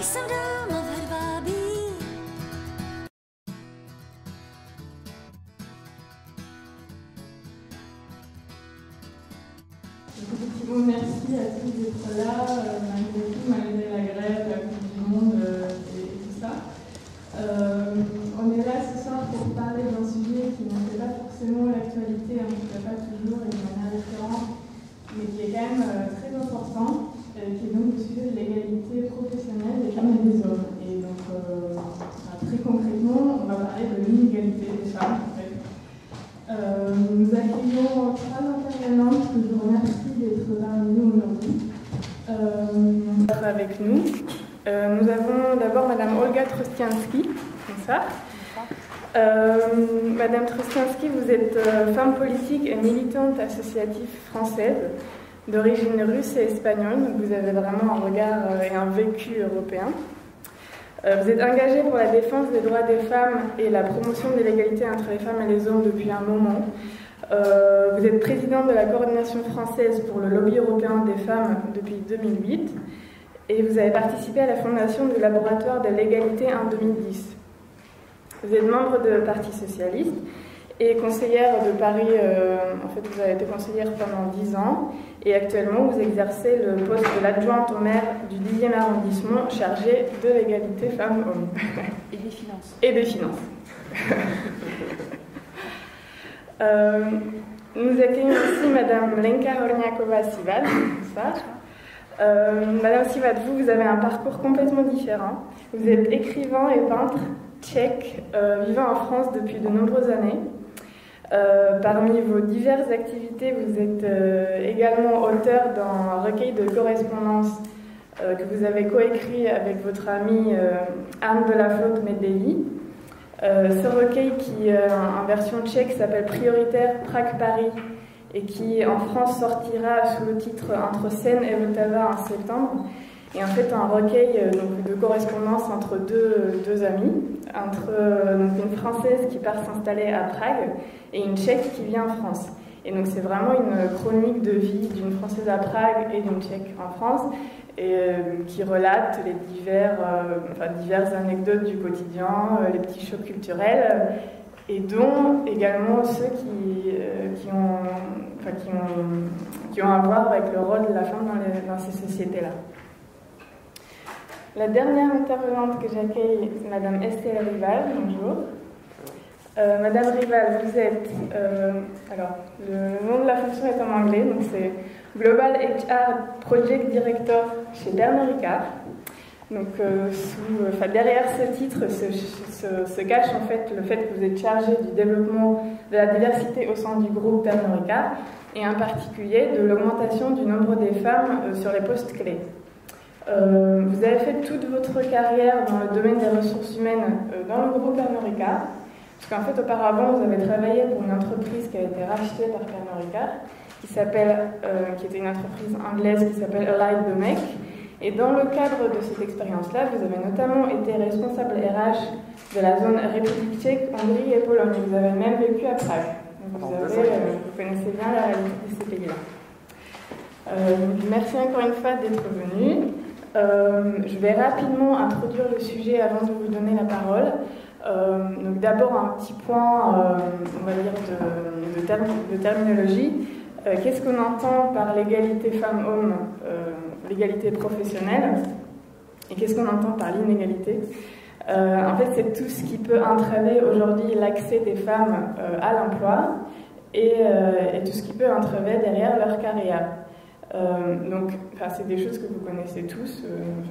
jsem doma v Hedvábí. Effectivement, merci à tous d'être là, malgré tout, malgré la grève, la Coupe du Monde et tout ça. On est là ce soir pour parler d'un sujet qui ne fait pas forcément l'actualité, en tout cas pas toujours et de manière différente, mais qui est quand même très important, qui est donc le sujet de l'égalité professionnelle des femmes et des hommes. Et donc, très concrètement, on va parler de l'inégalité des femmes, en fait. Nous accueillons 3 intervenantes que je remercie d'être parmi nous aujourd'hui. Avec nous. Nous avons d'abord Madame Olga Trostiansky. Bonsoir. Madame Trostiansky, vous êtes femme politique et militante associative française d'origine russe et espagnole, donc vous avez vraiment un regard et un vécu européen. Vous êtes engagée pour la défense des droits des femmes et la promotion de l'égalité entre les femmes et les hommes depuis un moment. Vous êtes présidente de la coordination française pour le lobby européen des femmes depuis 2008 et vous avez participé à la fondation du laboratoire de l'égalité en 2010. Vous êtes membre du Parti socialiste et conseillère de Paris, en fait vous avez été conseillère pendant 10 ans et actuellement vous exercez le poste de l'adjointe au maire du 10e arrondissement chargée de l'égalité femmes-hommes. Et des finances. Et des finances. Nous accueillons aussi Madame Lenka Horniakova-Sivad. Bonsoir. Madame Sivad, vous avez un parcours complètement différent. Vous êtes écrivain et peintre tchèque vivant en France depuis de nombreuses années. Parmi vos diverses activités, vous êtes également auteur d'un recueil de correspondances que vous avez coécrit avec votre amie Anne de la Flotte-Medeli. Ce recueil qui, en version tchèque, s'appelle Prioritaire Prague-Paris et qui, en France, sortira sous le titre Entre Seine et Vltava en septembre. Et en fait, un recueil donc, de correspondance entre deux amies, entre donc, une Française qui part s'installer à Prague et une Tchèque qui vient en France. Et donc c'est vraiment une chronique de vie d'une Française à Prague et d'une Tchèque en France, et qui relate les diverses anecdotes du quotidien, les petits chocs culturels, et dont également ceux qui ont à voir avec le rôle de la femme dans ces sociétés-là. La dernière intervenante que j'accueille, c'est Madame Estelle Rival. Bonjour. Madame Rival, vous êtes... alors, le nom de la fonction est en anglais, donc c'est Global HR Project Director chez Pernod Ricard. Donc, derrière ce titre se cache en fait le fait que vous êtes chargé du développement de la diversité au sein du groupe Pernod Ricard, et en particulier de l'augmentation du nombre des femmes sur les postes clés. Vous avez fait toute votre carrière dans le domaine des ressources humaines dans le groupe Pernod Ricard, parce qu'en fait auparavant vous avez travaillé pour une entreprise qui a été rachetée par Pernod Ricard, qui était une entreprise anglaise qui s'appelle Allied Domecq, et dans le cadre de cette expérience-là, vous avez notamment été responsable RH de la zone République tchèque, Hongrie et Pologne. Vous avez même vécu à Prague. Donc vous connaissez bien la réalité de ces pays-là. Merci encore une fois d'être venu. Je vais rapidement introduire le sujet avant de vous donner la parole. Donc d'abord un petit point, on va dire de terminologie. Qu'est-ce qu'on entend par l'égalité femmes-hommes, l'égalité professionnelle, et qu'est-ce qu'on entend par l'inégalité? En fait, c'est tout ce qui peut entraver aujourd'hui l'accès des femmes à l'emploi et tout ce qui peut entraver derrière leur carrière. Donc, c'est des choses que vous connaissez tous,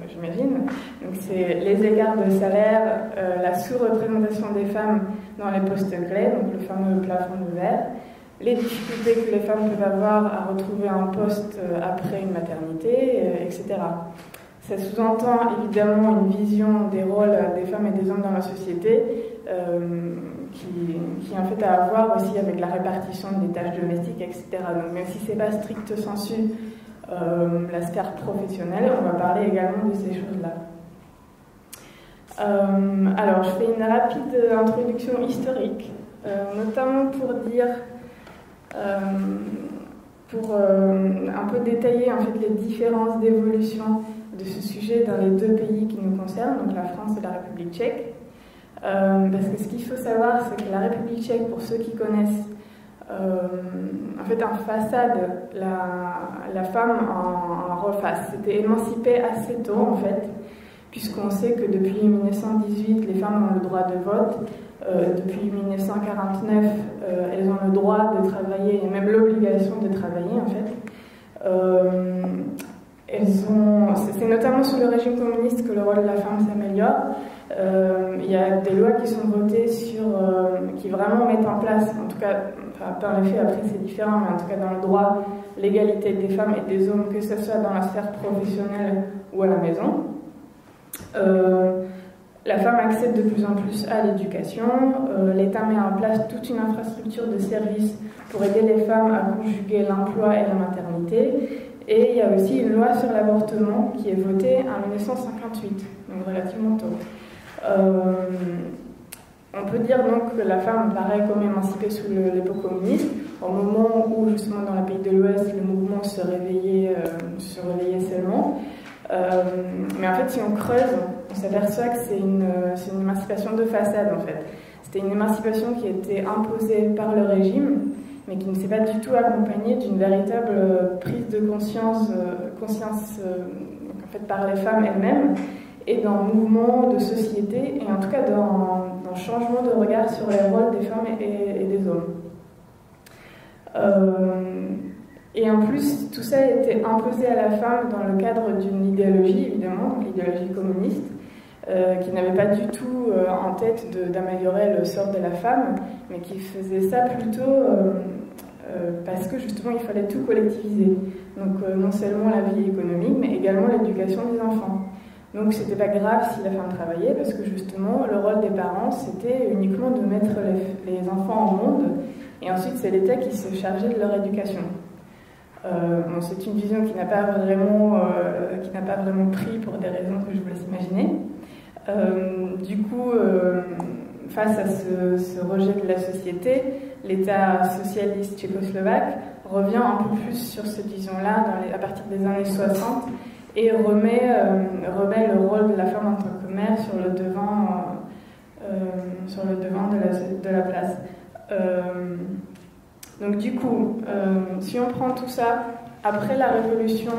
j'imagine. Donc, c'est les écarts de salaire, la sous-représentation des femmes dans les postes clés, donc le fameux plafond de verre, les difficultés que les femmes peuvent avoir à retrouver un poste après une maternité, etc. Ça sous-entend évidemment une vision des rôles des femmes et des hommes dans la société qui en fait a à voir aussi avec la répartition des tâches domestiques, etc. Donc même si ce n'est pas stricto sensu la sphère professionnelle, on va parler également de ces choses-là. Alors je fais une rapide introduction historique, notamment pour dire, un peu détailler en fait les différences d'évolution de ce sujet dans les deux pays qui nous concernent, donc la France et la République tchèque. Parce que ce qu'il faut savoir, c'est que la République tchèque, pour ceux qui connaissent, en fait, en façade, la femme en reface s'était émancipée assez tôt, en fait, puisqu'on sait que depuis 1918, les femmes ont le droit de vote. Depuis 1949, elles ont le droit de travailler et même l'obligation de travailler, en fait. C'est notamment sous le régime communiste que le rôle de la femme s'améliore. Il y a des lois qui sont votées qui vraiment mettent en place, en tout cas, enfin, pas en effet, après c'est différent, mais en tout cas dans le droit, l'égalité des femmes et des hommes, que ce soit dans la sphère professionnelle ou à la maison. La femme accède de plus en plus à l'éducation. L'État met en place toute une infrastructure de services pour aider les femmes à conjuguer l'emploi et la maternité. Et il y a aussi une loi sur l'avortement qui est votée en 1958, donc relativement tôt. On peut dire donc que la femme paraît comme émancipée sous l'époque communiste, au moment où justement dans les pays de l'Ouest le mouvement se réveillait seulement. Mais en fait, si on creuse, on s'aperçoit que c'est une émancipation de façade en fait. C'était une émancipation qui était imposée par le régime, mais qui ne s'est pas du tout accompagnée d'une véritable prise de conscience, en fait, par les femmes elles-mêmes, et d'un mouvement de société, et en tout cas d'un changement de regard sur les rôles des femmes et des hommes. Et en plus, tout ça a été imposé à la femme dans le cadre d'une idéologie, évidemment, l'idéologie communiste, qui n'avait pas du tout en tête d'améliorer le sort de la femme, mais qui faisait ça plutôt parce que justement il fallait tout collectiviser. Donc non seulement la vie économique, mais également l'éducation des enfants. Donc c'était pas grave si la femme travaillait, parce que justement le rôle des parents c'était uniquement de mettre les enfants au monde, et ensuite c'est l'État qui se chargeait de leur éducation. Bon, c'est une vision qui n'a pas vraiment pris pour des raisons que je vous laisse imaginer. Du coup, face à ce rejet de la société, l'État socialiste tchécoslovaque revient un peu plus sur cette vision-là à partir des années 60 et remet le rôle de la femme en tant que mère sur le devant de la place. Donc du coup, si on prend tout ça, après la Révolution,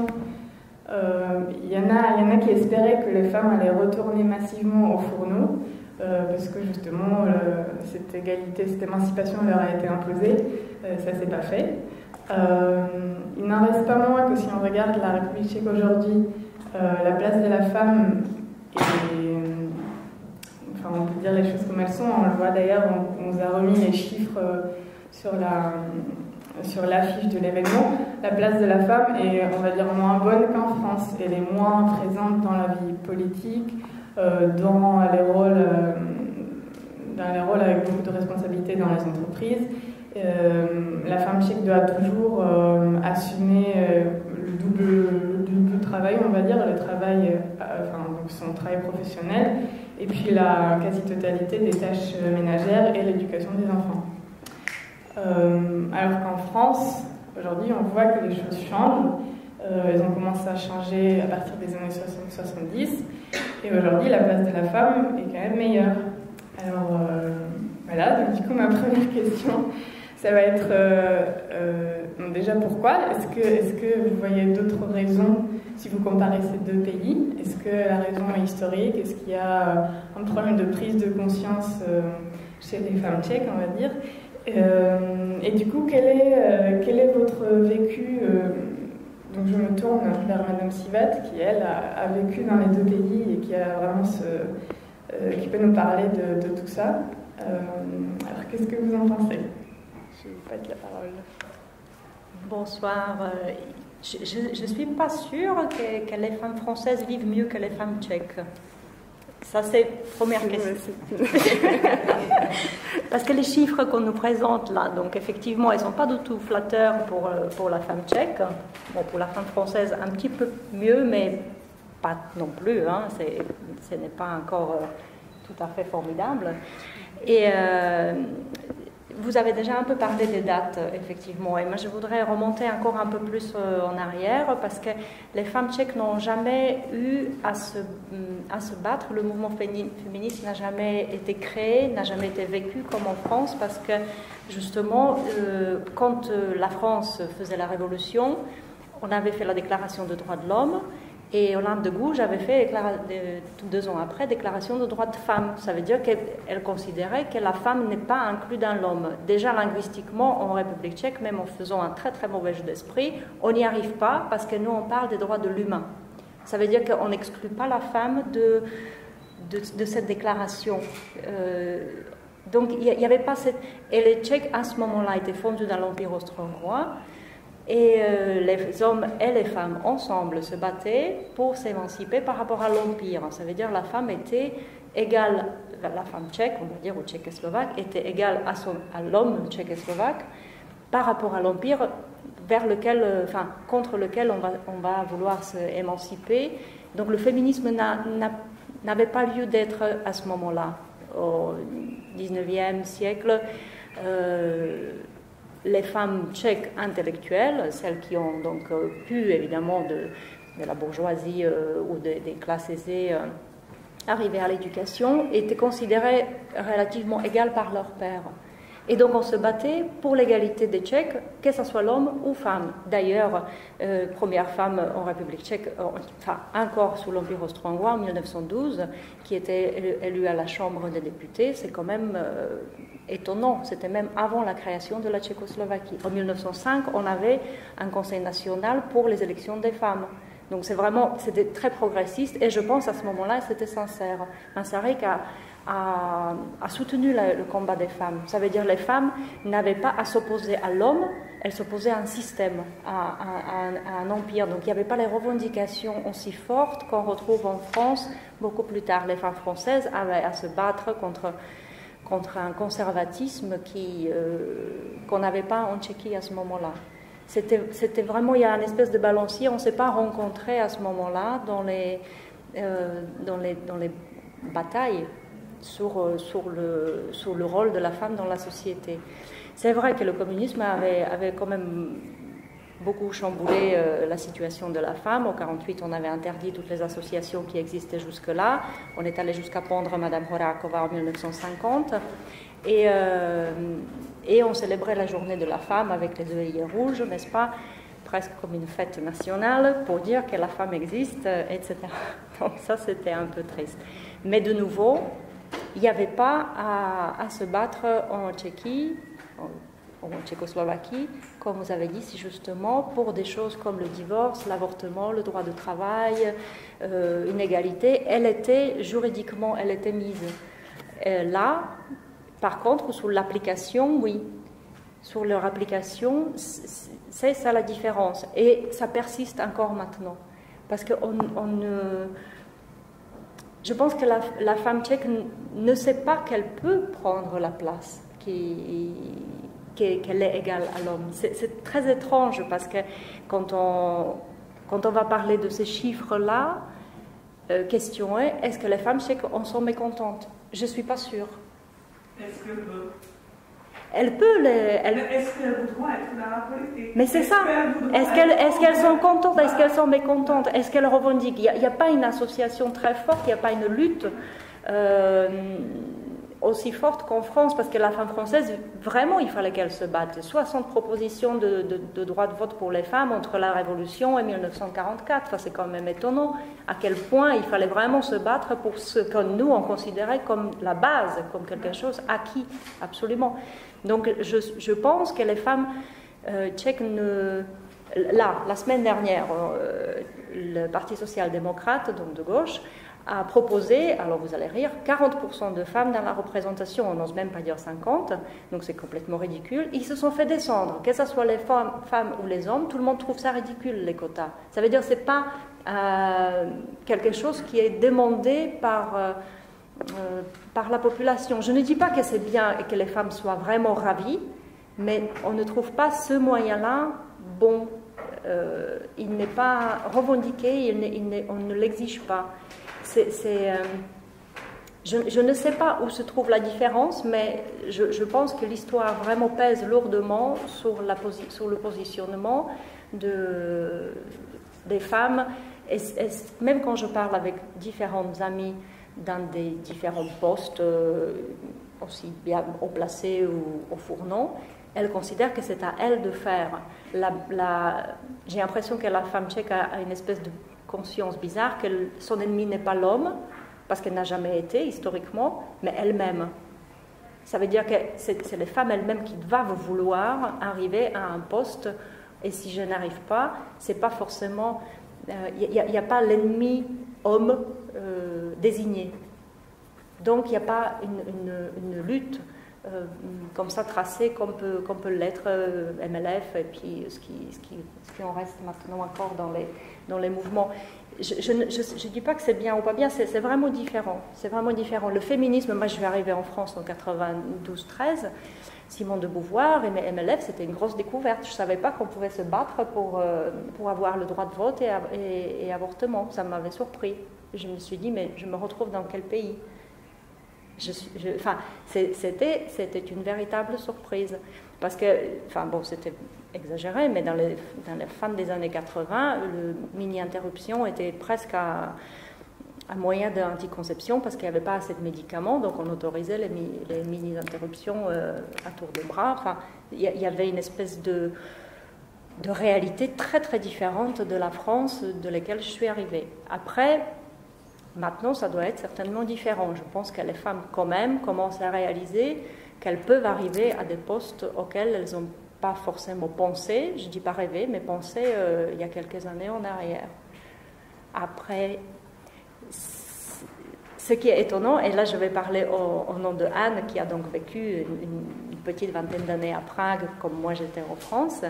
il y en a qui espéraient que les femmes allaient retourner massivement au fourneau, parce que justement, cette égalité, cette émancipation leur a été imposée. Ça s'est pas fait. Il n'en reste pas moins que si on regarde la République tchèque aujourd'hui, la place de la femme est... Enfin, on peut dire les choses comme elles sont. On le voit d'ailleurs, on nous a remis les chiffres sur l'affiche de l'événement. La place de la femme est, on va dire, moins bonne qu'en France. Elle est moins présente dans la vie politique, dans les rôles avec beaucoup de responsabilités dans les entreprises. La femme tchèque doit toujours assumer le double travail, on va dire, le travail, donc son travail professionnel, et puis la quasi-totalité des tâches ménagères et l'éducation des enfants. Alors qu'en France, aujourd'hui, on voit que les choses changent. Elles ont commencé à changer à partir des années 60-70, et aujourd'hui, la place de la femme est quand même meilleure. Alors, voilà, donc du coup, ma première question, ça va être déjà pourquoi? Est-ce que vous voyez d'autres raisons si vous comparez ces deux pays? Est-ce que la raison est historique? Est-ce qu'il y a un problème de prise de conscience chez les femmes tchèques, on va dire? Et du coup, quel est votre vécu? Donc je me tourne vers Madame Sivat, qui elle a vécu dans les deux pays et qui a vraiment qui peut nous parler de tout ça. Alors qu'est-ce que vous en pensez? Je vais vous passe la parole. Bonsoir. Je ne suis pas sûre que les femmes françaises vivent mieux que les femmes tchèques. Ça, c'est première question. Parce que les chiffres qu'on nous présente là, donc effectivement, ils ne sont pas du tout flatteurs pour la femme tchèque. Bon, pour la femme française, un petit peu mieux, mais pas non plus. Hein. Ce n'est pas encore tout à fait formidable. Et vous avez déjà un peu parlé des dates, effectivement, et moi je voudrais remonter encore un peu plus en arrière, parce que les femmes tchèques n'ont jamais eu à se battre, le mouvement féministe n'a jamais été créé, n'a jamais été vécu comme en France, parce que justement, quand la France faisait la Révolution, on avait fait la déclaration des droits de l'homme, et Olympe de Gouges avait fait, 2 ans après, déclaration de droits de femme. Ça veut dire qu'elle considérait que la femme n'est pas inclue dans l'homme. Déjà linguistiquement, en République tchèque, même en faisant un très très mauvais jeu d'esprit, on n'y arrive pas parce que nous, on parle des droits de l'humain. Ça veut dire qu'on n'exclut pas la femme de cette déclaration. Donc, il n'y avait pas cette... Et les Tchèques, à ce moment-là, étaient fondus dans l'Empire austro-hongrois. Et les hommes et les femmes ensemble se battaient pour s'émanciper par rapport à l'Empire. Ça veut dire que la femme était égale, la femme tchèque, on va dire, ou tchécoslovaque, était égale à l'homme tchécoslovaque par rapport à l'Empire contre lequel on va vouloir s'émanciper. Donc le féminisme n'avait pas lieu d'être à ce moment-là. Au XIXe siècle, les femmes tchèques intellectuelles, celles qui ont donc pu évidemment de la bourgeoisie ou des classes aisées arriver à l'éducation, étaient considérées relativement égales par leur père. Et donc on se battait pour l'égalité des Tchèques, que ce soit l'homme ou femme. D'ailleurs, première femme en République tchèque, encore sous l'Empire austro-hongrois en 1912, qui était élue à la Chambre des députés, c'est quand même étonnant. C'était même avant la création de la Tchécoslovaquie. En 1905, on avait un conseil national pour les élections des femmes. Donc c'était très progressiste et je pense à ce moment-là, c'était sincère. Masaryk a soutenu le combat des femmes. Ça veut dire que les femmes n'avaient pas à s'opposer à l'homme, elles s'opposaient à un système, à un empire. Donc il n'y avait pas les revendications aussi fortes qu'on retrouve en France beaucoup plus tard. Les femmes françaises avaient à se battre contre un conservatisme qu'on n'avait pas en Tchéquie à ce moment-là. C'était vraiment, il y a une espèce de balancier, on ne s'est pas rencontrés à ce moment-là dans les batailles sur le rôle de la femme dans la société. C'est vrai que le communisme avait quand même beaucoup chamboulé la situation de la femme. En 1948, on avait interdit toutes les associations qui existaient jusque-là. On est allé jusqu'à prendre Madame Horáková en 1950. Et on célébrait la journée de la femme avec les œillets rouges, n'est-ce pas, presque comme une fête nationale pour dire que la femme existe, etc. Donc ça, c'était un peu triste. Mais de nouveau, il n'y avait pas à se battre en Tchéquie, en Tchécoslovaquie, comme vous avez dit, c'est justement pour des choses comme le divorce, l'avortement, le droit de travail, une égalité. Juridiquement, elle était mise. Là, par contre, sur l'application, oui. Sur leur application, c'est ça la différence. Et ça persiste encore maintenant. Parce que je pense que la femme tchèque ne sait pas qu'elle peut prendre la place, qu'elle est égale à l'homme. C'est très étrange parce que quand on va parler de ces chiffres-là, question est, est-ce que les femmes tchèques en sont mécontentes? Je ne suis pas sûre. Est-ce qu'elle peut? Elle peut. Est-ce qu'elle voudra être dans la politique? Mais c'est ça. Est-ce qu'elles sont contentes? Est-ce qu'elles sont mécontentes? Est-ce qu'elles revendiquent? Il n'y a pas une association très forte, il n'y a pas une lutte aussi forte qu'en France, parce que la femme française, vraiment, il fallait qu'elle se batte. 60 propositions de droit de vote pour les femmes entre la Révolution et 1944. Enfin, c'est quand même étonnant à quel point il fallait vraiment se battre pour ce que nous, on considérait comme la base, comme quelque chose acquis, absolument. Donc, je pense que les femmes tchèques la semaine dernière, le Parti social-démocrate, donc de gauche, a proposé, alors vous allez rire, 40% de femmes dans la représentation, on n'ose même pas dire 50, donc c'est complètement ridicule. Ils se sont fait descendre, que ce soit les femmes ou les hommes, tout le monde trouve ça ridicule, les quotas. Ça veut dire que ce n'est pas quelque chose qui est demandé par la population. Je ne dis pas que c'est bien et que les femmes soient vraiment ravies, mais on ne trouve pas ce moyen-là bon. Il n'est pas revendiqué, on ne l'exige pas. Je ne sais pas où se trouve la différence, mais je pense que l'histoire vraiment pèse lourdement sur le positionnement des femmes. Et même quand je parle avec différentes amies dans des différents postes, aussi bien haut placés ou au fourneau, elles considèrent que c'est à elles de faire. J'ai l'impression que la femme tchèque a une espèce de conscience bizarre, que son ennemi n'est pas l'homme, parce qu'elle n'a jamais été historiquement, mais elle-même. Ça veut dire que c'est les femmes elles-mêmes qui doivent vouloir arriver à un poste, et si je n'arrive pas, c'est pas forcément... Il n'y a pas l'ennemi homme désigné. Donc il n'y a pas une lutte comme ça tracée comme peut l'être MLF et puis ce qui en reste maintenant encore dans les mouvements. Je ne dis pas que c'est bien ou pas bien, c'est vraiment différent. C'est vraiment différent. Le féminisme, moi je vais arriver en France en 92-13, Simone de Beauvoir et MLF, c'était une grosse découverte. Je ne savais pas qu'on pouvait se battre pour avoir le droit de vote et avortement. Ça m'avait surpris. Je me suis dit, mais je me retrouve dans quel pays? C'était une véritable surprise. Parce que, c'était exagéré, mais dans les fins des années 80, le mini-interruption était presque un moyen d'anticonception parce qu'il n'y avait pas assez de médicaments, donc on autorisait les mini-interruptions à tour de bras. Enfin, il y avait une espèce de réalité très très différente de la France de laquelle je suis arrivée. Après, maintenant, ça doit être certainement différent. Je pense que les femmes, quand même, commencent à réaliser qu'elles peuvent arriver à des postes auxquels elles n'ont pas forcément pensé, je ne dis pas rêvé, mais pensé il y a quelques années en arrière. Après, ce qui est étonnant, et là je vais parler au nom de Anne, qui a donc vécu une petite vingtaine d'années à Prague, comme moi j'étais en France,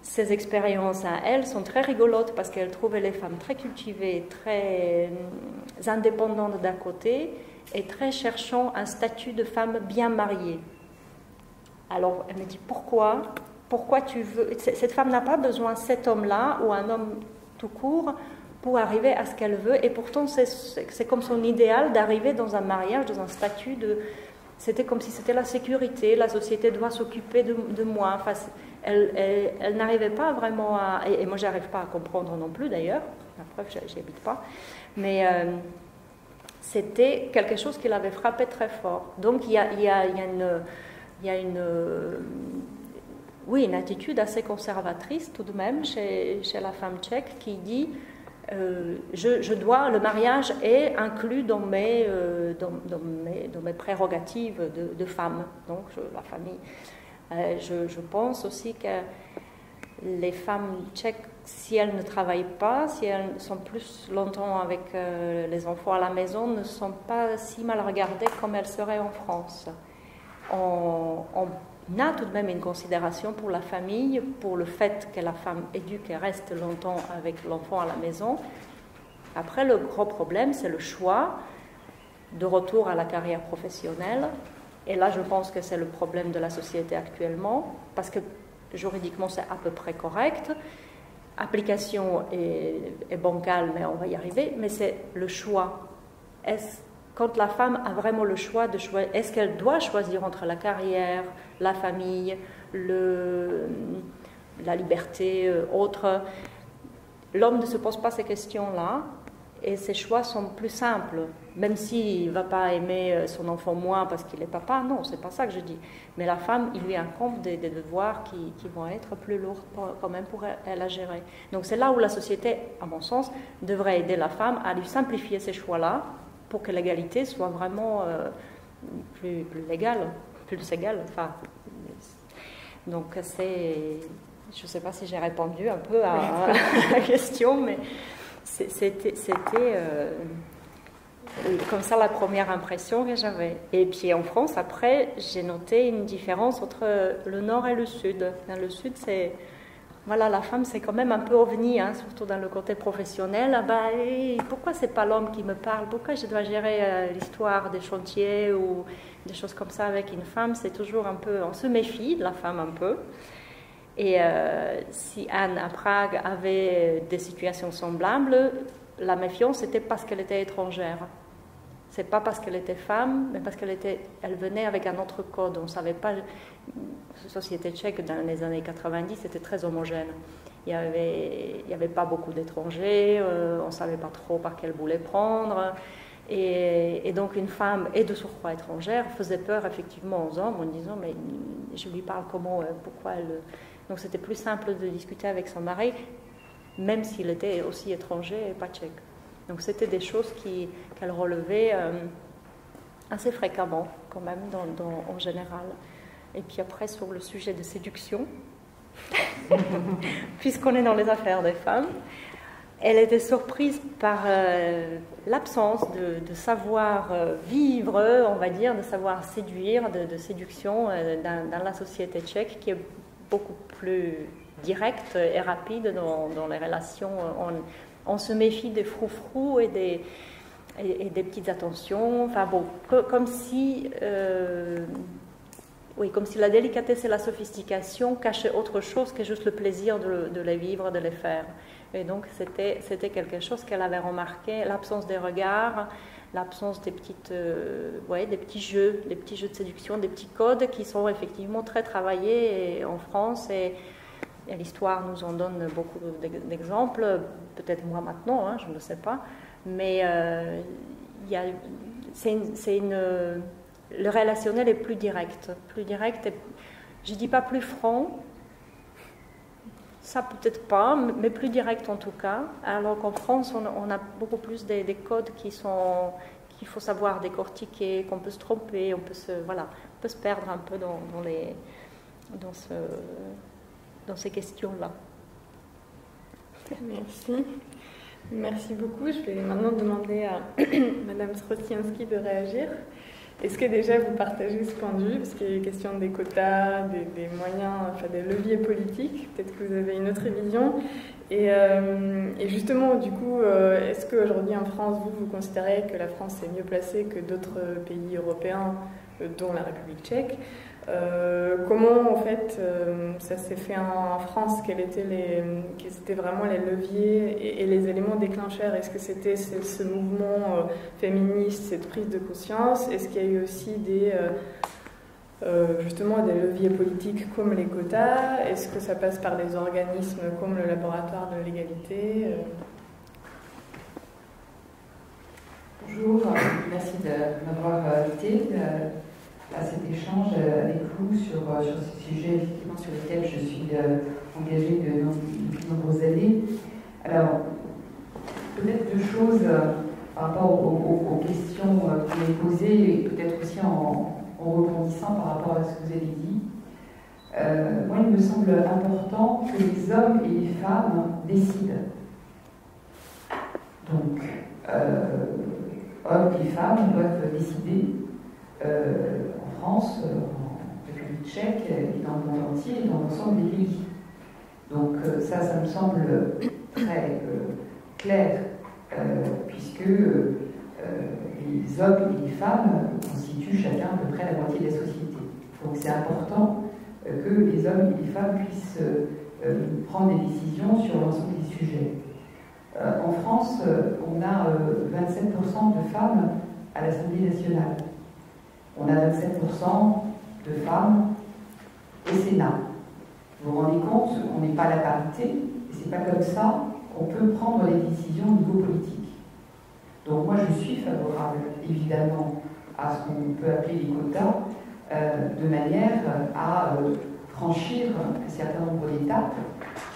ces expériences à elle sont très rigolotes parce qu'elle trouvait les femmes très cultivées, très indépendantes d'un côté et très cherchant un statut de femme bien mariée. Alors elle me dit pourquoi tu veux... Cette femme n'a pas besoin de cet homme-là ou un homme tout court pour arriver à ce qu'elle veut et pourtant c'est comme son idéal d'arriver dans un mariage, dans un statut de... C'était comme si c'était la sécurité, la société doit s'occuper de moi. Enfin, elle n'arrivait pas vraiment à... Et moi, je n'arrive pas à comprendre non plus, d'ailleurs. La preuve, j'y habite pas. Mais c'était quelque chose qui l'avait frappé très fort. Donc, il y a une attitude assez conservatrice, tout de même, chez la femme tchèque, qui dit... le mariage est inclus dans mes prérogatives de femme, donc la famille. Je pense aussi que les femmes tchèques, si elles ne travaillent pas, si elles sont plus longtemps avec les enfants à la maison, ne sont pas si mal regardées comme elles seraient en France. On a tout de même une considération pour la famille, pour le fait que la femme éduque et reste longtemps avec l'enfant à la maison. Après, le gros problème, c'est le choix de retour à la carrière professionnelle. Et là, je pense que c'est le problème de la société actuellement, parce que juridiquement, c'est à peu près correct. Application est bancale, mais on va y arriver. Mais c'est le choix. Quand la femme a vraiment le choix de choisir, est-ce qu'elle doit choisir entre la carrière, la famille, la liberté, autre? L'homme ne se pose pas ces questions-là et ses choix sont plus simples. Même s'il ne va pas aimer son enfant moins parce qu'il est papa, non, c'est pas ça que je dis. Mais la femme, il lui incombe des devoirs qui vont être plus lourds quand même pour elle à gérer. Donc c'est là où la société, à mon sens, devrait aider la femme à lui simplifier ces choix-là pour que l'égalité soit vraiment plus légale, plus égale. Enfin, donc je ne sais pas si j'ai répondu un peu à la question, mais c'était comme ça la première impression que j'avais. Et puis en France, après, j'ai noté une différence entre le nord et le sud. Dans le sud, voilà, la femme, c'est quand même un peu ovni, hein, surtout dans le côté professionnel. Pourquoi c'est pas l'homme qui me parle? Pourquoi je dois gérer l'histoire des chantiers ou des choses comme ça avec une femme? C'est toujours un peu... On se méfie de la femme un peu. Et si Anne, à Prague, avait des situations semblables, la méfiance, c'était parce qu'elle était étrangère. C'est pas parce qu'elle était femme, mais parce elle venait avec un autre code. On savait pas. La société tchèque dans les années 90 était très homogène. Il y avait pas beaucoup d'étrangers. On savait pas trop par quel bout les prendre. Et donc une femme, et de surcroît étrangère, faisait peur effectivement aux hommes en disant mais je lui parle comment, pourquoi elle... Donc c'était plus simple de discuter avec son mari, même s'il était aussi étranger et pas tchèque. Donc c'était des choses qu'elle relevait assez fréquemment quand même en général. Et puis après sur le sujet de séduction, puisqu'on est dans les affaires des femmes, elle était surprise par l'absence de savoir vivre, on va dire, de savoir séduire, de séduction dans la société tchèque, qui est beaucoup plus directe et rapide dans les relations. On se méfie des froufrous et des petites attentions. Enfin bon, comme si la délicatesse et la sophistication cachaient autre chose que juste le plaisir de les vivre, de les faire. Et donc, c'était quelque chose qu'elle avait remarqué, l'absence des regards, l'absence des petits jeux de séduction, des petits codes qui sont effectivement très travaillés en France. Et l'histoire nous en donne beaucoup d'exemples, peut-être moi maintenant, hein, je ne le sais pas. Mais le relationnel est plus direct et, je ne dis pas plus franc, ça peut-être pas, mais plus direct en tout cas, alors qu'en France on a beaucoup plus des codes qu'il faut savoir décortiquer, qu'on peut se tromper, on peut se perdre un peu dans ces questions-là. Merci beaucoup. Je vais maintenant demander à Madame Srostiensky de réagir. Est-ce que déjà vous partagez ce point de vue, parce qu'il y a eu question des quotas, des moyens, enfin des leviers politiques, peut-être que vous avez une autre vision. Et justement, du coup, est-ce qu'aujourd'hui en France, vous considérez que la France est mieux placée que d'autres pays européens, dont la République tchèque? Comment en fait ça s'est fait en France? Quels étaient vraiment les leviers et les éléments déclencheurs? Est-ce que c'était ce mouvement féministe, cette prise de conscience? Est-ce qu'il y a eu aussi justement des leviers politiques comme les quotas? Est-ce que ça passe par des organismes comme le laboratoire de l'égalité? Bonjour, merci de m'avoir invité à cet échange avec vous sur ce sujet effectivement sur lequel je suis engagée depuis de nombreuses années. Alors, peut-être deux choses par rapport aux questions que vous m'avez posées, et peut-être aussi en rebondissant par rapport à ce que vous avez dit. Moi, il me semble important que les hommes et les femmes décident. Donc, hommes et femmes doivent décider en France, en République tchèque, et dans le monde entier, et dans l'ensemble des pays. Donc ça me semble très clair, puisque les hommes et les femmes constituent chacun à peu près la moitié de la société. Donc c'est important que les hommes et les femmes puissent prendre des décisions sur l'ensemble des sujets. En France, on a 27% de femmes à l'Assemblée nationale. On a 27% de femmes au Sénat. Vous vous rendez compte qu'on n'est pas à la parité, et c'est pas comme ça qu'on peut prendre les décisions au niveau politique. Donc moi je suis favorable, évidemment, à ce qu'on peut appeler les quotas, de manière à franchir un certain nombre d'étapes.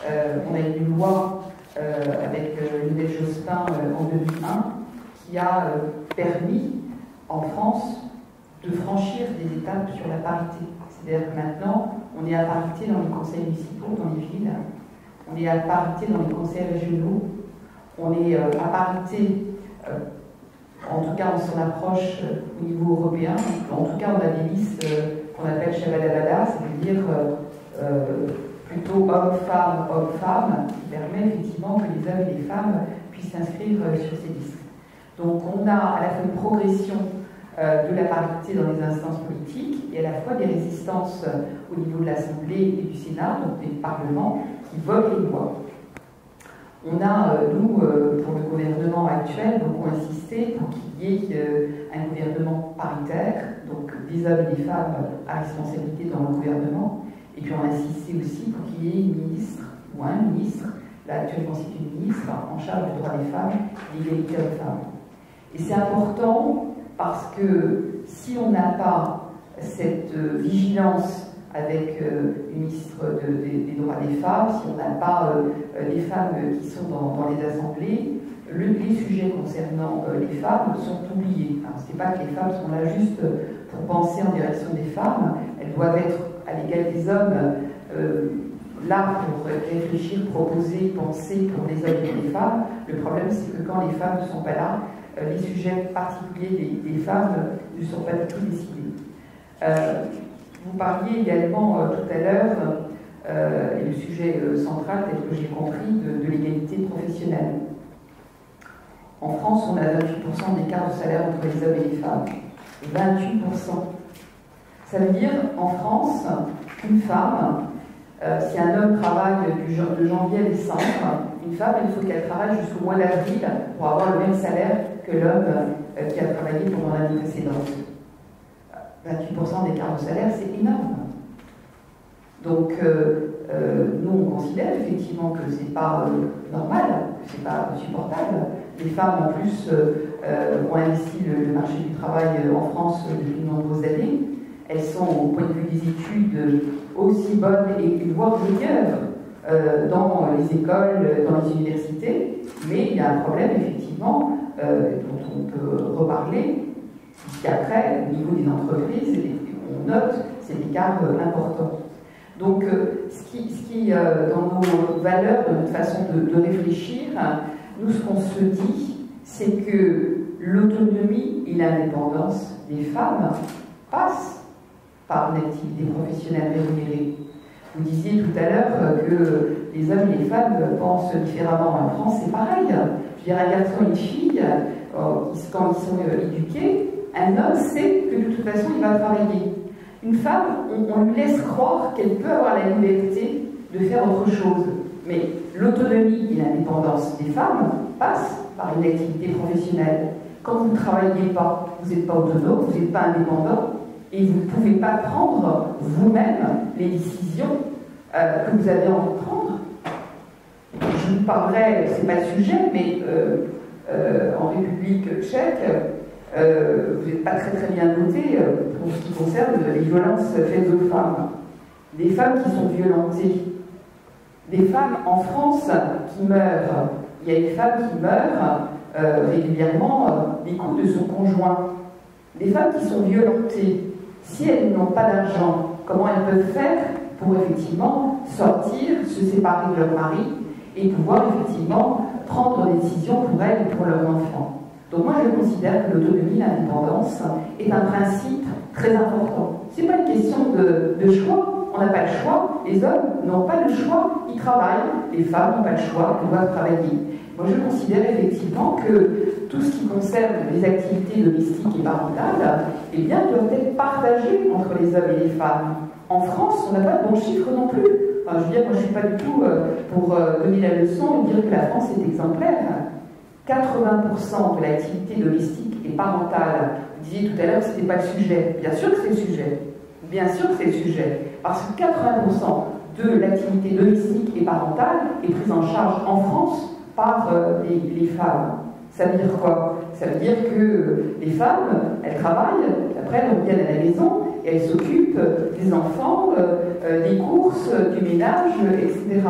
On a une loi avec Lionel Jospin en 2001 qui a permis en France de franchir des étapes sur la parité. C'est-à-dire que maintenant, on est à parité dans les conseils municipaux, dans les villes, on est à parité dans les conseils régionaux, on est à parité, en tout cas on s'en approche au niveau européen, en tout cas on a des listes qu'on appelle Chavadavada, c'est-à-dire plutôt homme-femme, qui permet effectivement que les hommes et les femmes puissent s'inscrire sur ces listes. Donc on a à la fois une progression de la parité dans les instances politiques et à la fois des résistances au niveau de l'Assemblée et du Sénat, donc des parlements qui votent les lois. On a, nous, pour le gouvernement actuel, beaucoup insisté pour qu'il y ait un gouvernement paritaire, donc des hommes et des femmes à responsabilité dans le gouvernement. Et puis on a insisté aussi pour qu'il y ait une ministre ou un ministre, là actuellement c'est une ministre, en charge du droit des femmes, de l'égalité hommes-femmes. Et c'est important parce que si on n'a pas cette vigilance avec une ministre des droits des femmes, si on n'a pas les femmes qui sont dans les assemblées, les sujets concernant les femmes sont oubliés. Ce n'est pas que les femmes sont là juste pour penser en direction des femmes, elles doivent être à l'égal des hommes, là pour réfléchir, proposer, penser pour les hommes et les femmes. Le problème, c'est que quand les femmes ne sont pas là, les sujets particuliers des femmes ne sont pas du tout décidés. Vous parliez également tout à l'heure, et le sujet central, tel que j'ai compris, de l'égalité professionnelle. En France, on a 28% d'écart de salaire entre les hommes et les femmes. 28%. Ça veut dire, en France, qu'une femme, si un homme travaille de janvier à décembre, une femme, il faut qu'elle travaille jusqu'au mois d'avril pour avoir le même salaire que l'homme qui a travaillé pendant l'année précédente. 28% d'écart de salaire, c'est énorme. Donc, nous, on considère effectivement que c'est pas normal, que c'est pas supportable. Les femmes, en plus, ont investi le marché du travail en France depuis de nombreuses années. Elles sont, au point de vue des études, aussi bonnes et voire meilleures dans les écoles, dans les universités. Mais il y a un problème, effectivement, dont on peut reparler, qu'après, au niveau des entreprises, on note cet écart important. Donc, ce qui dans nos valeurs, dans notre façon de réfléchir, nous, ce qu'on se dit, c'est que l'autonomie et l'indépendance des femmes passent par une activité professionnelle rémunérée. Vous disiez tout à l'heure que les hommes et les femmes pensent différemment. En France, c'est pareil. Je veux dire, un garçon et une fille, quand ils sont éduqués, un homme sait que de toute façon, il va travailler. Une femme, on lui laisse croire qu'elle peut avoir la liberté de faire autre chose. Mais l'autonomie et l'indépendance des femmes passent par une activité professionnelle. Quand vous ne travaillez pas, vous n'êtes pas autonome, vous n'êtes pas indépendant, et vous ne pouvez pas prendre vous-même les décisions que vous avez envie de prendre. Je vous parlerai, c'est pas le sujet, mais en République tchèque, vous n'êtes pas très bien noté pour ce qui concerne les violences faites aux femmes. Des femmes qui sont violentées, des femmes en France qui meurent. Il y a une femme qui meurt régulièrement des coups de son conjoint. Des femmes qui sont violentées, si elles n'ont pas d'argent, comment elles peuvent faire pour effectivement sortir, se séparer de leur mari et pouvoir effectivement prendre des décisions pour elles et pour leurs enfants. Donc moi je considère que l'autonomie, l'indépendance est un principe très important. Ce n'est pas une question de choix, on n'a pas le choix, les hommes n'ont pas le choix, ils travaillent, les femmes n'ont pas le choix, elles doivent travailler. Moi je considère effectivement que tout ce qui concerne les activités domestiques et parentales, eh bien, doivent être partagées entre les hommes et les femmes. En France, on n'a pas de bons chiffres non plus. Enfin, je veux dire, moi je ne suis pas du tout pour donner la leçon et dire que la France est exemplaire. 80% de l'activité domestique et parentale, vous disiez tout à l'heure que ce n'était pas le sujet. Bien sûr que c'est le sujet. Bien sûr que c'est le sujet. Parce que 80% de l'activité domestique et parentale est prise en charge en France par les femmes. Ça veut dire quoi? Ça veut dire que les femmes, elles travaillent, après elles reviennent à la maison et elles s'occupent des enfants, des courses, du ménage, etc.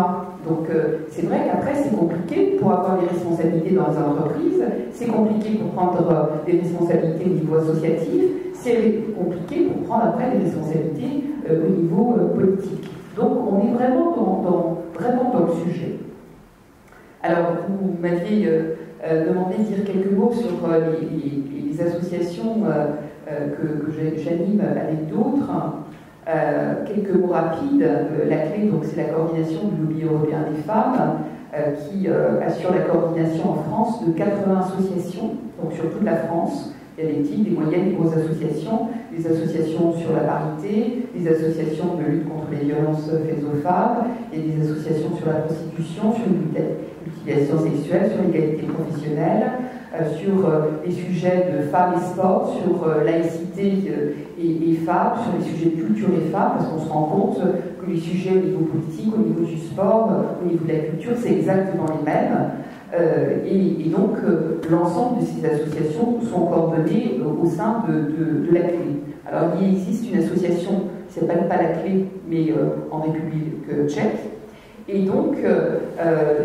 Donc c'est vrai qu'après c'est compliqué pour avoir des responsabilités dans les entreprises, c'est compliqué pour prendre des responsabilités au niveau associatif, c'est compliqué pour prendre après des responsabilités au niveau politique. Donc on est vraiment dans le sujet. Alors vous m'aviez demandé de dire quelques mots sur les associations que j'anime avec d'autres. Quelques mots rapides. La clé, donc, c'est la coordination du lobby européen des femmes qui assure la coordination en France de 80 associations, donc sur toute la France. Il y a des petites, des moyennes, des grosses associations, des des associations sur la parité, des associations de lutte contre les violences faites aux femmes, et des associations sur la prostitution, sur l'utilisation sexuelle, sur l'égalité professionnelle, sur les sujets de femmes et sport, sur laïcité et femmes, sur les sujets de culture et femmes, parce qu'on se rend compte que les sujets au niveau politique, au niveau du sport, au niveau de la culture, c'est exactement les mêmes. Et donc, l'ensemble de ces associations sont coordonnées au sein de la Clé. Alors, il existe une association qui ne s'appelle pas la Clé, mais en République tchèque. Et donc,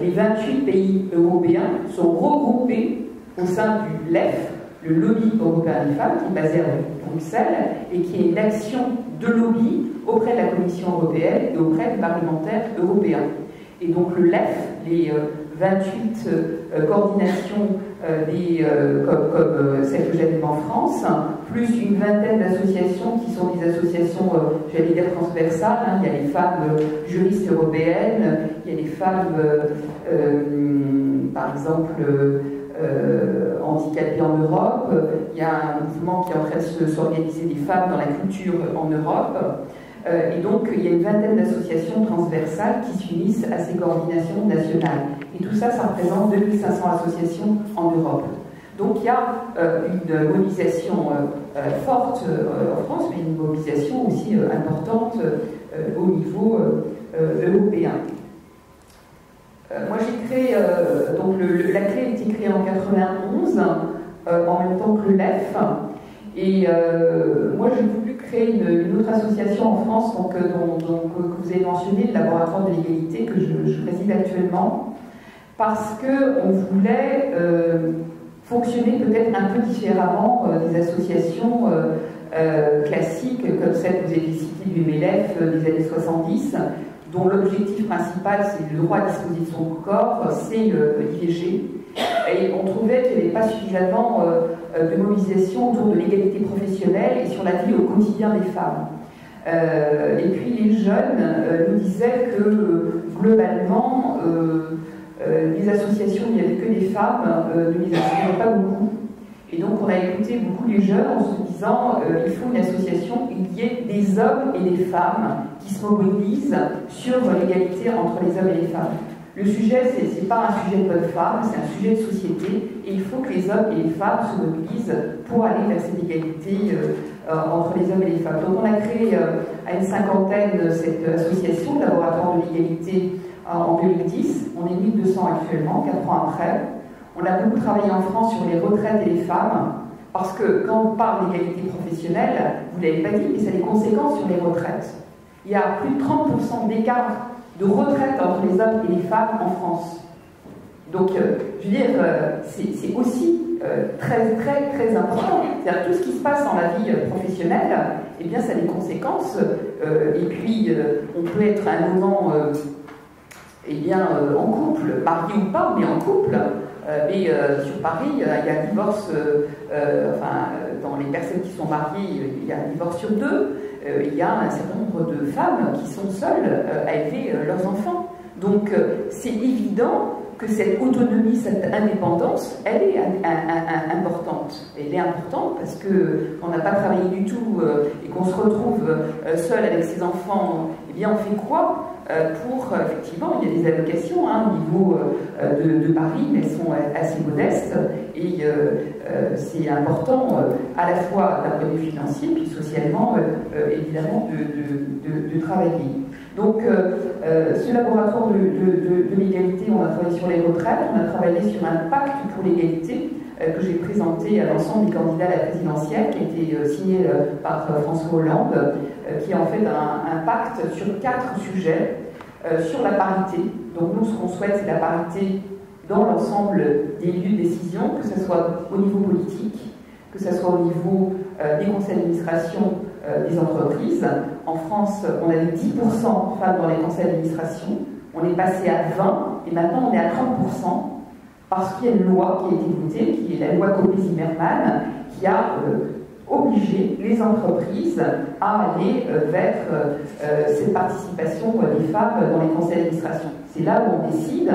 les 28 pays européens sont regroupés au sein du LEF, le Lobby européen des femmes, qui est basé à Bruxelles, et qui est une action de lobby auprès de la Commission européenne et auprès des parlementaires européens. Et donc, le LEF, les 28 coordinations comme celle que j'anime en France, plus une vingtaine d'associations qui sont des associations, j'allais dire transversales. Hein. Il y a les femmes juristes européennes, il y a les femmes, par exemple, handicapées en Europe, il y a un mouvement qui est en train de s'organiser des femmes dans la culture en Europe. Et donc, il y a une vingtaine d'associations transversales qui s'unissent à ces coordinations nationales. Et tout ça, ça représente 2500 associations en Europe. Donc, il y a une mobilisation forte en France, mais une mobilisation aussi importante au niveau européen. Moi, j'ai créé, donc la Clé a été créée en 91, en même temps que le LEF. Et moi, j'ai voulu créer une autre association en France, donc, que vous avez mentionné, le Laboratoire de l'égalité, que je préside actuellement, parce qu'on voulait fonctionner peut-être un peu différemment des associations classiques, comme celle que vous avez citée du MELEF des années 70, dont l'objectif principal, c'est le droit à disposer de son corps, c'est l'IVG. Et on trouvait qu'il n'y avait pas suffisamment de mobilisation autour de l'égalité professionnelle et sur la vie au quotidien des femmes. Et puis les jeunes nous disaient que globalement, les associations, il n'y avait que des femmes, ne les associaient pas beaucoup. Et donc on a écouté beaucoup les jeunes en se disant il faut une association où il y ait des hommes et des femmes qui se mobilisent sur l'égalité entre les hommes et les femmes. Le sujet, ce n'est pas un sujet de bonne femme, c'est un sujet de société, et il faut que les hommes et les femmes se mobilisent pour aller vers cette égalité entre les hommes et les femmes. Donc on a créé à une cinquantaine cette association, le Laboratoire de l'égalité, en 2010. On est 1200 actuellement, 4 ans après. On a beaucoup travaillé en France sur les retraites et les femmes, parce que quand on parle d'égalité professionnelle, vous ne l'avez pas dit, mais ça a des conséquences sur les retraites. Il y a plus de 30% d'écart de retraite entre les hommes et les femmes en France. Donc, je veux dire, c'est aussi très important. C'est-à-dire tout ce qui se passe dans la vie professionnelle, eh bien, ça a des conséquences. Et puis, on peut être à un moment, eh bien, en couple, marié ou pas, mais en couple. Mais sur Paris, il y a un divorce, dans les personnes qui sont mariées, il y a un divorce sur 2. Il y a un certain nombre de femmes qui sont seules à élever leurs enfants. Donc c'est évident que cette autonomie, cette indépendance, elle est importante. Elle est importante parce que quand on n'a pas travaillé du tout et qu'on se retrouve seul avec ses enfants, eh bien on fait quoi pour, effectivement, il y a des allocations au niveau de Paris, mais elles sont assez modestes et c'est important à la fois d'un point de vue financier puis socialement, évidemment, de travailler. Donc, ce laboratoire de l'égalité, on a travaillé sur les retraites, on a travaillé sur un pacte pour l'égalité que j'ai présenté à l'ensemble des candidats à la présidentielle, qui a été signé par François Hollande, qui est en fait un pacte sur 4 sujets, sur la parité. Donc nous, ce qu'on souhaite, c'est la parité dans l'ensemble des lieux de décision, que ce soit au niveau politique, que ce soit au niveau des conseils d'administration des entreprises. En France, on avait 10% de femmes dans les conseils d'administration, on est passé à 20%, et maintenant on est à 30%, parce qu'il y a une loi qui a été votée, qui est la loi Copé-Zimmermann, qui a obligé les entreprises à aller vers cette participation des femmes dans les conseils d'administration. C'est là où on décide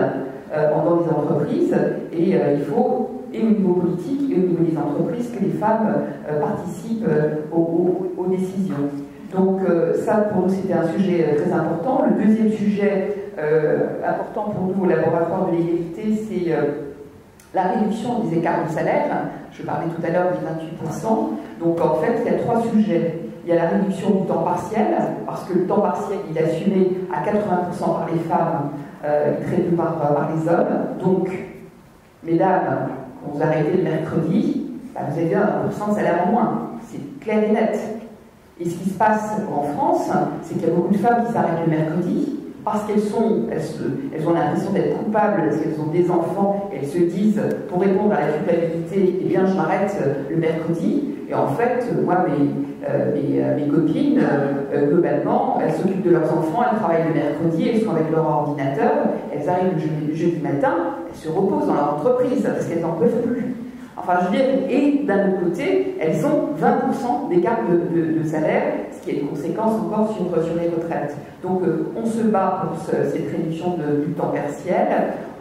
dans les entreprises, et il faut et au niveau politique et au niveau des entreprises que les femmes participent aux décisions. Donc ça, pour nous, c'était un sujet très important. Le deuxième sujet important pour nous au laboratoire de l'égalité, c'est la réduction des écarts de salaire. Je parlais tout à l'heure des 28%. Donc en fait, il y a trois sujets. Il y a la réduction du temps partiel, parce que le temps partiel, il est assumé à 80% par les femmes et très peu par les hommes. Donc, mesdames, quand vous arrêtez le mercredi, vous avez 1% de salaire en moins. C'est clair et net. Et ce qui se passe en France, c'est qu'il y a beaucoup de femmes qui s'arrêtent le mercredi parce qu'elles ont l'impression d'être coupables, parce qu'elles ont des enfants, et elles se disent, pour répondre à la culpabilité, eh bien je m'arrête le mercredi. Et en fait, moi, mes copines, globalement, elles s'occupent de leurs enfants, elles travaillent le mercredi, elles sont avec leur ordinateur, elles arrivent le jeudi matin, elles se reposent dans leur entreprise, parce qu'elles n'en peuvent plus. Enfin, je veux dire, et d'un autre côté, elles ont 20% d'écart de salaire, ce qui a des conséquences encore sur les retraites. Donc, on se bat pour cette réduction du temps partiel.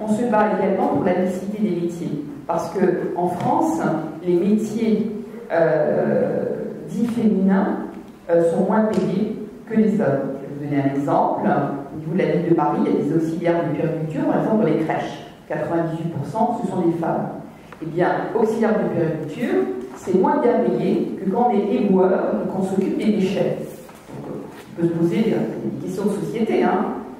On se bat également pour la mixité des métiers. Parce qu'en France, les métiers dits féminins sont moins payés que les hommes. Je vais vous donner un exemple. Au niveau de la ville de Paris, il y a des auxiliaires de puériculture, par exemple, dans les crèches. 98%, ce sont des femmes. Eh bien, auxiliaire de puériculture, c'est moins bien payé que quand on est éboueur et qu'on s'occupe des déchets. Donc, on peut se poser des questions de société.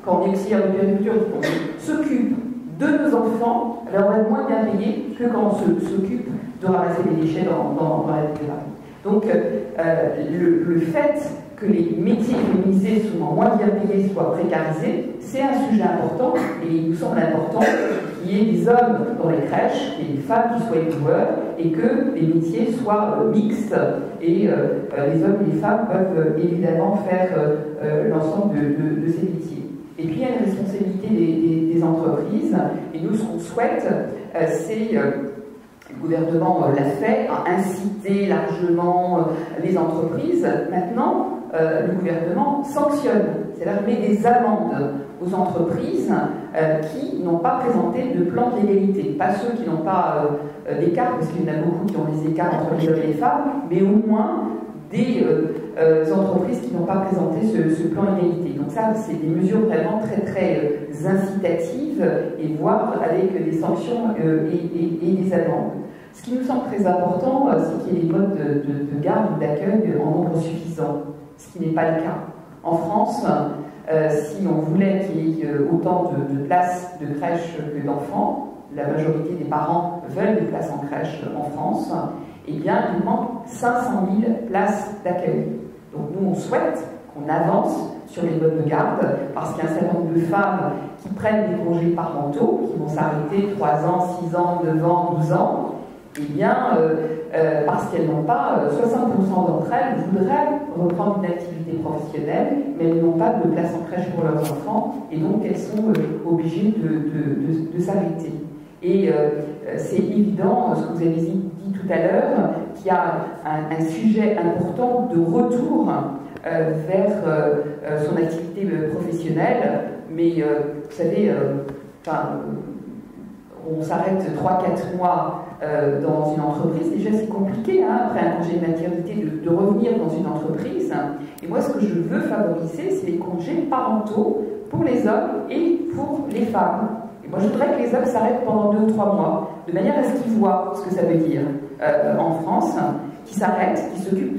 Quand on est auxiliaire de puériculture, on s'occupe de nos enfants, alors on va être moins bien payé que quand on s'occupe de ramasser les déchets dans la ville de Paris. Donc, le fait que les métiers féminisés soient moins bien payés, soient précarisés, c'est un sujet important, et il nous semble important qu'il y ait des hommes dans les crèches et des femmes qui soient éboueurs, et que les métiers soient mixtes, et les hommes et les femmes peuvent évidemment faire l'ensemble de ces métiers. Et puis il y a une responsabilité des entreprises, et nous ce qu'on souhaite, c'est... Le gouvernement l'a fait, a incité largement les entreprises. Maintenant, le gouvernement sanctionne, c'est-à-dire met des amendes aux entreprises qui n'ont pas présenté de plan de l'égalité. Pas ceux qui n'ont pas d'écart, parce qu'il y en a beaucoup qui ont des écarts entre les hommes et les femmes, mais au moins des entreprises qui n'ont pas présenté ce plan égalité. Donc ça, c'est des mesures vraiment très très incitatives, et voire avec des sanctions et des amendes. Ce qui nous semble très important, c'est qu'il y ait des modes de garde ou d'accueil en nombre suffisant, ce qui n'est pas le cas. En France, si on voulait qu'il y ait autant de places de crèche que d'enfants, la majorité des parents veulent des places en crèche en France, eh bien, il manque 500 000 places d'accueil. Donc nous, on souhaite qu'on avance sur les modes de garde, parce qu'il y a un certain nombre de femmes qui prennent des congés parentaux, qui vont s'arrêter 3 ans, 6 ans, 9 ans, 12 ans, eh bien, parce qu'elles n'ont pas, 60% d'entre elles voudraient reprendre une activité professionnelle, mais elles n'ont pas de place en crèche pour leurs enfants, et donc elles sont obligées de s'arrêter. Et c'est évident, ce que vous avez dit tout à l'heure, qu'il y a un sujet important de retour vers son activité professionnelle, mais vous savez, on s'arrête 3-4 mois dans une entreprise, déjà c'est compliqué, après un congé de maternité, de revenir dans une entreprise. Et moi, ce que je veux favoriser, c'est les congés parentaux pour les hommes et pour les femmes. Et moi, je voudrais que les hommes s'arrêtent pendant 2 ou 3 mois, de manière à ce qu'ils voient ce que ça veut dire en France, qui s'arrêtent, qui s'occupent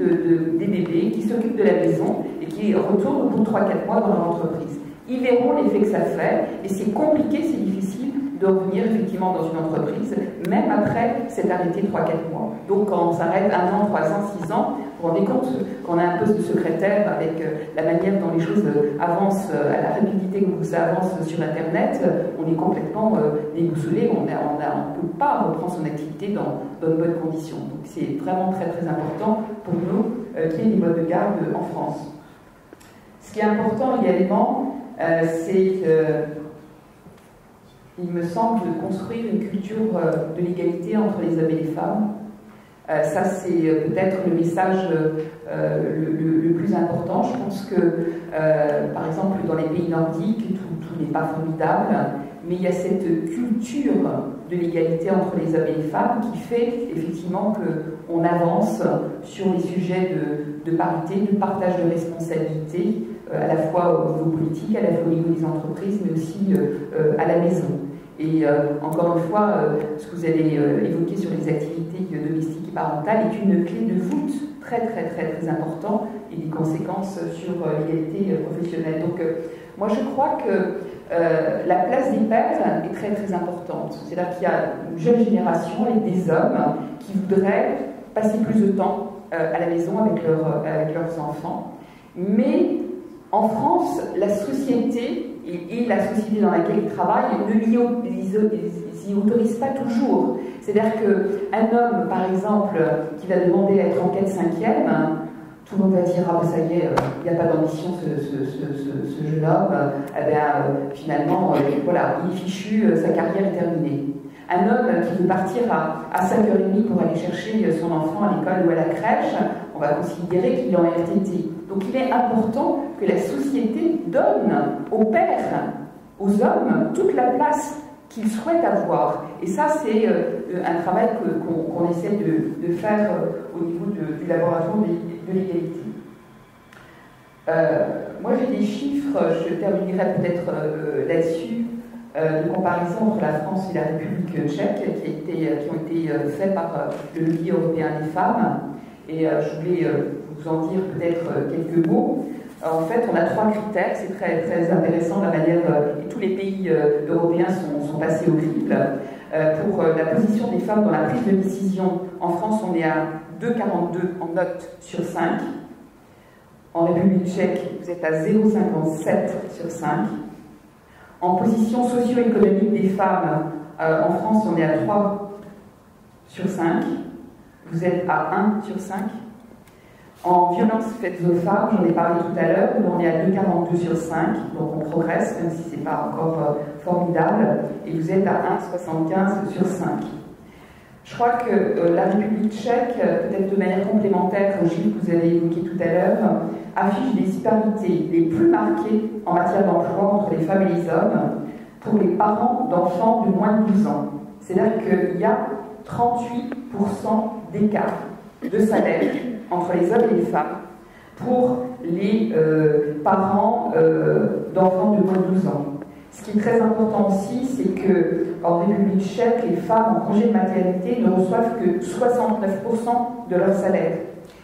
des bébés, qui s'occupent de la maison, et qui retournent au bout de 3-4 mois dans leur entreprise. Ils verront l'effet que ça fait, et c'est compliqué, c'est difficile de revenir effectivement dans une entreprise, même après s'être arrêté 3-4 mois. Donc quand on s'arrête 1 an, 3 ans, 6 ans, vous vous rendez compte qu'on a un poste de secrétaire avec la manière dont les choses avancent, à la rapidité où ça avance sur Internet, on est complètement déboussolé, on ne peut pas reprendre son activité dans de bonnes conditions. Donc c'est vraiment très très important pour nous qu'il y ait des modes de garde en France. Ce qui est important également, c'est il me semble, de construire une culture de l'égalité entre les hommes et les femmes. Ça, c'est peut-être le message le plus important. Je pense que, par exemple, dans les pays nordiques, tout n'est pas formidable, mais il y a cette culture de l'égalité entre les hommes et les femmes qui fait effectivement qu'on avance sur les sujets de parité, de partage de responsabilités, à la fois au niveau politique, à la fois au niveau des entreprises, mais aussi à la maison. Et encore une fois, ce que vous avez évoqué sur les activités domestiques et parentales est une clé de voûte très important et des conséquences sur l'égalité professionnelle. Donc moi je crois que la place des pères est très importante. C'est-à-dire qu'il y a une jeune génération et des hommes qui voudraient passer plus de temps à la maison avec leurs enfants. Mais en France, la société et la société dans laquelle ils travaillent ne s'y autorise pas toujours. C'est-à-dire qu'un homme, par exemple, qui va demander à être en 4/5e, tout le monde va dire « Ah ben ça y est, il n'y a pas d'ambition ce jeune homme, finalement, voilà, il est fichu, sa carrière est terminée. » Un homme qui veut partir à 5h30 pour aller chercher son enfant à l'école ou à la crèche, on va considérer qu'il est en RTT. Donc il est important que la société donne aux pères, aux hommes, toute la place qu'ils souhaitent avoir. Et ça, c'est un travail qu'on essaie de faire au niveau du laboratoire de l'égalité. Moi, j'ai des chiffres, je terminerai peut-être là-dessus, de comparaison entre la France et la République tchèque, qui ont été faits par le Lobby européen des femmes. Et je voulais vous en dire peut-être quelques mots. En fait, on a 3 critères, c'est très intéressant la manière, et tous les pays européens sont passés au crible. Pour la position des femmes dans la prise de décision, en France, on est à 2,42 en note sur 5. En République tchèque, vous êtes à 0,57 sur 5. En position socio-économique des femmes, en France, on est à 3 sur 5. Vous êtes à 1 sur 5. En violence faite aux femmes, j'en ai parlé tout à l'heure, où on est à 2,42 sur 5, donc on progresse, même si ce n'est pas encore formidable, et vous êtes à 1,75 sur 5. Je crois que la République tchèque, peut-être de manière complémentaire aux chiffres que vous avez évoqués tout à l'heure, affiche des disparités les plus marquées en matière d'emploi entre les femmes et les hommes pour les parents d'enfants de moins de 12 ans. C'est-à-dire qu'il y a 38% d'écart de salaire entre les hommes et les femmes pour les parents d'enfants de moins de 12 ans. Ce qui est très important aussi, c'est qu'en République tchèque, les femmes en congé de maternité ne reçoivent que 69% de leur salaire.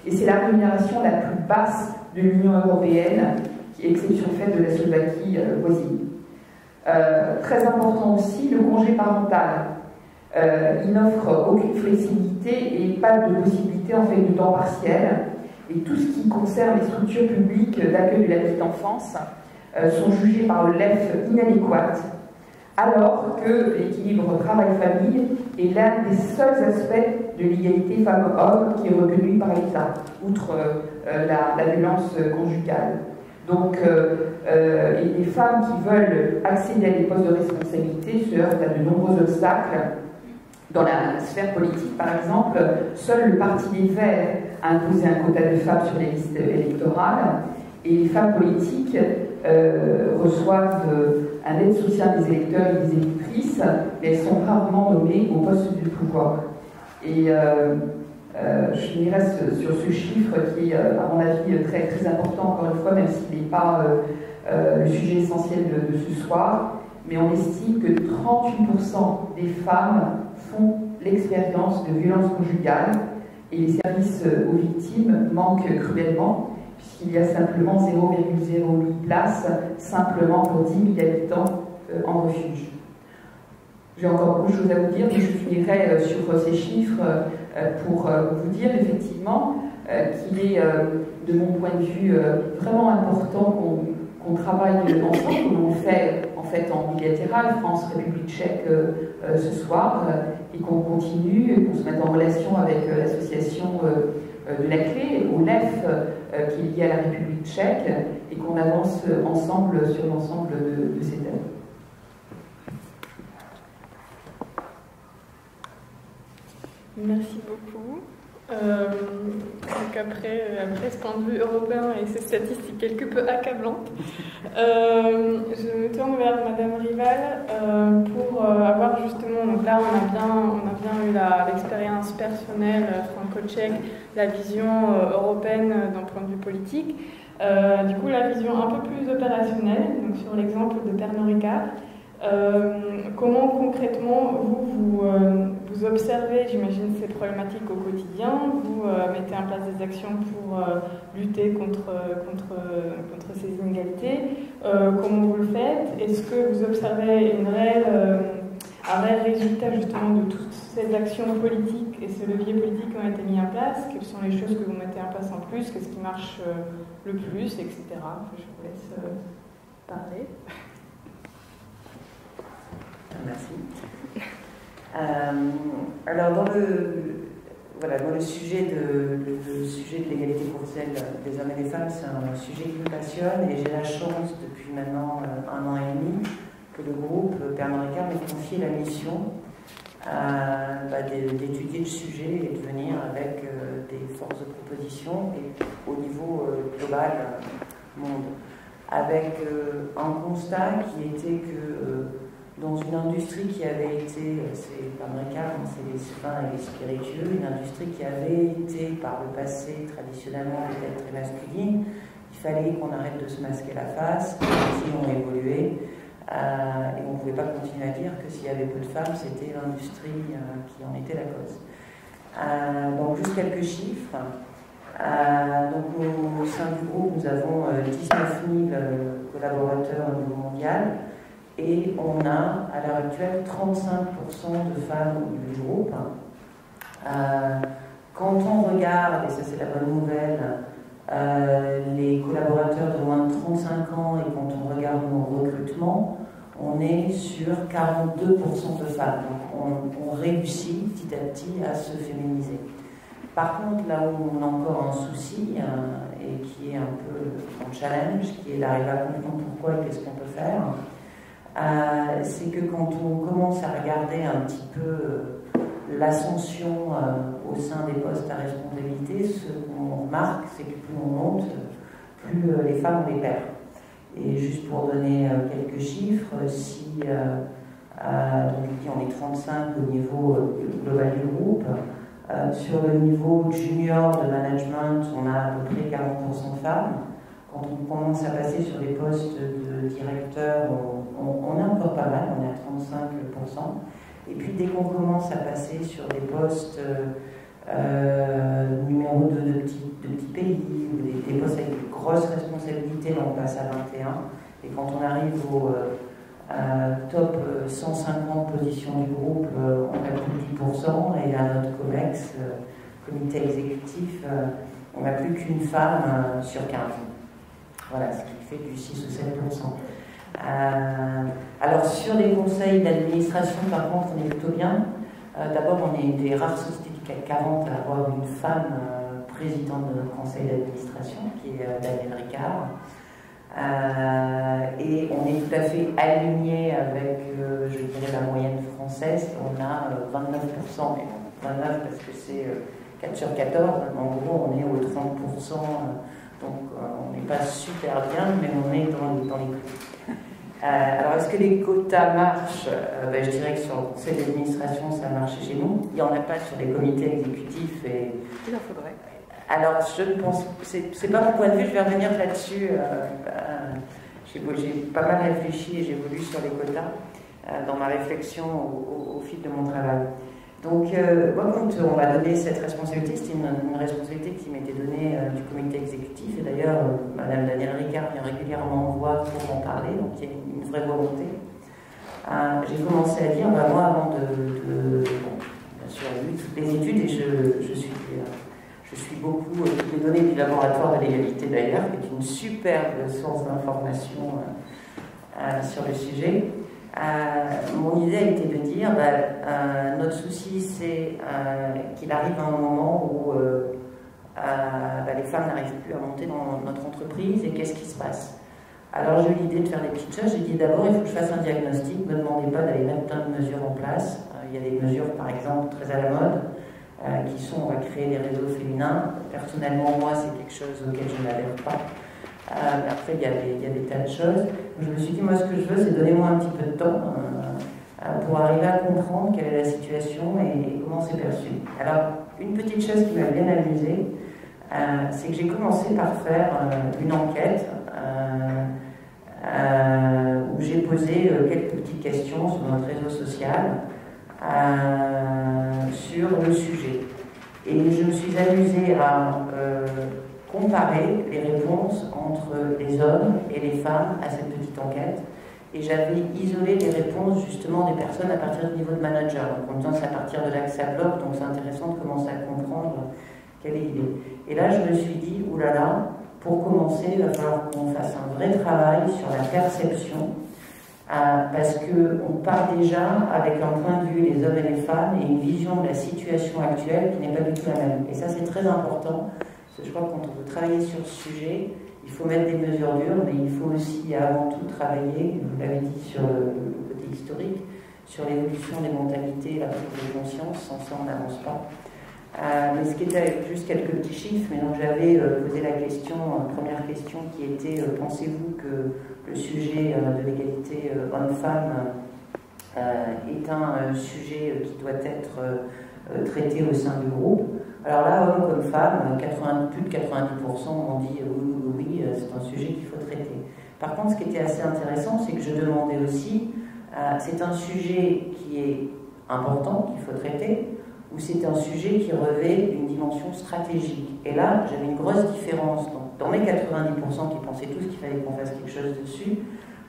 Et c'est la rémunération la plus basse de l'Union européenne, qui est exception faite de la Slovaquie voisine. Très important aussi, le congé parental. Il n'offre aucune flexibilité et pas de possibilité en fait de temps partiel. Et tout ce qui concerne les structures publiques d'accueil de la petite enfance sont jugées par le LEF inadéquates, alors que l'équilibre travail-famille est l'un des seuls aspects de l'égalité femmes-hommes qui est reconnu par l'État, outre la violence conjugale. Donc, et les femmes qui veulent accéder à des postes de responsabilité se heurtent à de nombreux obstacles. Dans la sphère politique, par exemple, seul le Parti des Verts a imposé un quota de femmes sur les listes électorales, et les femmes politiques reçoivent un aide sociale des électeurs et des électrices, mais elles sont rarement nommées au poste de pouvoir. Et je finirai sur ce chiffre qui est, à mon avis, très important, encore une fois, même s'il n'est pas le sujet essentiel de ce soir, mais on estime que 38% des femmes font l'expérience de violences conjugales et les services aux victimes manquent cruellement, puisqu'il y a simplement 0,08 places, simplement pour 10 000 habitants en refuge. J'ai encore beaucoup de choses à vous dire, mais je finirai sur ces chiffres pour vous dire effectivement qu'il est, de mon point de vue, vraiment important qu'on travaille ensemble, comme on le fait en fait en bilatéral, France-République tchèque ce soir, et qu'on continue, et qu'on se mette en relation avec l'association de la clé, au LEF, qui est lié à la République tchèque, et qu'on avance ensemble sur l'ensemble de ces thèmes. Merci beaucoup. Donc après ce point de vue européen et ces statistiques quelque peu accablantes, je me tourne vers Madame Rival pour avoir justement, donc là on a bien eu l'expérience personnelle franco-tchèque, la vision européenne d'un point de vue politique, du coup la vision un peu plus opérationnelle, donc sur l'exemple de Pernod Ricard. Comment concrètement vous observez, j'imagine, ces problématiques au quotidien, vous mettez en place des actions pour lutter contre ces inégalités, comment vous le faites? Est-ce que vous observez un réel résultat justement de toutes ces actions politiques et ces leviers politiques qui ont été mis en place? Quelles sont les choses que vous mettez en place en plus? Qu'est-ce qui marche le plus, etc. Je vous laisse parler. Merci. Alors dans le sujet de l'égalité professionnelle des hommes et des femmes, c'est un sujet qui me passionne et j'ai la chance depuis maintenant 1 an et demi que le groupe Pernod Ricard m'ait confié la mission d'étudier le sujet et de venir avec des forces de proposition et au niveau global monde, avec un constat qui était que dans une industrie qui avait été, c'est Pernod Ricard, c'est les vins et les spiritueux, une industrie qui avait été par le passé traditionnellement peut-être très masculine, il fallait qu'on arrête de se masquer la face, les métiers ont évolué, et on ne pouvait pas continuer à dire que s'il y avait peu de femmes, c'était l'industrie qui en était la cause. Donc juste quelques chiffres. Donc au sein du groupe, nous avons 19 000 collaborateurs au niveau mondial. Et on a à l'heure actuelle 35% de femmes du groupe. Quand on regarde, et ça c'est la bonne nouvelle, les collaborateurs de moins de 35 ans et quand on regarde nos recrutements, on est sur 42% de femmes. Donc on réussit petit à petit à se féminiser. Par contre, là où on a encore un souci, et qui est un peu un challenge, qui est d'arriver à comprendre pourquoi et qu'est-ce qu'on peut faire, c'est que quand on commence à regarder un petit peu l'ascension au sein des postes à responsabilité, ce qu'on remarque, c'est que plus on monte, plus les femmes les perdent. Et juste pour donner quelques chiffres, si on est 35 au niveau global du groupe, sur le niveau junior de management, on a à peu près 40% de femmes. Quand on commence à passer sur des postes de directeur, on est encore pas mal, on est à 35%. Et puis dès qu'on commence à passer sur des postes numéro 2 de petits pays, ou des postes avec de grosses responsabilités, là on passe à 21. Et quand on arrive au top 150 positions du groupe, on a plus de 10%. Et à notre COMEX, comité exécutif, on n'a plus qu'une femme sur 15. Voilà, ce qui fait du 6 ou 7%. Alors, sur les conseils d'administration, par contre, on est plutôt bien. D'abord, on est une des rares sociétés du CAC 40 à avoir une femme présidente de notre conseil d'administration, qui est Danielle Ricard. Et on est tout à fait aligné avec, je dirais, la moyenne française. On a 29%, mais 29 parce que c'est 4 sur 14. En gros, on est au 30%. Donc on n'est pas super bien, mais on est dans les clous. Alors est-ce que les quotas marchent? Je dirais que sur le conseil d'administration, ça marche chez nous. Il n'y en a pas sur les comités exécutifs. Il en faudrait. Alors je ne pense, c'est pas mon point de vue, je vais revenir là-dessus. J'ai pas mal réfléchi et j'ai évolué sur les quotas dans ma réflexion au fil de mon travail. Donc, moi, quand on m'a donné cette responsabilité, c'était une responsabilité qui m'était donnée du comité exécutif. Et d'ailleurs, Madame Danielle Ricard vient régulièrement me voir pour en parler, donc il y a une vraie volonté. J'ai commencé à dire, moi, avant bien sûr, j'ai lu toutes les études et je suis beaucoup toutes les données du laboratoire de l'égalité d'ailleurs, qui est une superbe source d'information sur le sujet. Mon idée a été de dire, notre souci c'est qu'il arrive à un moment où les femmes n'arrivent plus à monter dans notre entreprise et qu'est-ce qui se passe. Alors j'ai eu l'idée de faire des petites choses, j'ai dit d'abord il faut que je fasse un diagnostic, ne me demandez pas d'aller mettre plein de mesures en place, il y a des mesures par exemple très à la mode, qui sont on va créer des réseaux féminins. Personnellement, moi, c'est quelque chose auquel je n'adhère pas. Après, il y a des tas de choses. Je me suis dit, moi, ce que je veux, c'est donner-moi un petit peu de temps pour arriver à comprendre quelle est la situation et comment c'est perçu. Alors, une petite chose qui m'a bien amusée, c'est que j'ai commencé par faire une enquête où j'ai posé quelques petites questions sur notre réseau social sur le sujet. Et je me suis amusée à comparer les réponses entre les hommes et les femmes à cette petite enquête. Et j'avais isolé les réponses justement des personnes à partir du niveau de manager. Donc en disant c'est à partir de là que ça bloque, donc c'est intéressant de commencer à comprendre quelle est l'idée. Et là je me suis dit, oulala, pour commencer, il va falloir qu'on fasse un vrai travail sur la perception, parce qu'on part déjà avec un point de vue des hommes et des femmes et une vision de la situation actuelle qui n'est pas du tout la même. Et ça c'est très important, parce que je crois que quand on veut travailler sur ce sujet, il faut mettre des mesures dures, mais il faut aussi avant tout travailler, vous l'avez dit sur le côté historique, sur l'évolution des mentalités, la prise de conscience, sans ça on n'avance pas. Mais ce qui était juste quelques petits chiffres, mais donc j'avais posé la question, première question qui était pensez-vous que le sujet de l'égalité homme-femme est un sujet qui doit être traité au sein du groupe? Alors là, hommes comme femmes, plus de 90% m'ont dit oui, c'est un sujet qu'il faut traiter. Par contre, ce qui était assez intéressant, c'est que je demandais aussi, c'est un sujet qui est important, qu'il faut traiter, ou c'est un sujet qui revêt une dimension stratégique. Et là, j'avais une grosse différence. Dans mes 90% qui pensaient tous qu'il fallait qu'on fasse quelque chose dessus,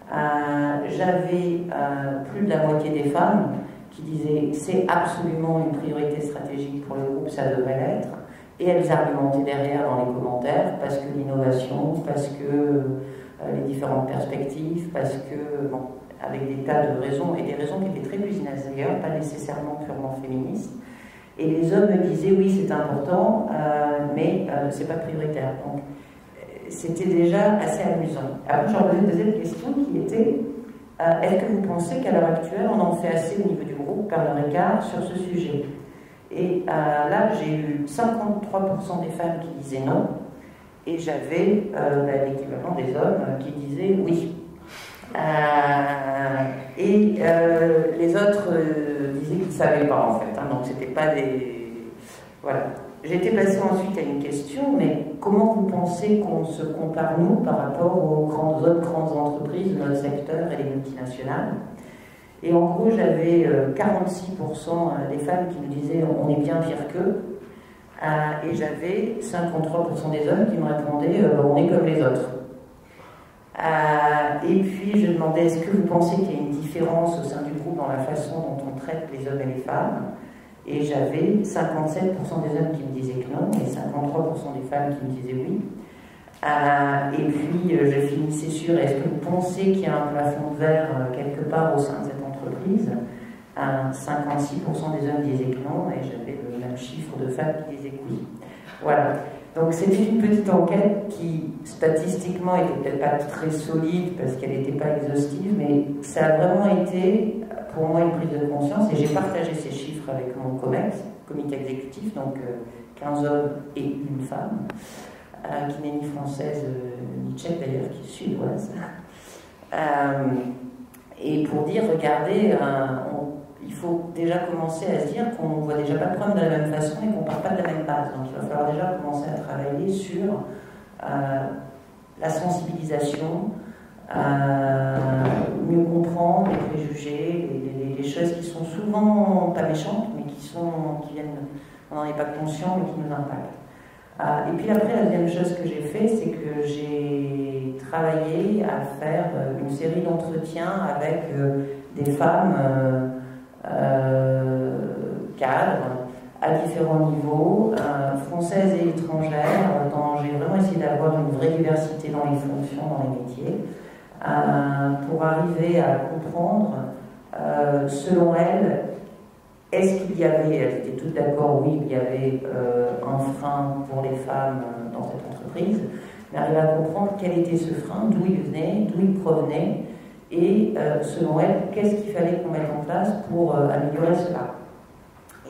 j'avais plus de la moitié des femmes qui disaient c'est absolument une priorité stratégique pour le groupe, ça devrait l'être. Et elles argumentaient derrière dans les commentaires parce que l'innovation, parce que les différentes perspectives, parce que, bon, avec des tas de raisons, et des raisons qui étaient très business d'ailleurs, pas nécessairement purement féministes. Et les hommes me disaient oui, c'est important, mais c'est pas prioritaire. Donc, c'était déjà assez amusant. Après, j'en posais une deuxième question qui était est-ce que vous pensez qu'à l'heure actuelle, on en fait assez au niveau du groupe par leur écart sur ce sujet? Et là, j'ai eu 53% des femmes qui disaient non, et j'avais l'équivalent des hommes qui disaient oui. Et les autres disaient qu'ils ne savaient pas en fait, hein, donc c'était pas des... Voilà. J'ai été passée ensuite à une question, mais comment vous pensez qu'on se compare nous par rapport aux autres grandes entreprises de notre secteur et les multinationales? Et en gros, j'avais 46% des femmes qui me disaient on est bien pire qu'eux, et j'avais 53% des hommes qui me répondaient on est comme les autres. Et puis je demandais est-ce que vous pensez qu'il y a une différence au sein du groupe dans la façon dont on traite les hommes et les femmes? Et j'avais 57% des hommes qui me disaient que non et 53% des femmes qui me disaient oui. Et puis je finissais sur est-ce que vous pensez qu'il y a un plafond de verre quelque part au sein de cette entreprise? 56% des hommes disaient que non et j'avais le même chiffre de femmes qui disaient que oui. Voilà. Donc c'était une petite enquête qui statistiquement n'était peut-être pas très solide parce qu'elle n'était pas exhaustive, mais ça a vraiment été pour moi une prise de conscience et j'ai partagé ces chiffres avec mon COMEX, comité exécutif, donc 15 hommes et une femme, qui n'est ni française ni tchèque d'ailleurs, qui est suédoise. Et pour dire, regardez, il faut déjà commencer à se dire qu'on ne voit déjà pas le problème de la même façon et qu'on ne part pas de la même base. Donc il va falloir déjà commencer à travailler sur la sensibilisation, mieux comprendre les préjugés, les choses qui sont souvent pas méchantes, mais qui viennent, on n'en est pas conscient, mais qui nous impactent. Et puis après, la deuxième chose que j'ai fait, c'est que j'ai travaillé à faire une série d'entretiens avec des femmes cadres à différents niveaux, françaises et étrangères, dont j'ai vraiment essayé d'avoir une vraie diversité dans les fonctions, dans les métiers, pour arriver à comprendre, selon elles, est-ce qu'il y avait, elles étaient toutes d'accord, oui, il y avait un frein pour les femmes dans cette entreprise, mais arriver à comprendre quel était ce frein, d'où il venait, d'où il provenait, et selon elles, qu'est-ce qu'il fallait qu'on mette en place pour améliorer cela.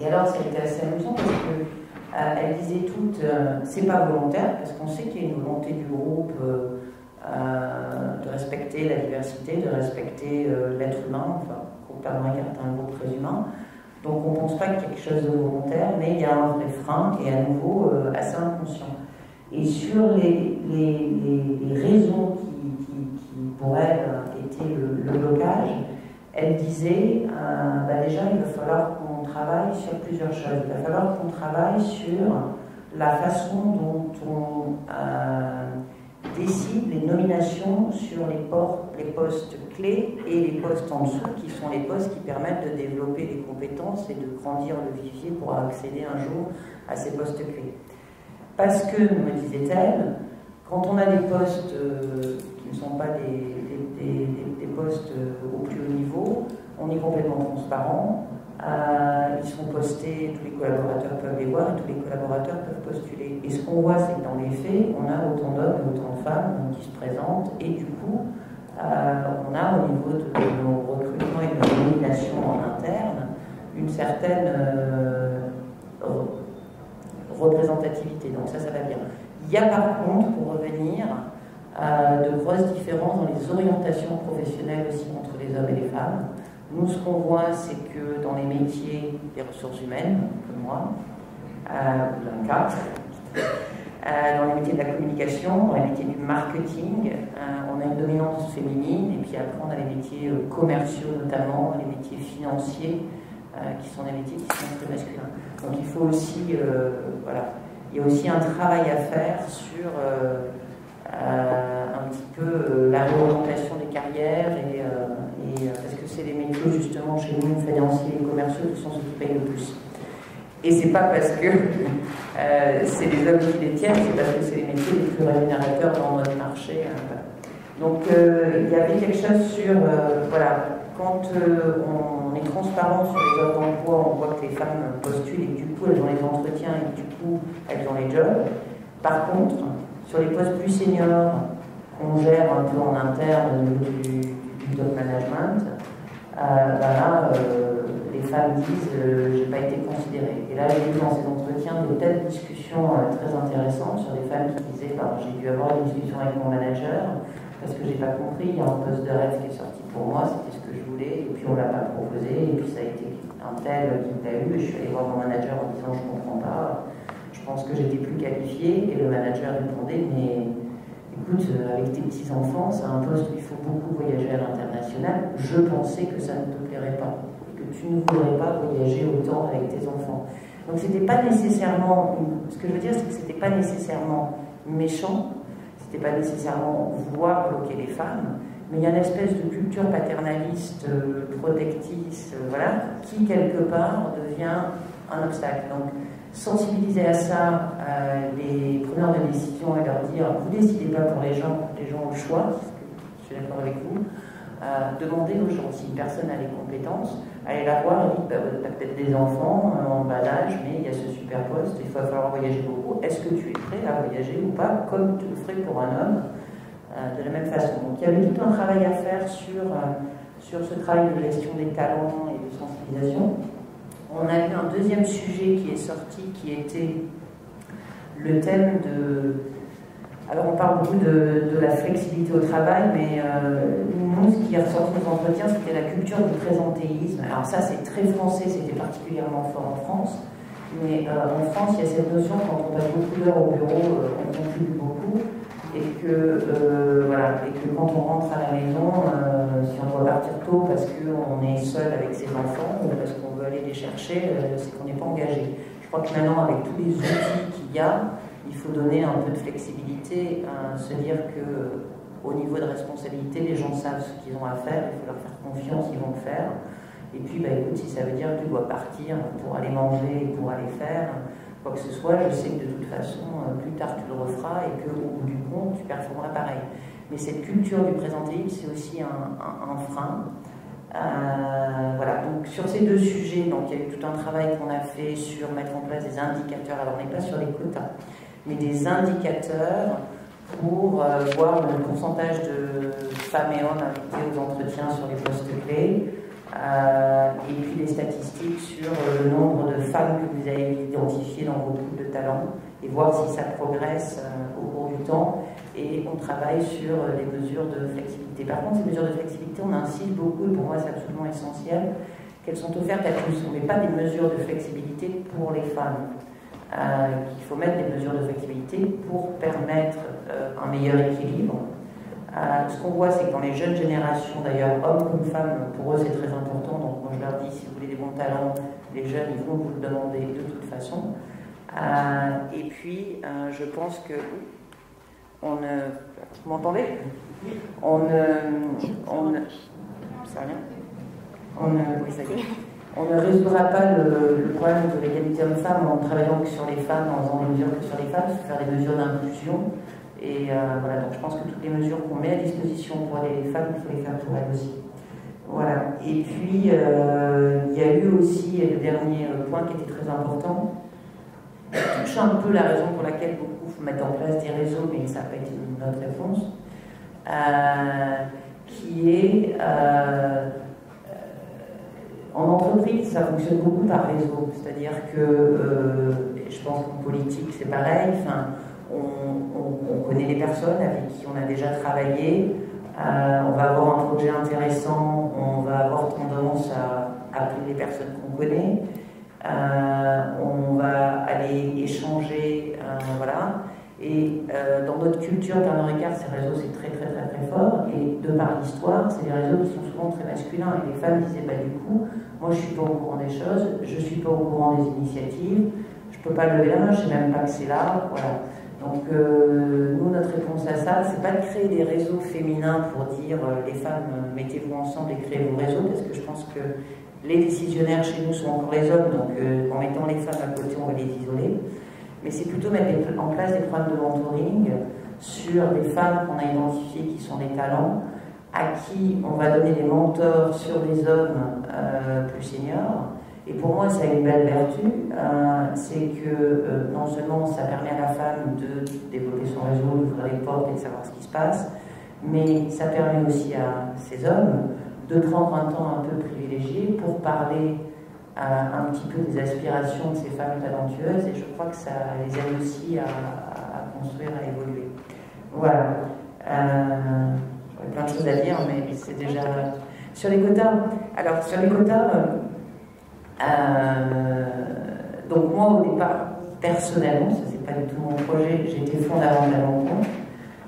Et alors, ça a été assez amusant parce que elles disaient toutes, c'est pas volontaire, parce qu'on sait qu'il y a une volonté du groupe de respecter la diversité, de respecter l'être humain, enfin, groupe américain est un groupe très humain. Donc on ne pense pas qu'il y a quelque chose de volontaire, mais il y a un vrai frein, et à nouveau assez inconscient. Et sur les raisons qui pour elle étaient le blocage, elle disait, déjà il va falloir qu'on travaille sur plusieurs choses. Il va falloir qu'on travaille sur la façon dont on décide les nominations sur les postes clés et les postes en dessous, qui sont les postes qui permettent de développer des compétences et de grandir le vivier pour accéder un jour à ces postes clés. Parce que, me disait-elle, quand on a des postes qui ne sont pas des postes au plus haut niveau, on est complètement transparent, ils sont postés, tous les collaborateurs peuvent les voir et tous les collaborateurs peuvent postuler. Et ce qu'on voit, c'est que dans les faits, on a autant d'hommes et autant de femmes qui se présentent, et du coup, on a au niveau de nos recrutements et de nos nominations en interne une certaine représentativité. Donc ça va bien. Il y a par contre, pour revenir, de grosses différences dans les orientations professionnelles aussi entre les hommes et les femmes. Nous, ce qu'on voit, c'est que dans les métiers des ressources humaines, comme moi, ou dans les métiers de la communication, dans les métiers du marketing, on a une dominance féminine, et puis après on a les métiers commerciaux notamment, les métiers financiers, qui sont des métiers qui sont très masculins. Donc il faut aussi, il y a aussi un travail à faire sur un petit peu la réorientation des carrières, parce que c'est les métiers justement chez nous, financiers et commerciaux, qui sont ceux qui payent le plus. Et c'est pas parce que c'est les hommes qui les tiennent, c'est parce que c'est les métiers les plus rémunérateurs dans notre marché. Donc il y avait quelque chose sur, quand on est transparent sur les offres d'emploi, on voit que les femmes postulent et que du coup elles ont les entretiens et que du coup elles ont les jobs. Par contre, sur les postes plus seniors, qu'on gère un peu en interne au niveau du top management, les femmes disent j'ai pas été considérée. Et là, j'ai eu dans ces entretiens des tas de discussions très intéressantes sur des femmes qui disaient j'ai dû avoir une discussion avec mon manager parce que j'ai pas compris, il y a un poste de rêve qui est sorti pour moi, c'était ce que je voulais, et puis on l'a pas proposé, et puis ça a été un tel qui l'a eu, et je suis allée voir mon manager en disant je comprends pas, je pense que j'étais plus qualifiée, et le manager répondait mais écoute, avec tes petits-enfants, c'est un poste où il faut beaucoup voyager à l'international. Je pensais que ça ne te plairait pas, que tu ne voudrais pas voyager autant avec tes enfants. Donc c'était pas nécessairement, ce que je veux dire, c'est que c'était pas nécessairement méchant, c'était pas nécessairement vouloir bloquer les femmes, mais il y a une espèce de culture paternaliste, protectrice, qui quelque part devient un obstacle. Donc sensibiliser à ça les preneurs de décision et leur dire vous décidez pas pour les gens ont le choix, parce que je suis d'accord avec vous, demandez aux gens si une personne a les compétences, allez la voir et dites tu as peut-être des enfants en bas d'âge, mais il y a ce super poste, il va falloir voyager beaucoup, est-ce que tu es prêt à voyager ou pas, comme tu le ferais pour un homme, de la même façon. Donc il y avait tout un travail à faire sur ce travail de gestion des talents et de sensibilisation. On a eu un deuxième sujet qui est sorti, qui était le thème de... Alors on parle beaucoup de la flexibilité au travail, mais nous, ce qui est ressorti aux entretiens, c'était la culture du présentéisme. Alors ça, c'est très français, c'était particulièrement fort en France. Mais en France, il y a cette notion, quand on passe beaucoup d'heures au bureau, on contribue beaucoup. Et que quand on rentre à la maison, si on doit partir tôt parce qu'on est seul avec ses enfants ou parce qu'on veut aller les chercher, c'est qu'on n'est pas engagé. Je crois que maintenant, avec tous les outils qu'il y a, il faut donner un peu de flexibilité, se dire qu'au niveau de responsabilité, les gens savent ce qu'ils ont à faire, il faut leur faire confiance, ils vont le faire. Et puis, écoute, si ça veut dire que tu dois partir pour aller manger, pour aller faire quoi que ce soit, je sais que de toute façon, plus tard tu le referas et qu'au bout du compte, tu performeras pareil. Mais cette culture du présentéisme, c'est aussi un frein. Donc sur ces deux sujets, donc, il y a eu tout un travail qu'on a fait sur mettre en place des indicateurs, alors on n'est pas sur les quotas, mais des indicateurs pour voir le pourcentage de femmes et hommes invités aux entretiens sur les postes clés, et puis des statistiques sur le nombre de femmes que vous avez identifiées dans vos poules de talents et voir si ça progresse au cours du temps. Et on travaille sur les mesures de flexibilité. Par contre, ces mesures de flexibilité, on insiste beaucoup, et pour moi c'est absolument essentiel, qu'elles sont offertes à tous. On ne met pas des mesures de flexibilité pour les femmes. Il faut mettre des mesures de flexibilité pour permettre un meilleur équilibre. Ce qu'on voit, c'est que dans les jeunes générations, d'ailleurs, hommes comme femmes, pour eux c'est très important. Donc moi je leur dis, si vous voulez des bons talents, les jeunes, ils vont vous le demander de toute façon. Et puis, je pense que... Vous m'entendez? On ne résoudra pas le problème de l'égalité homme-femme en travaillant que sur les femmes, en faisant des mesures que sur les femmes. Il faut faire des mesures d'inclusion. Et voilà, donc je pense que toutes les mesures qu'on met à disposition pour les femmes, il faut les faire pour elles aussi. Voilà. Et puis, il y a eu aussi le dernier point qui était très important. Ça touche un peu la raison pour laquelle beaucoup mettent en place des réseaux, mais ça n'a pas été notre réponse, qui est en entreprise, ça fonctionne beaucoup par réseau, c'est-à-dire que je pense qu'en politique c'est pareil, enfin, on connaît les personnes avec qui on a déjà travaillé, on va avoir un projet intéressant, on va avoir tendance à appeler les personnes qu'on connaît. On va aller échanger, voilà. Et dans notre culture, Pernod Ricard, ces réseaux, c'est très fort. Et de par l'histoire, c'est des réseaux qui sont souvent très masculins. Et les femmes disaient, bah, du coup, moi je ne suis pas au courant des choses, je ne suis pas au courant des initiatives, je ne peux pas lever la main, je ne sais même pas que c'est là. Voilà. Donc, nous, notre réponse à ça, c'est pas de créer des réseaux féminins pour dire, les femmes, mettez-vous ensemble et créez vos réseaux, parce que je pense que les décisionnaires chez nous sont encore les hommes, donc en mettant les femmes à côté, on va les isoler. Mais c'est plutôt mettre en place des programmes de mentoring sur des femmes qu'on a identifiées qui sont des talents, à qui on va donner des mentors sur des hommes plus seniors. Et pour moi, ça a une belle vertu, c'est que non seulement ça permet à la femme de développer son réseau, d'ouvrir les portes et de savoir ce qui se passe, mais ça permet aussi à ces hommes de prendre un temps un peu privilégié pour parler un petit peu des aspirations de ces femmes talentueuses, et je crois que ça les aide aussi à construire, à évoluer. Voilà. J'aurais plein de choses à dire, mais c'est déjà... Sur les quotas, alors sur les quotas, donc moi au départ, personnellement, ça c'est pas du tout mon projet, j'étais fondamentalement contre,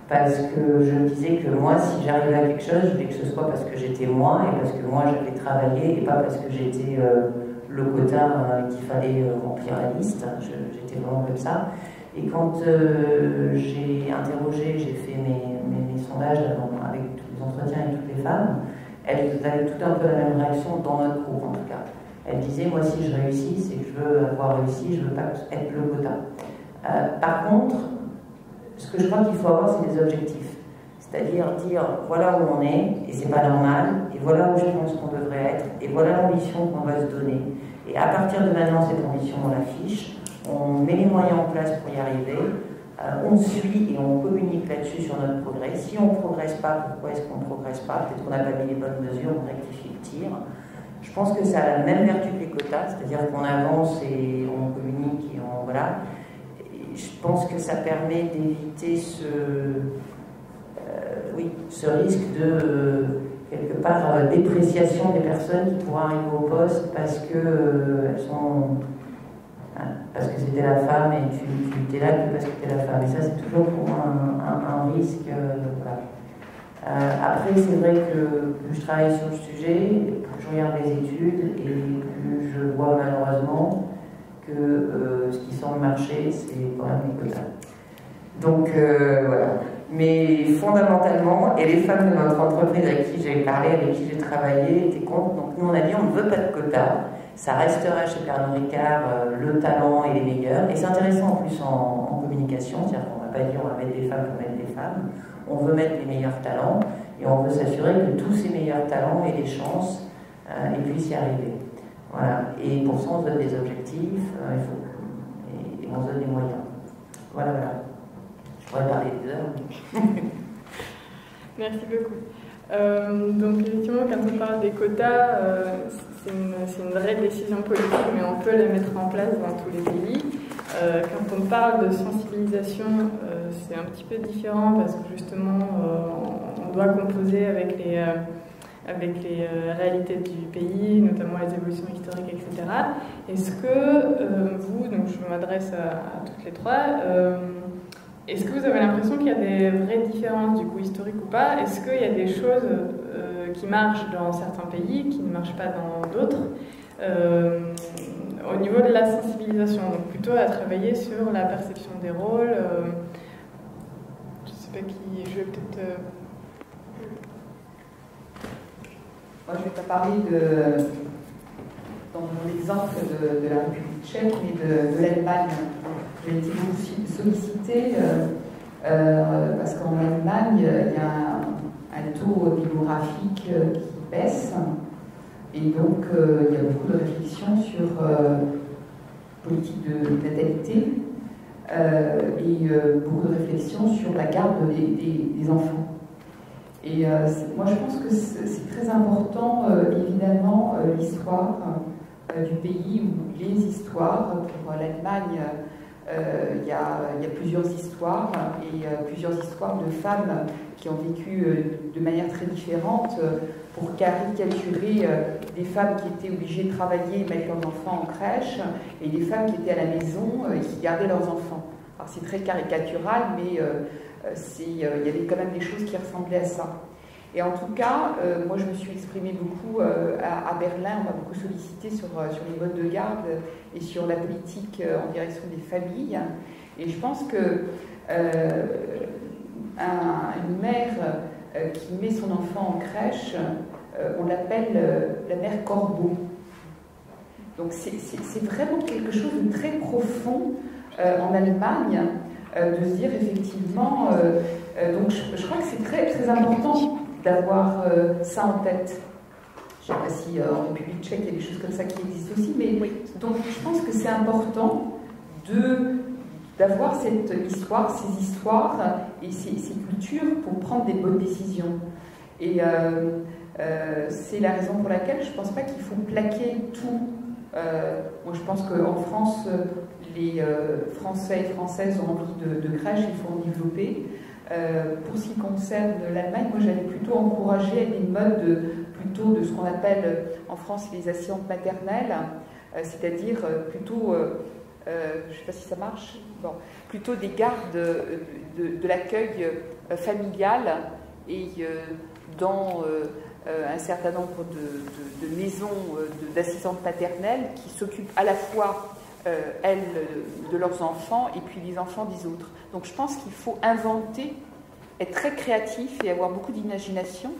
parce que je me disais que moi, si j'arrivais à quelque chose, je voulais que ce soit parce que j'étais moi, et parce que moi j'avais travaillé, et pas parce que j'étais le quota qu'il fallait remplir la liste. J'étais vraiment comme ça. Et quand j'ai interrogé, j'ai fait mes sondages avec tous les entretiens et toutes les femmes, elles avaient tout un peu la même réaction dans notre groupe en tout cas. Elles disaient, moi si je réussis, c'est que je veux avoir réussi, je ne veux pas être le quota. Par contre, ce que je crois qu'il faut avoir, c'est des objectifs. C'est-à-dire dire, voilà où on est, et c'est pas normal, et voilà où je pense qu'on devrait être, et voilà l'ambition qu'on va se donner. Et à partir de maintenant, cette ambition, on l'affiche, on met les moyens en place pour y arriver, on suit et on communique là-dessus sur notre progrès. Si on ne progresse pas, pourquoi est-ce qu'on ne progresse pas? Peut-être qu'on n'a pas mis les bonnes mesures, on rectifie le tir. Je pense que ça a la même vertu que les quotas, c'est-à-dire qu'on avance et on communique et on... Voilà. Je pense que ça permet d'éviter ce risque de, quelque part, dépréciation des personnes qui pourraient arriver au poste parce que c'était la femme et tu étais là que parce que tu étais la femme. Et ça, c'est toujours pour moi un risque. Voilà. Après, c'est vrai que plus je travaille sur le sujet, plus je regarde les études et plus je vois malheureusement que ce qui semble marcher, c'est quand même les quotas. Donc voilà. Mais fondamentalement, et les femmes de notre entreprise avec qui j'ai parlé, avec qui j'ai travaillé, étaient contre. Donc nous on a dit on ne veut pas de quotas, ça restera chez Pernod Ricard le talent et les meilleurs. Et c'est intéressant en plus en communication, c'est-à-dire qu'on ne va pas dire on va mettre des femmes pour mettre des femmes, on veut mettre les meilleurs talents et on veut s'assurer que tous ces meilleurs talents aient des chances et puissent y arriver. Voilà. Et pour ça, on se donne des objectifs, et on se donne des moyens. Voilà, voilà. Je pourrais parler des heures. Merci beaucoup. Donc effectivement, quand on parle des quotas, c'est une vraie décision politique, mais on peut la mettre en place dans tous les pays. Quand on parle de sensibilisation, c'est un petit peu différent parce que justement, on doit composer avec les réalités du pays, notamment les évolutions historiques, etc. Est-ce que vous, donc je m'adresse à toutes les trois, est-ce que vous avez l'impression qu'il y a des vraies différences du coup historiques ou pas? Est-ce qu'il y a des choses qui marchent dans certains pays, qui ne marchent pas dans d'autres, au niveau de la sensibilisation, donc plutôt à travailler sur la perception des rôles. Je ne sais pas qui, je vais peut-être... Moi, je ne vais pas parler dans mon exemple de la République tchèque, mais de l'Allemagne. J'ai été beaucoup sollicitée parce qu'en Allemagne, il y a un taux démographique qui baisse. Et donc, il y a beaucoup de réflexions sur politique de natalité et beaucoup de réflexions sur la garde des enfants. Et moi, je pense que c'est très important, évidemment, l'histoire du pays ou les histoires. Pour l'Allemagne, il y a plusieurs histoires et plusieurs histoires de femmes qui ont vécu de manière très différente pour caricaturer des femmes qui étaient obligées de travailler et mettre leurs enfants en crèche et des femmes qui étaient à la maison et qui gardaient leurs enfants. Alors c'est très caricatural, mais il y avait quand même des choses qui ressemblaient à ça. Et en tout cas, moi je me suis exprimée beaucoup à Berlin, on m'a beaucoup sollicité sur les modes de garde et sur la politique en direction des familles. Et je pense que une mère qui met son enfant en crèche, on l'appelle la mère corbeau. Donc c'est vraiment quelque chose de très profond en Allemagne, de se dire effectivement, donc je crois que c'est très, très important d'avoir ça en tête. Je ne sais pas si en République tchèque il y a des choses comme ça qui existent aussi, mais oui. Donc je pense que c'est important d'avoir cette histoire, ces histoires et ces cultures pour prendre des bonnes décisions. Et c'est la raison pour laquelle je ne pense pas qu'il faut plaquer tout. Moi je pense qu'en France, les Français et Françaises ont envie de crèches, il faut en développer. Pour ce qui concerne l'Allemagne, moi j'allais plutôt encourager des modes plutôt de ce qu'on appelle en France les assistantes maternelles, c'est-à-dire plutôt, je ne sais pas si ça marche, bon, plutôt des gardes de l'accueil familial et dans un certain nombre de maisons d'assistantes maternelles qui s'occupent à la fois elles de leurs enfants et puis les enfants des autres. Donc je pense qu'il faut inventer, être très créatif et avoir beaucoup d'imagination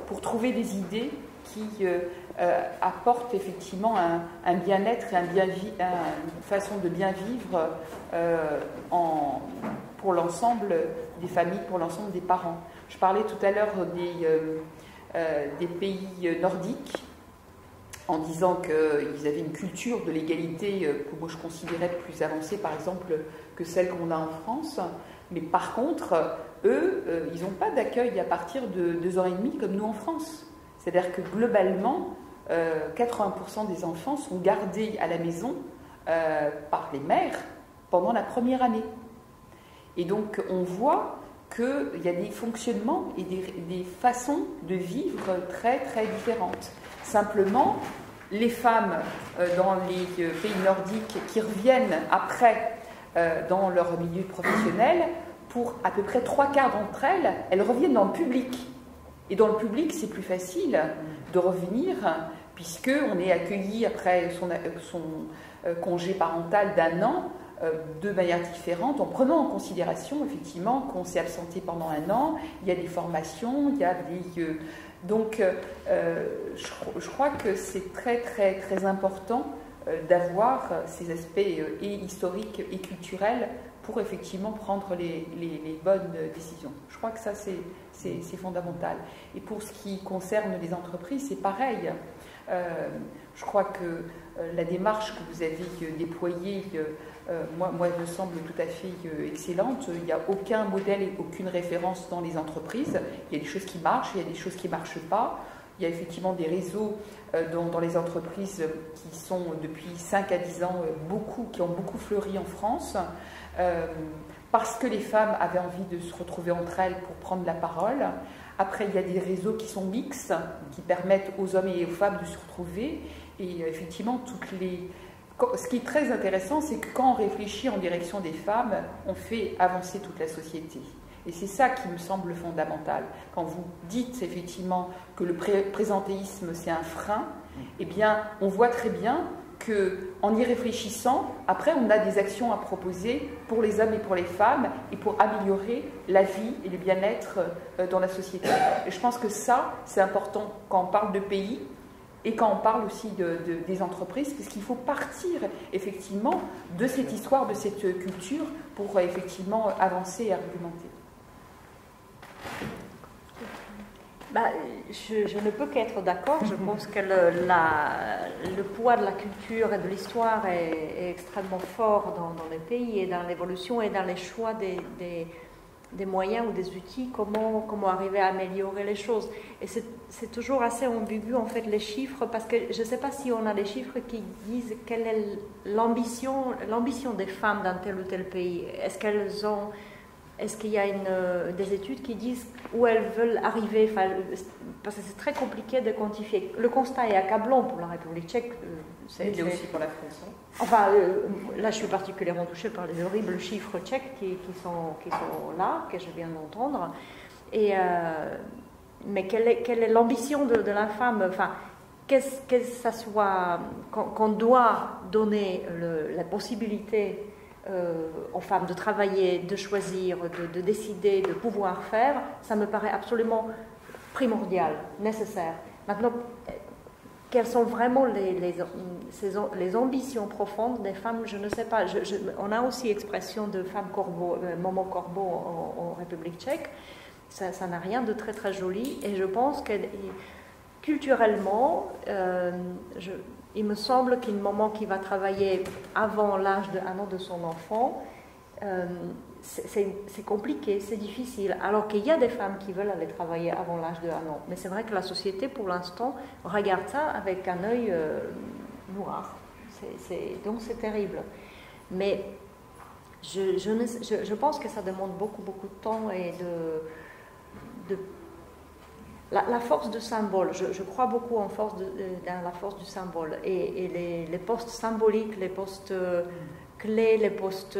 pour trouver des idées qui apportent effectivement un bien-être et une façon de bien vivre pour l'ensemble des familles, pour l'ensemble des parents. Je parlais tout à l'heure des pays nordiques, en disant qu'ils avaient une culture de l'égalité que moi je considérais plus avancée, par exemple, que celle qu'on a en France. Mais par contre, eux, ils n'ont pas d'accueil à partir de 2h30 comme nous en France. C'est-à-dire que globalement, 80% des enfants sont gardés à la maison par les mères pendant la première année. Et donc, on voit qu'il y a des fonctionnements et des façons de vivre très, très différentes. Simplement, les femmes dans les pays nordiques qui reviennent après dans leur milieu professionnel, pour à peu près 3/4 d'entre elles, elles reviennent dans le public. Et dans le public, c'est plus facile de revenir, puisqu'on est accueilli après son congé parental d'1 an, de manière différente, en prenant en considération effectivement qu'on s'est absenté pendant 1 an, il y a des formations, il y a des... Donc, je crois que c'est très, très, très important d'avoir ces aspects et historiques et culturels pour effectivement prendre les bonnes décisions. Je crois que ça, c'est fondamental. Et pour ce qui concerne les entreprises, c'est pareil. Je crois que la démarche que vous avez déployée, moi, me semble tout à fait excellente. Il n'y a aucun modèle et aucune référence dans les entreprises. Il y a des choses qui marchent, il y a des choses qui ne marchent pas. il y a effectivement des réseaux dans les entreprises qui sont depuis 5 à 10 ans qui ont beaucoup fleuri en France, parce que les femmes avaient envie de se retrouver entre elles pour prendre la parole. Après, il y a des réseaux qui sont mixtes, qui permettent aux hommes et aux femmes de se retrouver. Et effectivement, ce qui est très intéressant, c'est que quand on réfléchit en direction des femmes, on fait avancer toute la société. Et c'est ça qui me semble fondamental. Quand vous dites effectivement que le présentéisme c'est un frein, eh bien on voit très bien qu'en y réfléchissant, après on a des actions à proposer pour les hommes et pour les femmes et pour améliorer la vie et le bien-être dans la société. Et je pense que ça, c'est important quand on parle de pays et quand on parle aussi des entreprises, parce qu'il faut partir effectivement de cette histoire, de cette culture pour effectivement avancer et argumenter. Je ne peux qu'être d'accord. Je pense que le poids de la culture et de l'histoire est extrêmement fort dans les pays et dans l'évolution et dans les choix des moyens ou des outils, comment arriver à améliorer les choses. Et c'est toujours assez ambigu en fait les chiffres, parce que je ne sais pas si on a des chiffres qui disent quelle est l'ambition des femmes dans tel ou tel pays. Est-ce qu'il y a des études qui disent où elles veulent arriver, parce que c'est très compliqué de quantifier. Le constat est accablant pour la République tchèque. C'est aussi pour la France. Enfin, là, je suis particulièrement touchée par les horribles chiffres tchèques qui sont là, que je viens d'entendre. Mais quelle est l'ambition de la femme? Enfin, que ça soit qu'on doit donner la possibilité aux femmes de travailler, de choisir, de décider, de pouvoir faire, ça me paraît absolument primordial, nécessaire. Maintenant, quelles sont vraiment les ambitions profondes des femmes? Je ne sais pas. On a aussi l'expression de femme corbeau, maman corbeau en République tchèque. Ça n'a rien de très très joli. Et je pense que culturellement, il me semble qu'une maman qui va travailler avant l'âge de 1 an de son enfant, c'est compliqué, c'est difficile. Alors qu'il y a des femmes qui veulent aller travailler avant l'âge de 1 an. Mais c'est vrai que la société, pour l'instant, regarde ça avec un œil noir. Donc c'est terrible. Mais je pense que ça demande beaucoup, beaucoup de temps et la force de symbole. Je crois beaucoup dans la force du symbole. Et les postes symboliques, les postes clés, les postes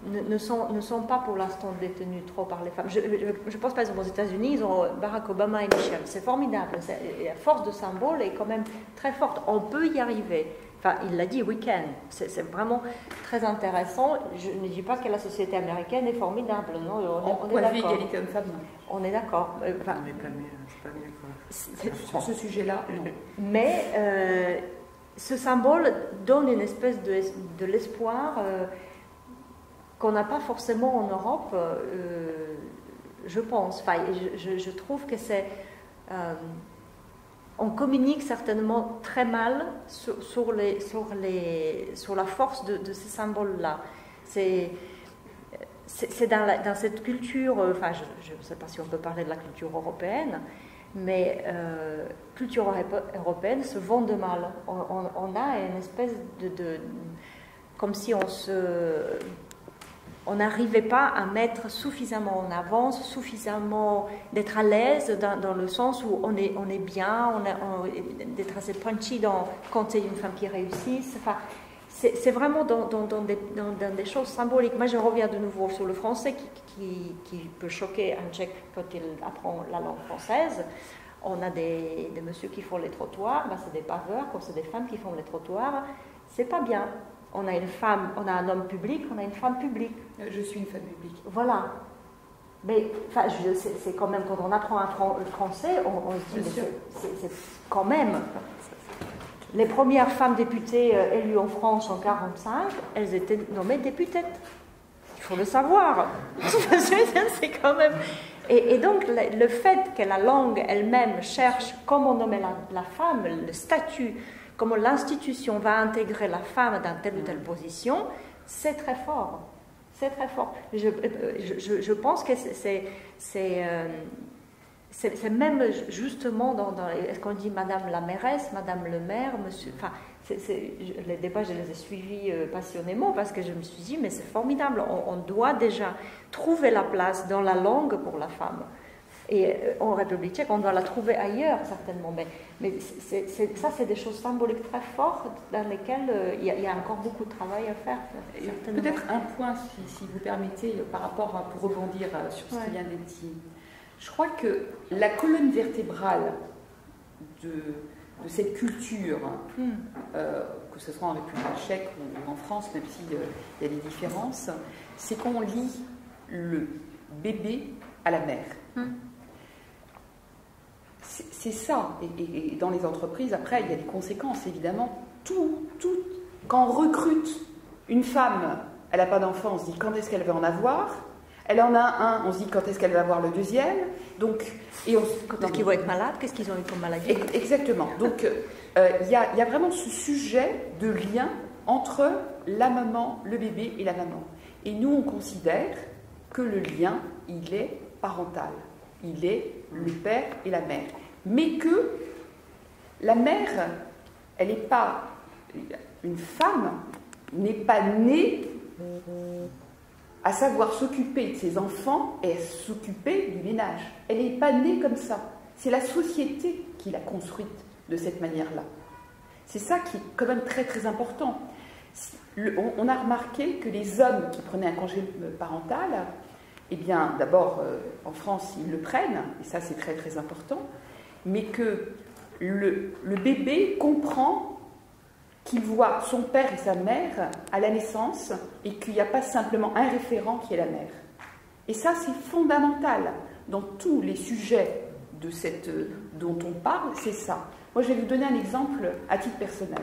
ne sont pas pour l'instant détenus trop par les femmes. Je pense par exemple aux États-Unis, ils ont Barack Obama et Michelle. C'est formidable. La force de symbole est quand même très forte. On peut y arriver. Enfin, il l'a dit, we can. C'est vraiment très intéressant. Je ne dis pas que la société américaine est formidable. Non, on est d'accord. Égalité homme-femme, non. On est d'accord. On n'est pas mieux, c'est pas mieux quoi. Sur ce sujet-là, non. Mais ce symbole donne une espèce de l'espoir qu'on n'a pas forcément en Europe, je pense. Enfin, je trouve que c'est... on communique certainement très mal sur la force de ces symboles-là. C'est dans cette culture, enfin, je ne sais pas si on peut parler de la culture européenne, mais culture européenne se vend de mal. On a une espèce comme si on n'arrivait pas à mettre suffisamment en avance, suffisamment d'être à l'aise dans le sens où on est bien, d'être assez punchy quand c'est une femme qui réussit. Enfin, c'est vraiment dans des choses symboliques. Moi, je reviens de nouveau sur le français qui peut choquer un Tchèque quand il apprend la langue française. On a des messieurs qui font les trottoirs, c'est des paveurs. Quand c'est des femmes qui font les trottoirs, c'est pas bien. On a une femme, on a un homme public, on a une femme publique. Je suis une femme publique. Voilà. Mais enfin, c'est quand même, quand on apprend le français, on se dit, c'est quand même... Les premières femmes députées élues en France en 1945, elles étaient nommées députées. Il faut le savoir. C'est quand même... Et donc, le fait que la langue elle-même cherche comment nommer la femme, le statut, comment l'institution va intégrer la femme dans telle ou telle position, c'est très fort. C'est très fort. Je pense que c'est même justement est-ce qu'on dit Madame la mairesse, Madame le maire, Monsieur. Enfin, les débats, je les ai suivis passionnément parce que je me suis dit, mais c'est formidable, on doit déjà trouver la place dans la langue pour la femme. Et en République tchèque, on doit la trouver ailleurs, certainement. Mais ça, c'est des choses symboliques très fortes dans lesquelles il y a encore beaucoup de travail à faire. Peut-être un point, si vous permettez, par rapport pour rebondir sur ce qui vient d'être dit. Je crois que la colonne vertébrale de cette culture, que ce soit en République tchèque ou en France, même s'il y a des différences, c'est qu'on lie le bébé à la mère. C'est ça. Et dans les entreprises, après, il y a des conséquences, évidemment. Quand on recrute une femme, elle n'a pas d'enfant, on se dit quand est-ce qu'elle va en avoir. Elle en a un, on se dit quand est-ce qu'elle va avoir le deuxième. Donc, quand est-ce qu'ils vont être malades, qu'est-ce qu'ils ont eu comme maladie. Exactement. Donc, il y a vraiment ce sujet de lien entre la maman, le bébé et la maman. Et nous, on considère que le lien, il est parental. Il est le père et la mère. Mais que la mère, elle n'est pas... Une femme n'est pas née à savoir s'occuper de ses enfants et à s'occuper du ménage. Elle n'est pas née comme ça. C'est la société qui l'a construite de cette manière-là. C'est ça qui est quand même très très important. On a remarqué que les hommes qui prenaient un congé parental, eh bien d'abord en France ils le prennent, et ça c'est très très important, mais que le bébé comprend qu'il voit son père et sa mère à la naissance et qu'il n'y a pas simplement un référent qui est la mère. Et ça, c'est fondamental dans tous les sujets dont on parle, c'est ça. Moi, je vais vous donner un exemple à titre personnel.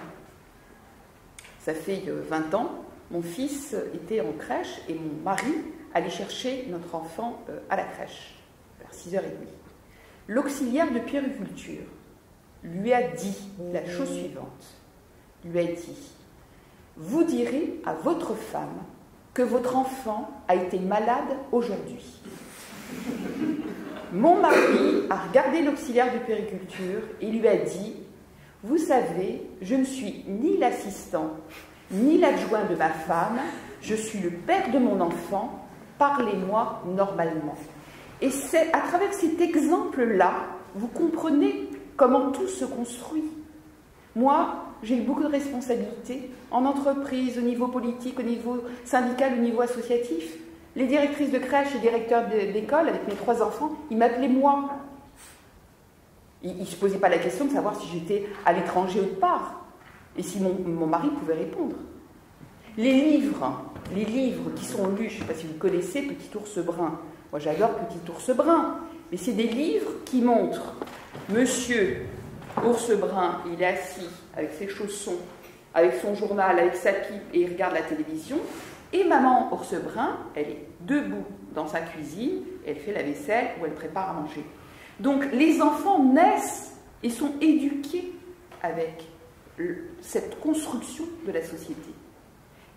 Ça fait 20 ans, mon fils était en crèche et mon mari allait chercher notre enfant à la crèche, vers 6h30. L'auxiliaire de puériculture lui a dit la chose suivante. Lui a dit, vous direz à votre femme que votre enfant a été malade aujourd'hui. Mon mari a regardé l'auxiliaire de puériculture et lui a dit, vous savez, je ne suis ni l'assistant, ni l'adjoint de ma femme, je suis le père de mon enfant, parlez-moi normalement. Et c'est à travers cet exemple-là, vous comprenez comment tout se construit. Moi, j'ai eu beaucoup de responsabilités en entreprise, au niveau politique, au niveau syndical, au niveau associatif. Les directrices de crèche et directeurs d'école, avec mes 3 enfants, ils m'appelaient moi. Ils ne se posaient pas la question de savoir si j'étais à l'étranger ou de part. Et si mon mari pouvait répondre. Les livres qui sont lus, je ne sais pas si vous connaissez Petit ours brun. Moi, j'adore Petit ours brun. Mais c'est des livres qui montrent Monsieur Ours brun, il est assis avec ses chaussons, avec son journal, avec sa pipe, et il regarde la télévision. Et maman Ours brun, elle est debout dans sa cuisine, elle fait la vaisselle ou elle prépare à manger. Donc les enfants naissent et sont éduqués avec cette construction de la société.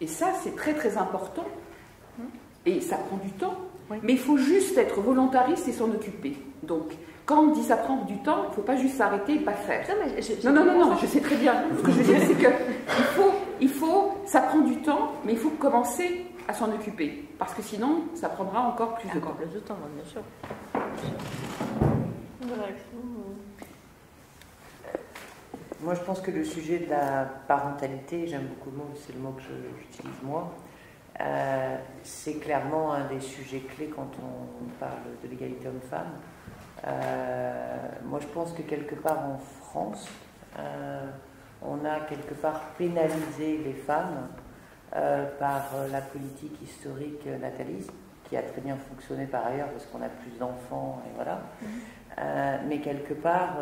Et ça, c'est très très important. Et ça prend du temps. Oui. Mais il faut juste être volontariste et s'en occuper. Donc, quand on dit ça prend du temps, il ne faut pas juste s'arrêter et pas faire. Non, je sais très bien. Ce que je veux dire, c'est que ça prend du temps, mais il faut commencer à s'en occuper. Parce que sinon, ça prendra encore plus de temps. Plus de temps, bien sûr. Moi, je pense que le sujet de la parentalité, j'aime beaucoup le mot, c'est le mot que j'utilise moi, c'est clairement un des sujets clés quand on parle de l'égalité homme-femme. Moi, je pense que quelque part en France, on a quelque part pénalisé les femmes par la politique historique nataliste, qui a très bien fonctionné par ailleurs parce qu'on a plus d'enfants et voilà. Mais quelque part,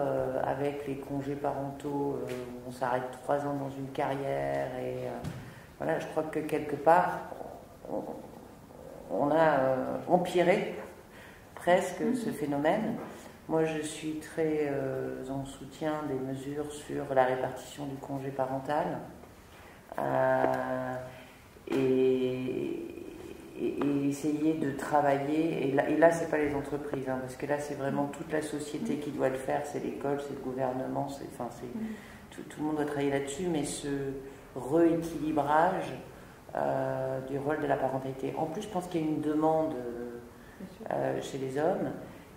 avec les congés parentaux, on s'arrête 3 ans dans une carrière et voilà, je crois que quelque part, on a empiré presque ce phénomène. Moi, je suis très en soutien des mesures sur la répartition du congé parental. Et et essayer de travailler. Et là c'est pas les entreprises, hein, parce que là c'est vraiment toute la société qui doit le faire, c'est l'école, c'est le gouvernement, tout le monde doit travailler là-dessus, mais ce rééquilibrage du rôle de la parentalité. En plus, je pense qu'il y a une demande chez les hommes,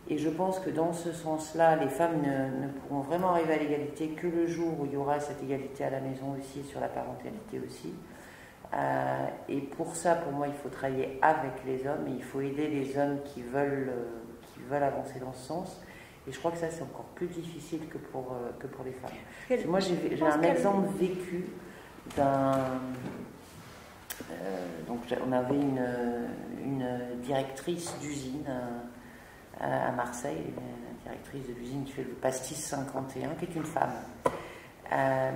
et je pense que dans ce sens-là, les femmes ne pourront vraiment arriver à l'égalité que le jour où il y aura cette égalité à la maison aussi, sur la parentalité aussi. Et pour ça, pour moi, il faut travailler avec les hommes, et il faut aider les hommes qui veulent avancer dans ce sens. Et je crois que ça, c'est encore plus difficile que pour les femmes. Moi, j'ai un exemple vécu d'un... donc, on avait une directrice d'usine à Marseille, une directrice de l'usine qui fait le pastis 51, qui est une femme.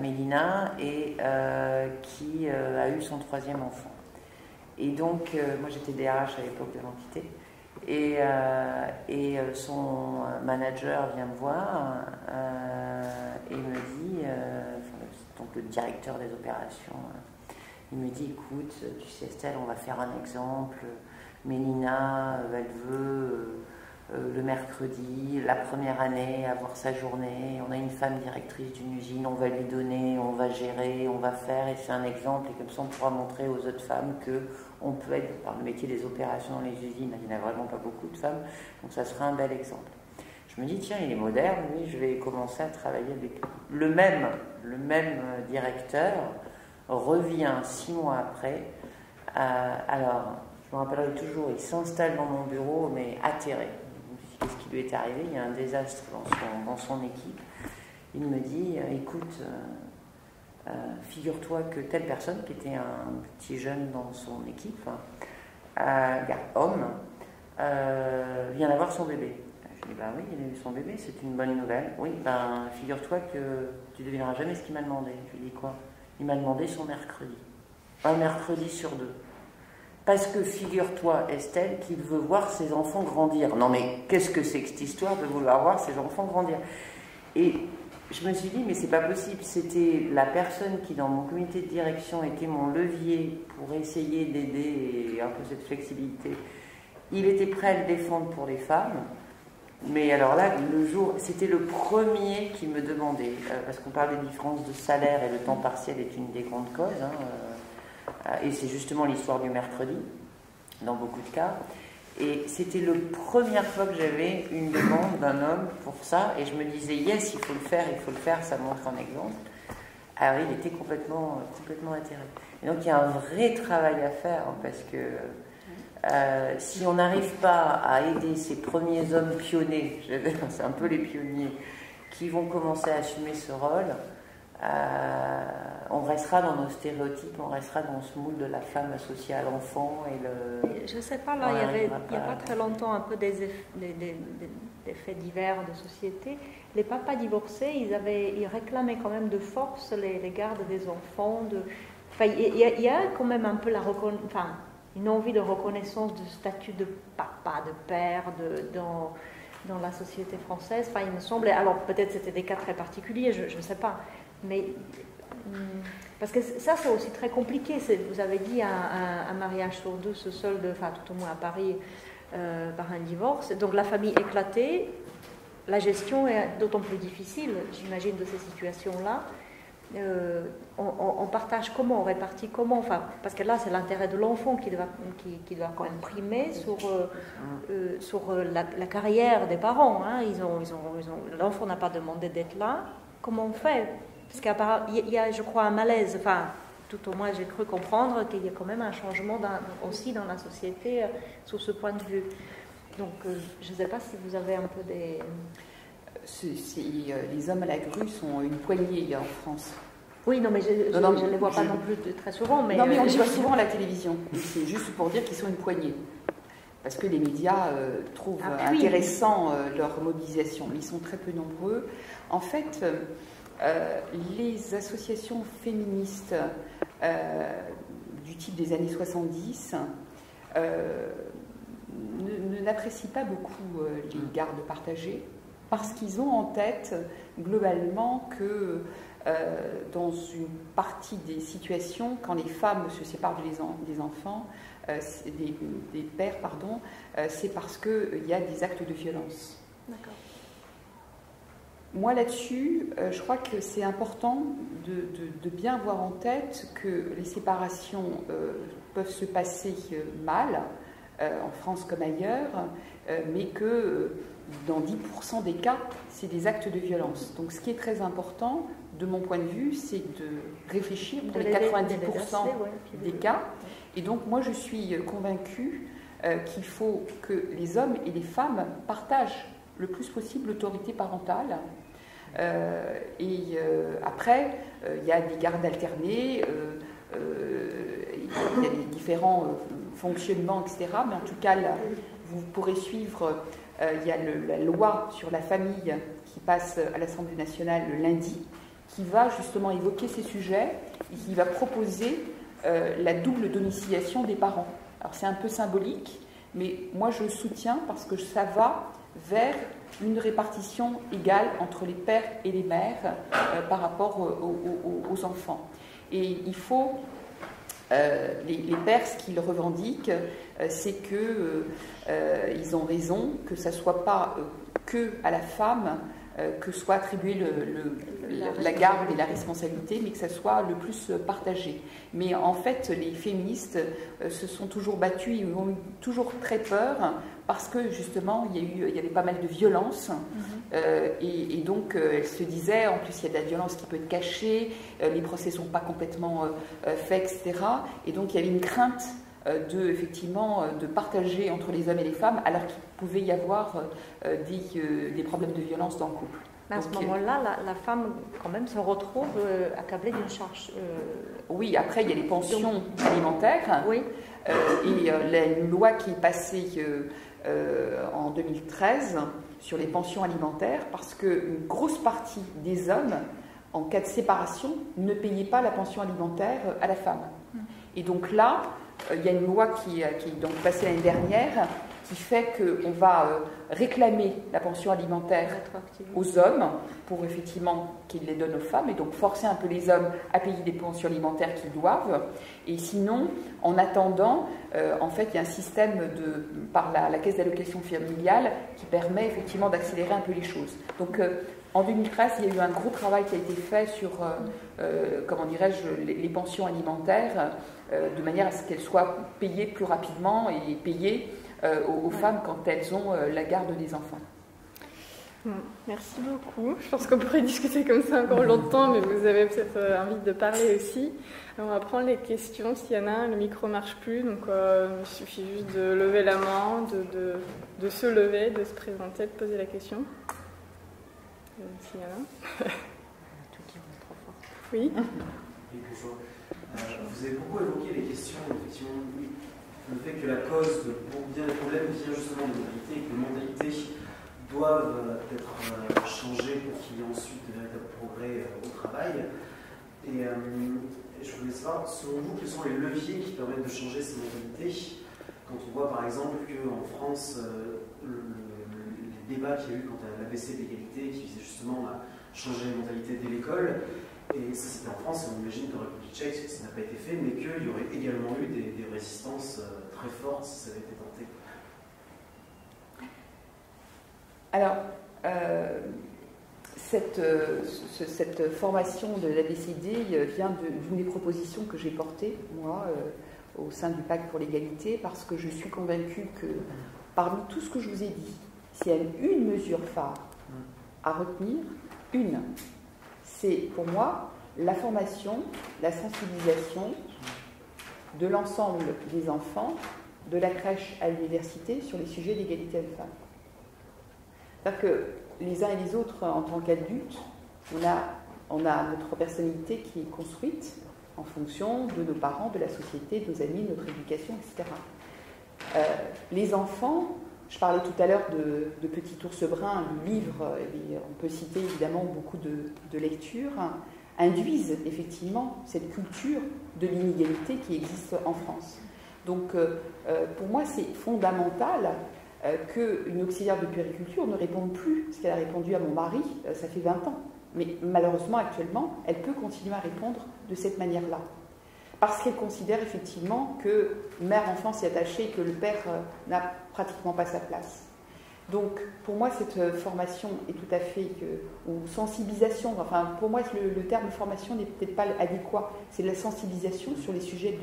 Mélina, et qui a eu son 3e enfant. Et donc, moi j'étais DRH à l'époque de l'entité, et son manager vient me voir et me dit, donc le directeur des opérations, il me dit, écoute, tu sais Estelle, on va faire un exemple, Mélina, elle veut... le mercredi, la première année, avoir sa journée, on a une femme directrice d'une usine, on va lui donner, on va gérer, on va faire, et c'est un exemple, et comme ça on pourra montrer aux autres femmes qu'on peut être, par le métier des opérations dans les usines, il n'y en a vraiment pas beaucoup de femmes, donc ça sera un bel exemple. Je me dis, tiens, il est moderne, oui, je vais commencer à travailler avec lui. Le même directeur revient 6 mois après, alors, je me rappellerai toujours, il s'installe dans mon bureau, mais atterré. Qu'est-ce qui lui est arrivé? Il y a un désastre dans son équipe. Il me dit, écoute, figure-toi que telle personne, qui était un petit jeune dans son équipe, homme, vient d'avoir son bébé. Je dis, oui, il a eu son bébé, c'est une bonne nouvelle. Oui, figure-toi que tu ne devineras jamais ce qu'il m'a demandé. Je lui dis, quoi? Il m'a demandé son mercredi. Un mercredi sur 2. Parce que figure-toi, Estelle, qu'il veut voir ses enfants grandir. Non mais qu'est-ce que c'est que cette histoire de vouloir voir ses enfants grandir? Et je me suis dit, mais c'est pas possible. C'était la personne qui, dans mon comité de direction, était mon levier pour essayer d'aider un peu cette flexibilité. Il était prêt à le défendre pour les femmes. Mais alors là, c'était le premier qui me demandait, parce qu'on parle des différences de salaire, et le temps partiel est une des grandes causes, et c'est justement l'histoire du mercredi, dans beaucoup de cas. Et c'était la première fois que j'avais une demande d'un homme pour ça, et je me disais, yes, il faut le faire, ça montre un exemple. Alors il était complètement atterré. Et donc il y a un vrai travail à faire, parce que si on n'arrive pas à aider ces premiers hommes pionniers, c'est un peu les pionniers, qui vont commencer à assumer ce rôle, on restera dans nos stéréotypes, on restera dans ce moule de la femme associée à l'enfant. Je ne sais pas, là, il n'y a pas très longtemps un peu des faits divers de société. Les papas divorcés, ils réclamaient quand même de force les gardes des enfants. Il y a quand même un peu une envie de reconnaissance du statut de papa, de père dans la société française. Il me semblait, alors peut-être c'était des cas très particuliers, je ne sais pas. Mais parce que ça c'est aussi très compliqué. Vous avez dit un mariage sur 2 se solde, tout au moins à Paris, par un divorce. Donc la famille éclatée, la gestion est d'autant plus difficile, j'imagine, de ces situations-là. On partage comment, on répartit comment, parce que là c'est l'intérêt de l'enfant qui doit quand même primer sur la carrière des parents. L'enfant n'a pas demandé d'être là. Comment on fait? Parce qu'il y a, je crois, un malaise, tout au moins j'ai cru comprendre qu'il y a quand même un changement aussi dans la société sur ce point de vue. Donc je ne sais pas si vous avez un peu des... Les hommes à la grue sont une poignée en France. Oui, non, mais je ne les vois pas non plus très souvent. Mais non, mais on les voit souvent à la télévision. C'est juste pour dire qu'ils sont une poignée. Parce que les médias trouvent intéressant leur mobilisation. Mais ils sont très peu nombreux. En fait... les associations féministes du type des années 70 n'apprécient pas beaucoup les gardes partagés parce qu'ils ont en tête globalement que dans une partie des situations, quand les femmes se séparent des enfants, des pères, pardon, c'est parce qu'il y a des actes de violence. D'accord. Moi, là-dessus, je crois que c'est important de bien avoir en tête que les séparations peuvent se passer mal, en France comme ailleurs, mais que dans 10% des cas, c'est des actes de violence. Donc ce qui est très important, de mon point de vue, c'est de réfléchir pour les 90% des cas. Et donc moi, je suis convaincue qu'il faut que les hommes et les femmes partagent le plus possible l'autorité parentale. Après, il y a des gardes alternés, il y a des différents fonctionnements, etc. Mais en tout cas, là, vous pourrez suivre, il y a la loi sur la famille qui passe à l'Assemblée nationale le lundi, qui va justement évoquer ces sujets et qui va proposer la double domiciliation des parents. Alors c'est un peu symbolique, mais moi je le soutiens parce que ça va vers une répartition égale entre les pères et les mères par rapport aux enfants. Et il faut, les pères, ce qu'ils revendiquent, c'est qu'ils ont raison, que ça ne soit pas que à la femme que soit attribuée la garde et la responsabilité, mais que ça soit le plus partagé. Mais en fait, les féministes se sont toujours battues et ont eu toujours très peur parce que justement, il y avait pas mal de violence et donc elles se disaient, en plus il y a de la violence qui peut être cachée, les procès ne sont pas complètement faits, etc. Et donc il y avait une crainte effectivement, de partager entre les hommes et les femmes, alors qu'il pouvait y avoir des problèmes de violence dans le couple. Mais à ce moment-là, la femme, quand même, se retrouve accablée d'une charge. Oui, après, il y a les pensions alimentaires. Oui. Et une loi qui est passée en 2013 sur les pensions alimentaires, parce qu'une grosse partie des hommes, en cas de séparation, ne payaient pas la pension alimentaire à la femme. Et donc là, il y a une loi qui est donc passée l'année dernière qui fait qu'on va réclamer la pension alimentaire aux hommes pour effectivement qu'ils les donnent aux femmes et donc forcer un peu les hommes à payer des pensions alimentaires qu'ils doivent. Et sinon, en attendant, en fait, il y a un système par la caisse d'allocation familiale qui permet effectivement d'accélérer un peu les choses. Donc, en 2013, il y a eu un gros travail qui a été fait sur, comment dirais-je, les pensions alimentaires, de manière à ce qu'elles soient payées plus rapidement et payées aux femmes quand elles ont la garde des enfants. Merci beaucoup. Je pense qu'on pourrait discuter comme ça encore longtemps, mais vous avez peut-être envie de parler aussi. Alors, on va prendre les questions s'il y en a. Le micro ne marche plus, donc il suffit juste de lever la main, de se lever, de se présenter, de poser la question. S'il y en a. Oui. Oui, bonjour. Vous avez beaucoup évoqué les questions, effectivement, le fait que la cause de bien des problèmes vient justement de mentalité, que les mentalités doivent être changées pour qu'il y ait ensuite de véritables progrès au travail. Et je voulais savoir, selon vous, quels sont les leviers qui permettent de changer ces mentalités, quand on voit par exemple qu'en France, les débats qu'il y a eu quant à l'ABC d'égalité, qui visait justement à changer les mentalités dès l'école, et ça c'était en France, et on imagine qu'en République tchèque ça n'a pas été fait, mais qu'il y aurait également eu des résistances très fortes si ça avait été tenté. Alors, cette formation de l'ABCD vient d'une des propositions que j'ai portées, moi, au sein du Pacte pour l'égalité, parce que je suis convaincue que parmi tout ce que je vous ai dit, s'il y a une mesure phare à retenir, c'est pour moi la formation, la sensibilisation de l'ensemble des enfants, de la crèche à l'université, sur les sujets d'égalité homme-femme. C'est-à-dire que les uns et les autres, en tant qu'adultes, on a notre personnalité qui est construite en fonction de nos parents, de la société, de nos amis, de notre éducation, etc. Les enfants, je parlais tout à l'heure de Petit ours brun, le livre, et on peut citer évidemment beaucoup de lectures, induisent effectivement cette culture de l'inégalité qui existe en France. Donc pour moi c'est fondamental qu'une auxiliaire de puériculture ne réponde plus ce qu'elle a répondu à mon mari, ça fait 20 ans. Mais malheureusement, actuellement, elle peut continuer à répondre de cette manière-là. Parce qu'elle considère effectivement que mère-enfant s'y est attachée et que le père n'a pratiquement pas sa place. Donc, pour moi, cette formation est tout à fait, ou sensibilisation, enfin, pour moi, le terme formation n'est peut-être pas adéquat. C'est de la sensibilisation sur les sujets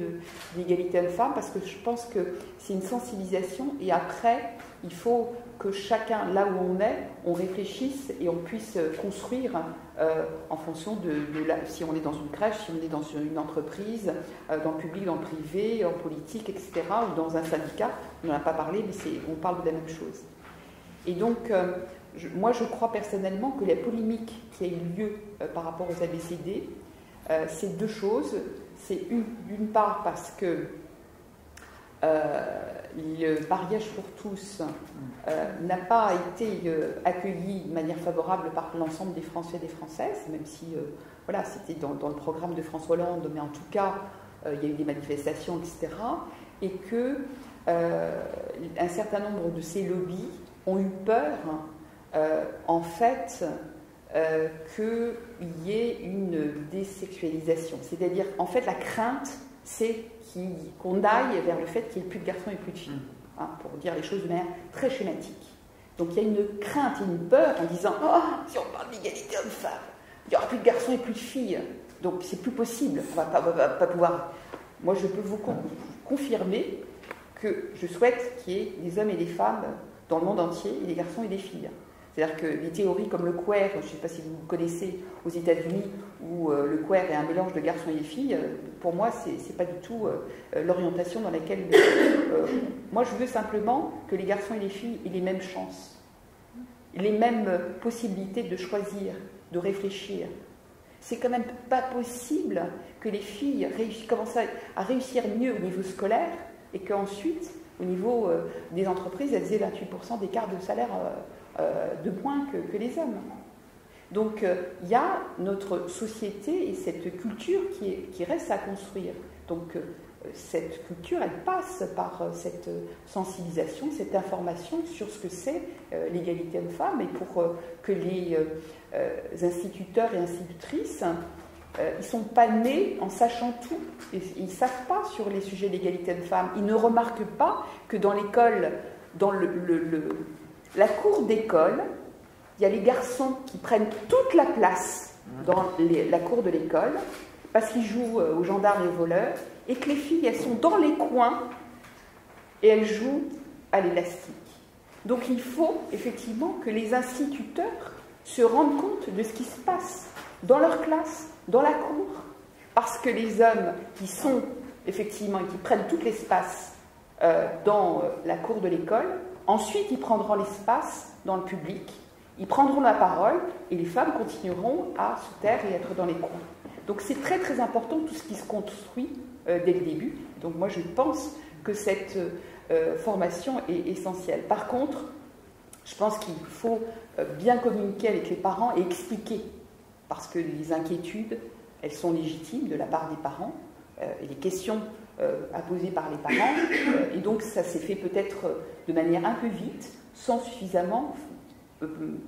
d'égalité homme-femme, parce que je pense que c'est une sensibilisation, et après, il faut que chacun, là où on est, on réfléchisse et on puisse construire en fonction si on est dans une crèche, si on est dans une entreprise, dans le public, dans le privé, en politique, etc., ou dans un syndicat. On n'en a pas parlé, mais on parle de la même chose. Et donc, moi, je crois personnellement que la polémique qui a eu lieu par rapport aux ABCD, c'est deux choses. C'est d'une part parce que le mariage pour tous n'a pas été accueilli de manière favorable par l'ensemble des Français et des Françaises, même si voilà, c'était dans le programme de François Hollande, mais en tout cas, il y a eu des manifestations, etc. Et que un certain nombre de ces lobbies ont eu peur, en fait, qu'il y ait une désexualisation. C'est-à-dire, en fait, la crainte, c'est qu'on aille vers le fait qu'il n'y ait plus de garçons et plus de filles, hein, pour dire les choses de manière très schématique. Donc, il y a une crainte et une peur en disant « Oh, si on parle d'égalité homme-femme, il n'y aura plus de garçons et plus de filles. Donc, c'est plus possible. On ne va pas pouvoir... » Moi, je peux vous confirmer que je souhaite qu'il y ait des hommes et des femmes dans le monde entier, et des garçons et des filles. C'est-à-dire que les théories comme le queer, je ne sais pas si vous connaissez aux États-Unis, où le queer est un mélange de garçons et de filles, pour moi, ce n'est pas du tout l'orientation dans laquelle... moi, je veux simplement que les garçons et les filles aient les mêmes chances, les mêmes possibilités de choisir, de réfléchir. C'est quand même pas possible que les filles commencent à réussir mieux au niveau scolaire et qu'ensuite, au niveau des entreprises, elles aient 28% d'écart de salaire de moins que les hommes. Donc, il y a notre société et cette culture qui reste à construire. Donc, cette culture, elle passe par cette sensibilisation, cette information sur ce que c'est l'égalité homme-femme, et pour que les instituteurs et institutrices, ils ne sont pas nés en sachant tout. Ils ne savent pas sur les sujets d'égalité homme-femme. Ils ne remarquent pas que dans l'école, dans la cour d'école, il y a les garçons qui prennent toute la place dans la cour de l'école parce qu'ils jouent aux gendarmes et aux voleurs, et que les filles, elles sont dans les coins et elles jouent à l'élastique. Donc il faut effectivement que les instituteurs se rendent compte de ce qui se passe dans leur classe, dans la cour, parce que les hommes qui sont effectivement et qui prennent tout l'espace dans la cour de l'école, ensuite ils prendront l'espace dans le public, ils prendront la parole et les femmes continueront à se taire et être dans les coins. Donc c'est très très important tout ce qui se construit dès le début. Donc moi je pense que cette formation est essentielle. Par contre, je pense qu'il faut bien communiquer avec les parents et expliquer, parce que les inquiétudes, elles sont légitimes de la part des parents, et les questions à poser par les parents, et donc ça s'est fait peut-être de manière un peu vite, sans suffisamment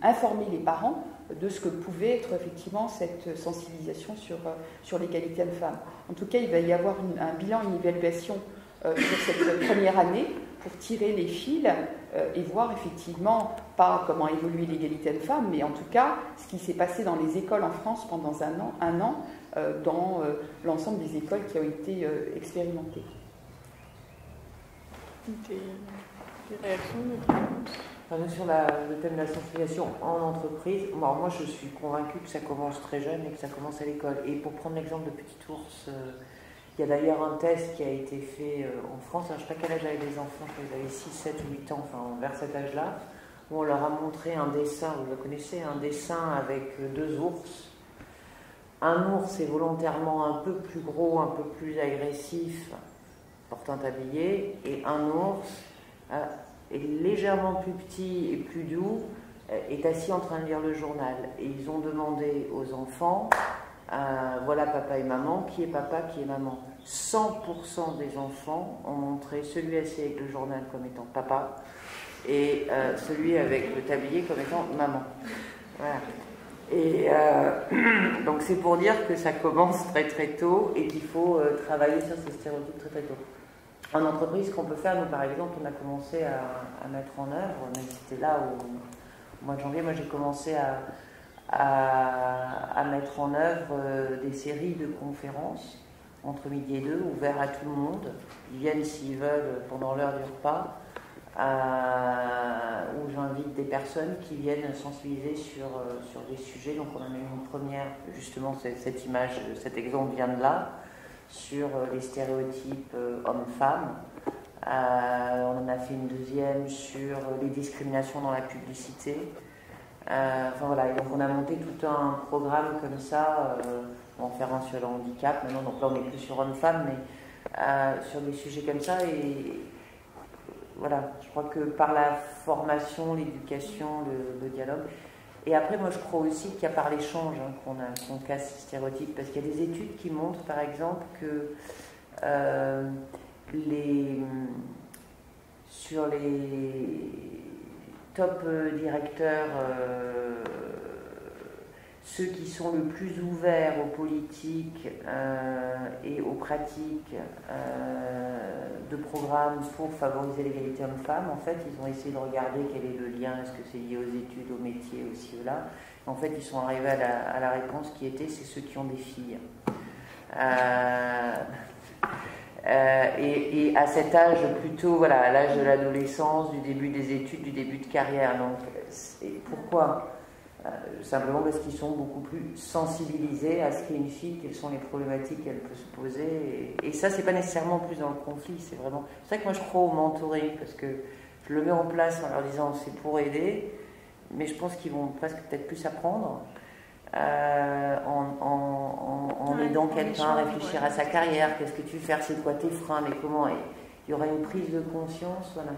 informer les parents de ce que pouvait être effectivement cette sensibilisation sur l'égalité homme-femme. En tout cas, il va y avoir un bilan, une évaluation sur cette première année pour tirer les fils et voir effectivement, pas comment évolue l'égalité homme-femme, mais en tout cas ce qui s'est passé dans les écoles en France pendant un an dans l'ensemble des écoles qui ont été expérimentées. Des réactions sur le thème de la sensibilisation en entreprise, moi je suis convaincue que ça commence très jeune et que ça commence à l'école. Et pour prendre l'exemple de Petit Ours, il y a d'ailleurs un test qui a été fait en France. Alors, je ne sais pas quel âge avaient les enfants, je crois qu'ils avaient 6, 7 ou 8 ans, enfin vers cet âge-là, où on leur a montré un dessin, vous le connaissez, un dessin avec 2 ours. Un ours est volontairement un peu plus gros, un peu plus agressif, portant un tablier, et un ours est légèrement plus petit et plus doux, est assis en train de lire le journal. Et ils ont demandé aux enfants, voilà papa et maman, qui est papa, qui est maman. 100% des enfants ont montré celui assis avec le journal comme étant papa, et celui avec le tablier comme étant maman. Voilà. Et donc c'est pour dire que ça commence très très tôt et qu'il faut travailler sur ces stéréotypes très très tôt. En entreprise, ce qu'on peut faire, nous par exemple, on a commencé à mettre en œuvre, mais c'était là au mois de janvier, moi j'ai commencé à mettre en œuvre des séries de conférences entre midi et 2, ouvertes à tout le monde. Ils viennent s'ils veulent pendant l'heure du repas, où j'invite des personnes qui viennent sensibiliser sur des sujets. Donc on en a eu une première, justement cette image, cet exemple vient de là, sur les stéréotypes hommes-femmes. On en a fait une deuxième sur les discriminations dans la publicité. Enfin voilà, et donc on a monté tout un programme comme ça, on va en faire un sur le handicap maintenant, donc là on n'est plus sur hommes-femmes, mais sur des sujets comme ça. Et voilà, je crois que par la formation, l'éducation, le dialogue. Et après, moi je crois aussi qu'il y a par l'échange qu'on casse ces stéréotypes, parce qu'il y a des études qui montrent par exemple que sur les top directeurs, ceux qui sont le plus ouverts aux politiques et aux pratiques de programmes pour favoriser l'égalité homme-femme, en fait, ils ont essayé de regarder quel est le lien, est-ce que c'est lié aux études, aux métiers, aussi ou là. En fait, ils sont arrivés à la réponse qui était, c'est ceux qui ont des filles. Et à cet âge plutôt, voilà, à l'âge de l'adolescence, du début des études, du début de carrière. Donc, pourquoi ? Simplement parce qu'ils sont beaucoup plus sensibilisés à ce qu'est une fille, quelles sont les problématiques qu'elle peut se poser. Et ça, c'est pas nécessairement plus dans le conflit, c'est vraiment... C'est ça que moi je crois au mentoring, parce que je le mets en place en leur disant c'est pour aider, mais je pense qu'ils vont presque peut-être plus apprendre en aidant quelqu'un à réfléchir à sa carrière, qu'est-ce que tu veux faire, c'est quoi tes freins, mais comment. Et il y aura une prise de conscience, voilà.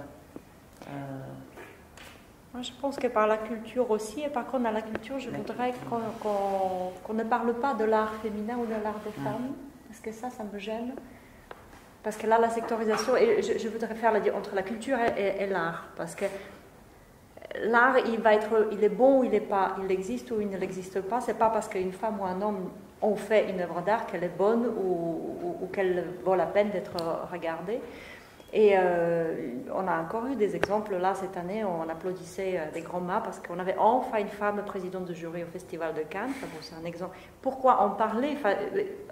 Moi, je pense que par la culture aussi, et par contre, dans la culture, je voudrais qu'on ne parle pas de l'art féminin ou de l'art des femmes, parce que ça me gêne. Parce que là, la sectorisation, et je voudrais faire entre la culture et l'art, parce que l'art, il est bon ou il n'est pas, il existe ou il ne l'existe pas, c'est pas parce qu'une femme ou un homme ont fait une œuvre d'art qu'elle est bonne ou qu'elle vaut la peine d'être regardée. Et on a encore eu des exemples là cette année, on applaudissait des grands mâts parce qu'on avait enfin une femme présidente de jury au Festival de Cannes. Enfin, bon, c'est un exemple. Pourquoi en parler? Enfin,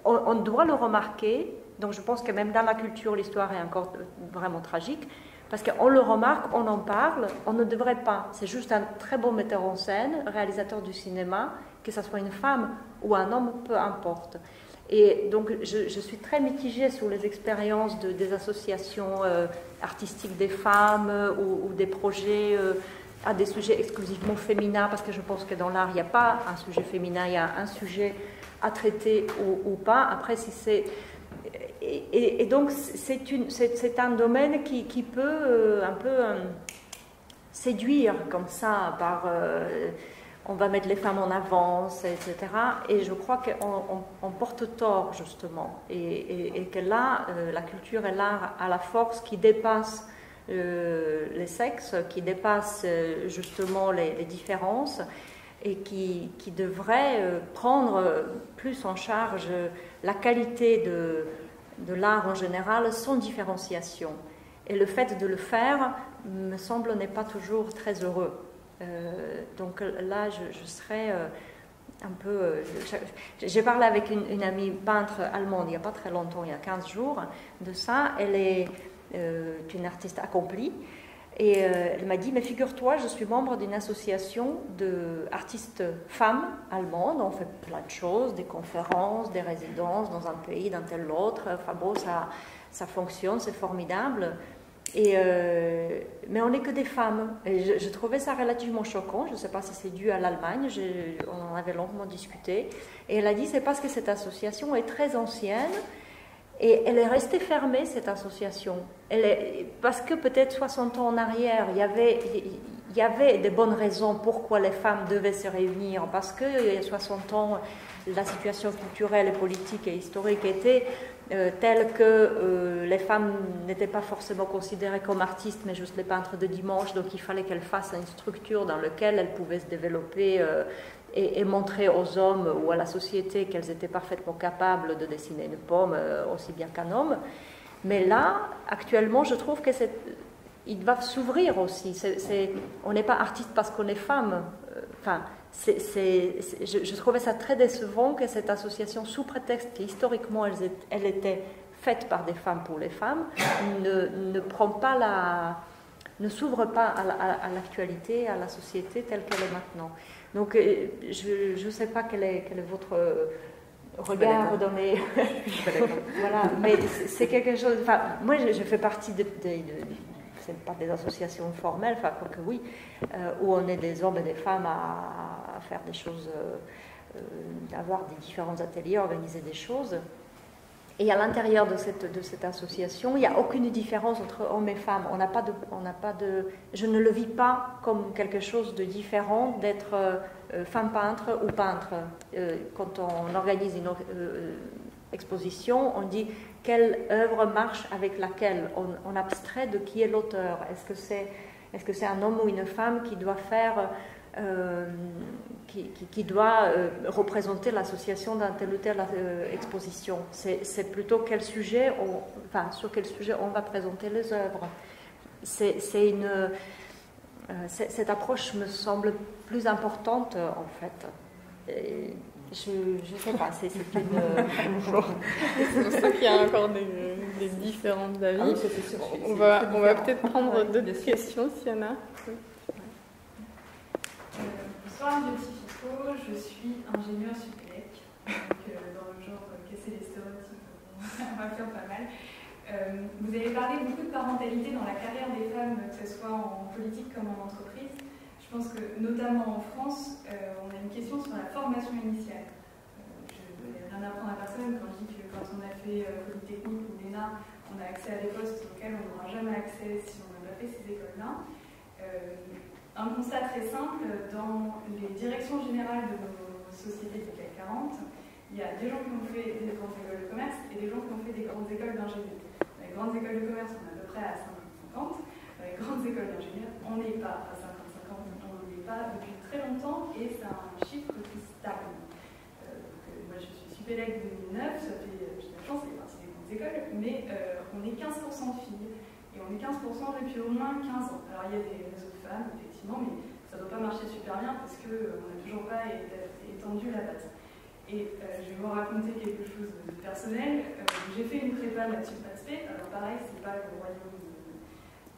on doit le remarquer. Donc je pense que même dans la culture, l'histoire est encore vraiment tragique. Parce qu'on le remarque, on en parle, on ne devrait pas. C'est juste un très bon metteur en scène, réalisateur du cinéma, que ce soit une femme ou un homme, peu importe. Et donc, je suis très mitigée sur les expériences des associations artistiques des femmes ou des projets à des sujets exclusivement féminins, parce que je pense que dans l'art, il n'y a pas un sujet féminin, il y a un sujet à traiter ou pas. Après, si c'est... Et donc, c'est un domaine qui peut un peu séduire comme ça par... on va mettre les femmes en avance, etc. Et je crois qu'on porte tort, justement. Et que là, la culture et l'art a la force qui dépasse les sexes, qui dépasse justement les différences, et qui devrait prendre plus en charge la qualité de l'art en général, sans différenciation. Et le fait de le faire, me semble, n'est pas toujours très heureux. Donc là, je serais un peu... J'ai parlé avec une amie peintre allemande il n'y a pas très longtemps, il y a 15 jours, de ça. Elle est une artiste accomplie. Et elle m'a dit, mais figure-toi, je suis membre d'une association d'artistes femmes allemandes. On fait plein de choses, des conférences, des résidences dans un pays, dans tel autre. Enfin bon, ça fonctionne, c'est formidable. Mais on n'est que des femmes. Et je trouvais ça relativement choquant. Je ne sais pas si c'est dû à l'Allemagne. On en avait longuement discuté. Et elle a dit, c'est parce que cette association est très ancienne. Et elle est restée fermée, cette association. Parce que peut-être 60 ans en arrière, il y avait des bonnes raisons pourquoi les femmes devaient se réunir. Parce qu'il y a 60 ans, la situation culturelle et politique et historique était telle que les femmes n'étaient pas forcément considérées comme artistes, mais juste les peintres de dimanche. Donc il fallait qu'elles fassent une structure dans laquelle elles pouvaient se développer et montrer aux hommes ou à la société qu'elles étaient parfaitement capables de dessiner une pomme aussi bien qu'un homme. Mais là, actuellement, je trouve qu'ils doivent s'ouvrir aussi. On n'est pas artiste parce qu'on est femme. Je trouvais ça très décevant que cette association, sous prétexte qu'historiquement elle était faite par des femmes pour les femmes, ne s'ouvre pas à l'actualité, à la société telle qu'elle est maintenant. Donc, je ne sais pas quel est votre regard dans les... Voilà, mais c'est quelque chose... Enfin, moi, je fais partie c'est pas des associations formelles, enfin, quoique oui, où on est des hommes et des femmes à faire des choses, d'avoir des différents ateliers, organiser des choses. Et à l'intérieur de cette association, il n'y a aucune différence entre hommes et femmes. Je ne le vis pas comme quelque chose de différent d'être femme peintre ou peintre. Quand on organise une exposition, on dit quelle œuvre marche avec laquelle. On abstrait de qui est l'auteur. Est-ce que c'est un homme ou une femme qui doit faire... qui doit représenter l'association dans telle ou telle exposition. C'est plutôt sur quel sujet on va présenter les œuvres. Cette approche me semble plus importante en fait. Et je ne sais pas, c'est une... C'est pour ça qu'il y a encore des différents avis. Ah oui, c'est sûr, on va peut-être prendre d'autres questions s'il y en a. Bonsoir, Biotifico, je suis ingénieure suppélec, donc dans le genre casser les stéréotypes, on va faire pas mal. Vous avez parlé beaucoup de parentalité dans la carrière des femmes, que ce soit en politique comme en entreprise. Je pense que notamment en France, on a une question sur la formation initiale. Je n'ai rien à apprendre à personne quand je dis que quand on a fait Polytechnique ou l'ENA, on a accès à des postes auxquels on n'aura jamais accès si on n'a pas fait ces écoles-là. Un constat très simple, dans les directions générales de nos sociétés du CAC 40, il y a des gens qui ont fait des grandes écoles de commerce et des gens qui ont fait des grandes écoles d'ingénieurs. Dans les grandes écoles de commerce, on est à peu près à 50-50. Dans les grandes écoles d'ingénieurs, on n'est pas à 50-50, on n'est pas depuis très longtemps et c'est un chiffre qui stagne. Moi, je suis suppélec 2009, ça fait, j'ai la chance, c'est partie des grandes écoles, mais on est 15% de filles. Et on est 15% depuis au moins 15 ans. Alors il y a des réseaux de femmes, effectivement, mais ça ne doit pas marcher super bien parce qu'on n'a toujours pas étendu la base. Et je vais vous raconter quelque chose de personnel. J'ai fait une prépa là-dessus, alors pareil, c'est pas le royaume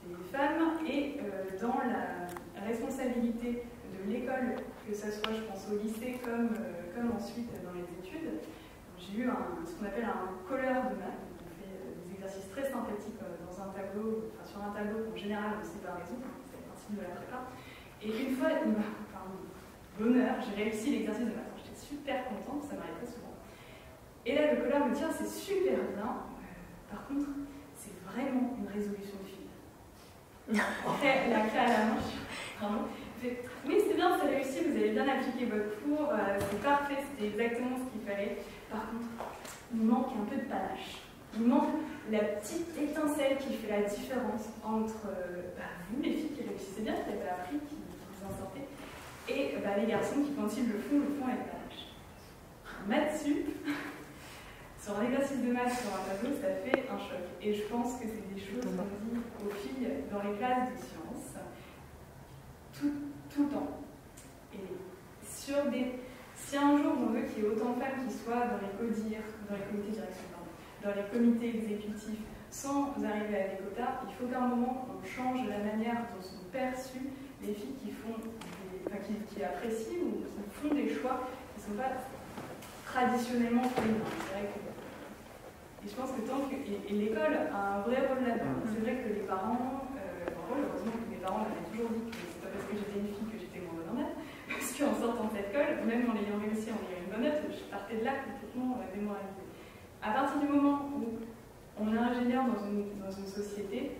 des femmes. Et dans la responsabilité de l'école, que ce soit, je pense, au lycée comme ensuite dans les études, j'ai eu ce qu'on appelle un colleur de maths. Exercice très sympathique dans un tableau, sur un tableau qu'en général on sait pas résoudre, c'est le principe de la prépa. Et une fois, l'honneur, j'ai réussi l'exercice de maths. J'étais super contente, ça m'arrive très souvent. Et là, le colleur me dit c'est super bien, par contre, c'est vraiment une résolution de fille. Après, la clé à la main, vraiment. Oui, c'est bien, c'est réussi, vous avez bien appliqué votre cours, c'est parfait, c'était exactement ce qu'il fallait. Par contre, il manque un peu de panache. Il manque la petite étincelle qui fait la différence entre vous, les filles qui réussissez bien, qui avez appris, qui vous en sortez, et les garçons qui, quand ils le font avec panache. Maths sup, sur un exercice de maths sur un tableau, ça fait un choc. Et je pense que c'est des choses qu'on dit aux filles dans les classes de sciences, tout le temps. Et si un jour on veut qu'il y ait autant de femmes qui soient dans les comités de direction, dans les comités exécutifs, sans arriver à des quotas, il faut qu'à un moment on change la manière dont sont perçues les filles qui apprécient ou qui font des choix qui ne sont pas traditionnellement féminins. C'est vrai que, et je pense que et l'école a un vrai rôle là-dedans. C'est vrai que les parents, heureusement que mes parents m'avaient toujours dit que c'est pas parce que j'étais une fille que j'étais moins bonne en maths, parce qu'en sortant de cette école, même en ayant réussi à en ayant une bonne note, je partais de là complètement démoralisée. À partir du moment où on est ingénieur dans une société,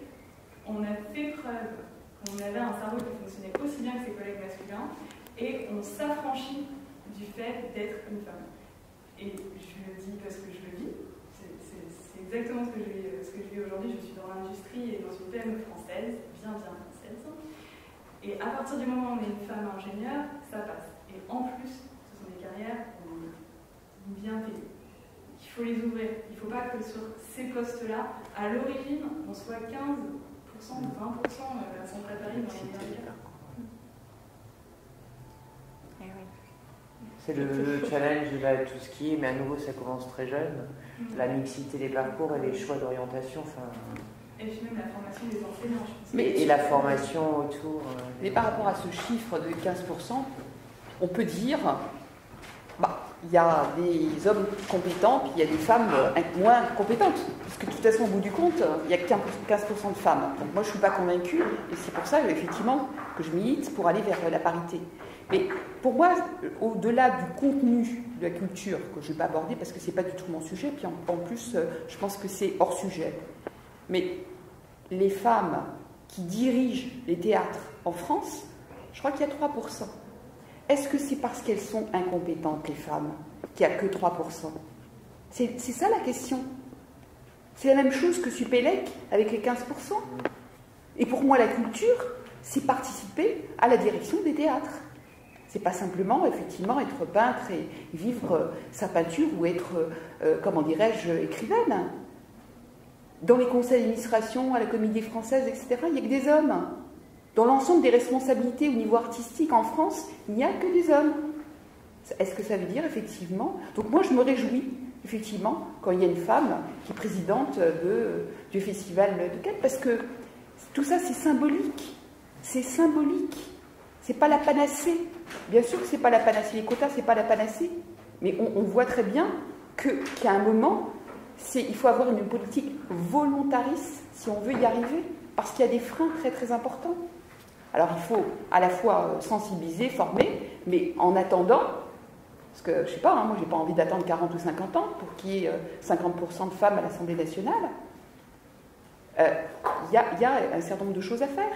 on a fait preuve qu'on avait un cerveau qui fonctionnait aussi bien que ses collègues masculins et on s'affranchit du fait d'être une femme. Et je le dis parce que je le vis, c'est exactement ce que je vis aujourd'hui. Je suis dans l'industrie et dans une PME française, bien française. Et à partir du moment où on est une femme ingénieure, ça passe. Et en plus, ce sont des carrières bien payées. Il faut les ouvrir. Il ne faut pas que sur ces postes-là, à l'origine, on soit 15% ou 20% à Centrale Paris dans les carrières. C'est le challenge de tout ce qui est, mais à nouveau ça commence très jeune, la mixité des parcours et les choix d'orientation. Et puis même la formation des enseignants, je pense. Et la formation autour. Mais par rapport à ce chiffre de 15%, on peut dire, il y a des hommes compétents, puis il y a des femmes moins compétentes. Parce que de toute façon, au bout du compte, il n'y a que 15% de femmes. Donc moi, je ne suis pas convaincue, et c'est pour ça, effectivement, que je milite pour aller vers la parité. Mais pour moi, au-delà du contenu de la culture, que je ne vais pas aborder parce que ce n'est pas du tout mon sujet, puis en plus, je pense que c'est hors sujet. Mais les femmes qui dirigent les théâtres en France, je crois qu'il y a 3%. Est-ce que c'est parce qu'elles sont incompétentes, les femmes, qu'il n'y a que 3%? C'est ça la question. C'est la même chose que Supélec avec les 15%. Et pour moi, la culture, c'est participer à la direction des théâtres. C'est pas simplement, effectivement, être peintre et vivre sa peinture ou être, comment dirais-je, écrivaine. Dans les conseils d'administration, à la Comédie Française, etc., il n'y a que des hommes. Dans l'ensemble des responsabilités au niveau artistique en France, il n'y a que des hommes. Est-ce que ça veut dire, effectivement... Donc moi, je me réjouis, effectivement, quand il y a une femme qui est présidente du Festival de Cannes, parce que tout ça, c'est symbolique. C'est symbolique. C'est pas la panacée. Bien sûr que c'est pas la panacée. Les quotas, c'est pas la panacée. Mais on voit très bien qu'à un moment, il faut avoir une politique volontariste si on veut y arriver, parce qu'il y a des freins très très importants. Alors il faut à la fois sensibiliser, former, mais en attendant, parce que je sais pas, moi j'ai pas envie d'attendre 40 ou 50 ans pour qu'il y ait 50% de femmes à l'Assemblée nationale. Il y a un certain nombre de choses à faire.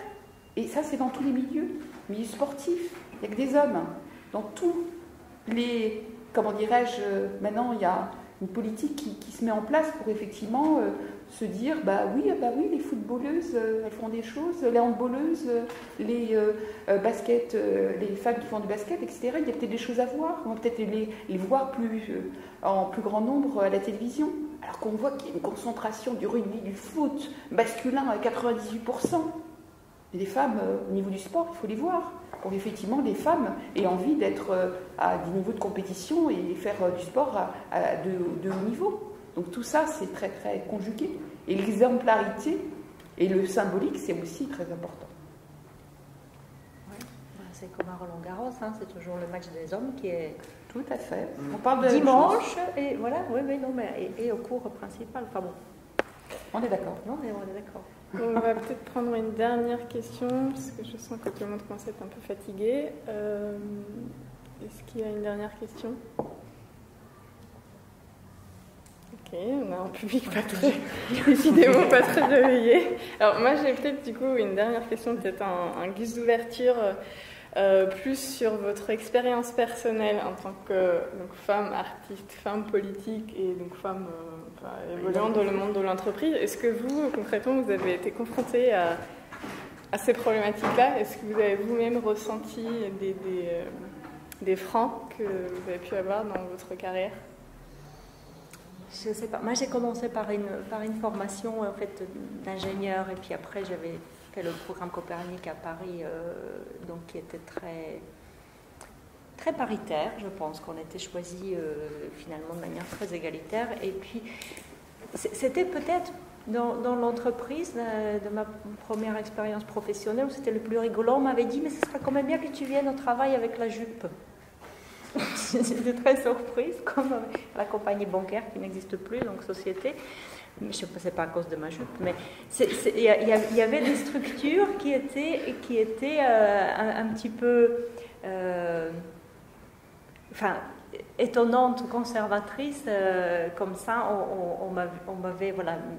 Et ça, c'est dans tous les milieux sportifs. Il n'y a que des hommes. Dans tous les... Comment dirais-je, maintenant, il y a une politique qui se met en place pour effectivement se dire, oui, les footballeuses, elles font des choses, les handballeuses, les les femmes qui font du basket, etc. Il y a peut-être des choses à voir. On va peut-être les voir en plus grand nombre à la télévision. Alors qu'on voit qu'il y a une concentration du rugby, du foot masculin à 98%. Et les femmes, au niveau du sport, il faut les voir. Pour effectivement les femmes aient envie d'être à des niveaux de compétition et faire du sport de haut niveau. Donc tout ça, c'est très très conjugué. Et l'exemplarité et le symbolique, c'est aussi très important. Ouais. C'est comme à Roland-Garros, c'est toujours le match des hommes qui est tout à fait. On parle de dimanche et voilà, et au cours principal. Enfin bon, on est d'accord. Non, mais on est d'accord. On va peut-être prendre une dernière question, parce que je sens que tout le monde commence à être un peu fatigué. Est-ce qu'il y a une dernière question? Ok, on a un public pas très, décidément pas très réveillé. Alors moi j'ai peut-être du coup une dernière question, peut-être un guise d'ouverture, plus sur votre expérience personnelle en tant que femme artiste, femme politique et donc femme évoluant dans le monde de l'entreprise. Est-ce que vous, concrètement, vous avez été confrontée à ces problématiques-là? Est-ce que vous avez vous-même ressenti des freins que vous avez pu avoir dans votre carrière? Je ne sais pas. Moi, j'ai commencé par une formation en fait d'ingénieur, et puis après, j'avais fait le programme Copernic à Paris, donc qui était très très paritaire. Je pense qu'on était choisis finalement de manière très égalitaire. Et puis, c'était peut-être dans l'entreprise de ma première expérience professionnelle où c'était le plus rigolo. On m'avait dit, mais ce serait quand même bien que tu viennes au travail avec la jupe. J'étais très surprise, comme la compagnie bancaire qui n'existe plus, donc société. Je ne sais pas, c'est pas à cause de ma jupe, mais il y avait des structures qui étaient un petit peu étonnantes, conservatrices, comme ça. On m'avait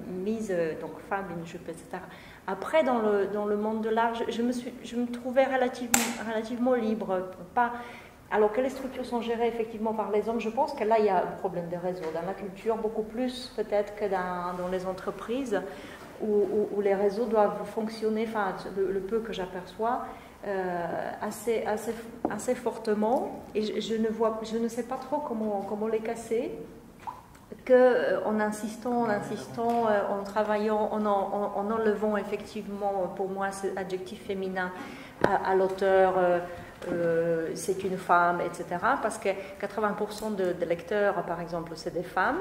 mise, donc femme, une jupe, etc. Après, dans le monde de l'art, je me trouvais relativement libre. Alors que les structures sont gérées effectivement par les hommes, je pense que là, il y a un problème de réseau. Dans la culture, beaucoup plus peut-être que dans les entreprises, où les réseaux doivent fonctionner, le peu que j'aperçois, assez fortement, et je ne sais pas trop comment les casser, qu'en insistant, en travaillant, en enlevant effectivement pour moi cet adjectif féminin à l'auteur, c'est une femme, etc. Parce que 80% de lecteurs, par exemple, c'est des femmes,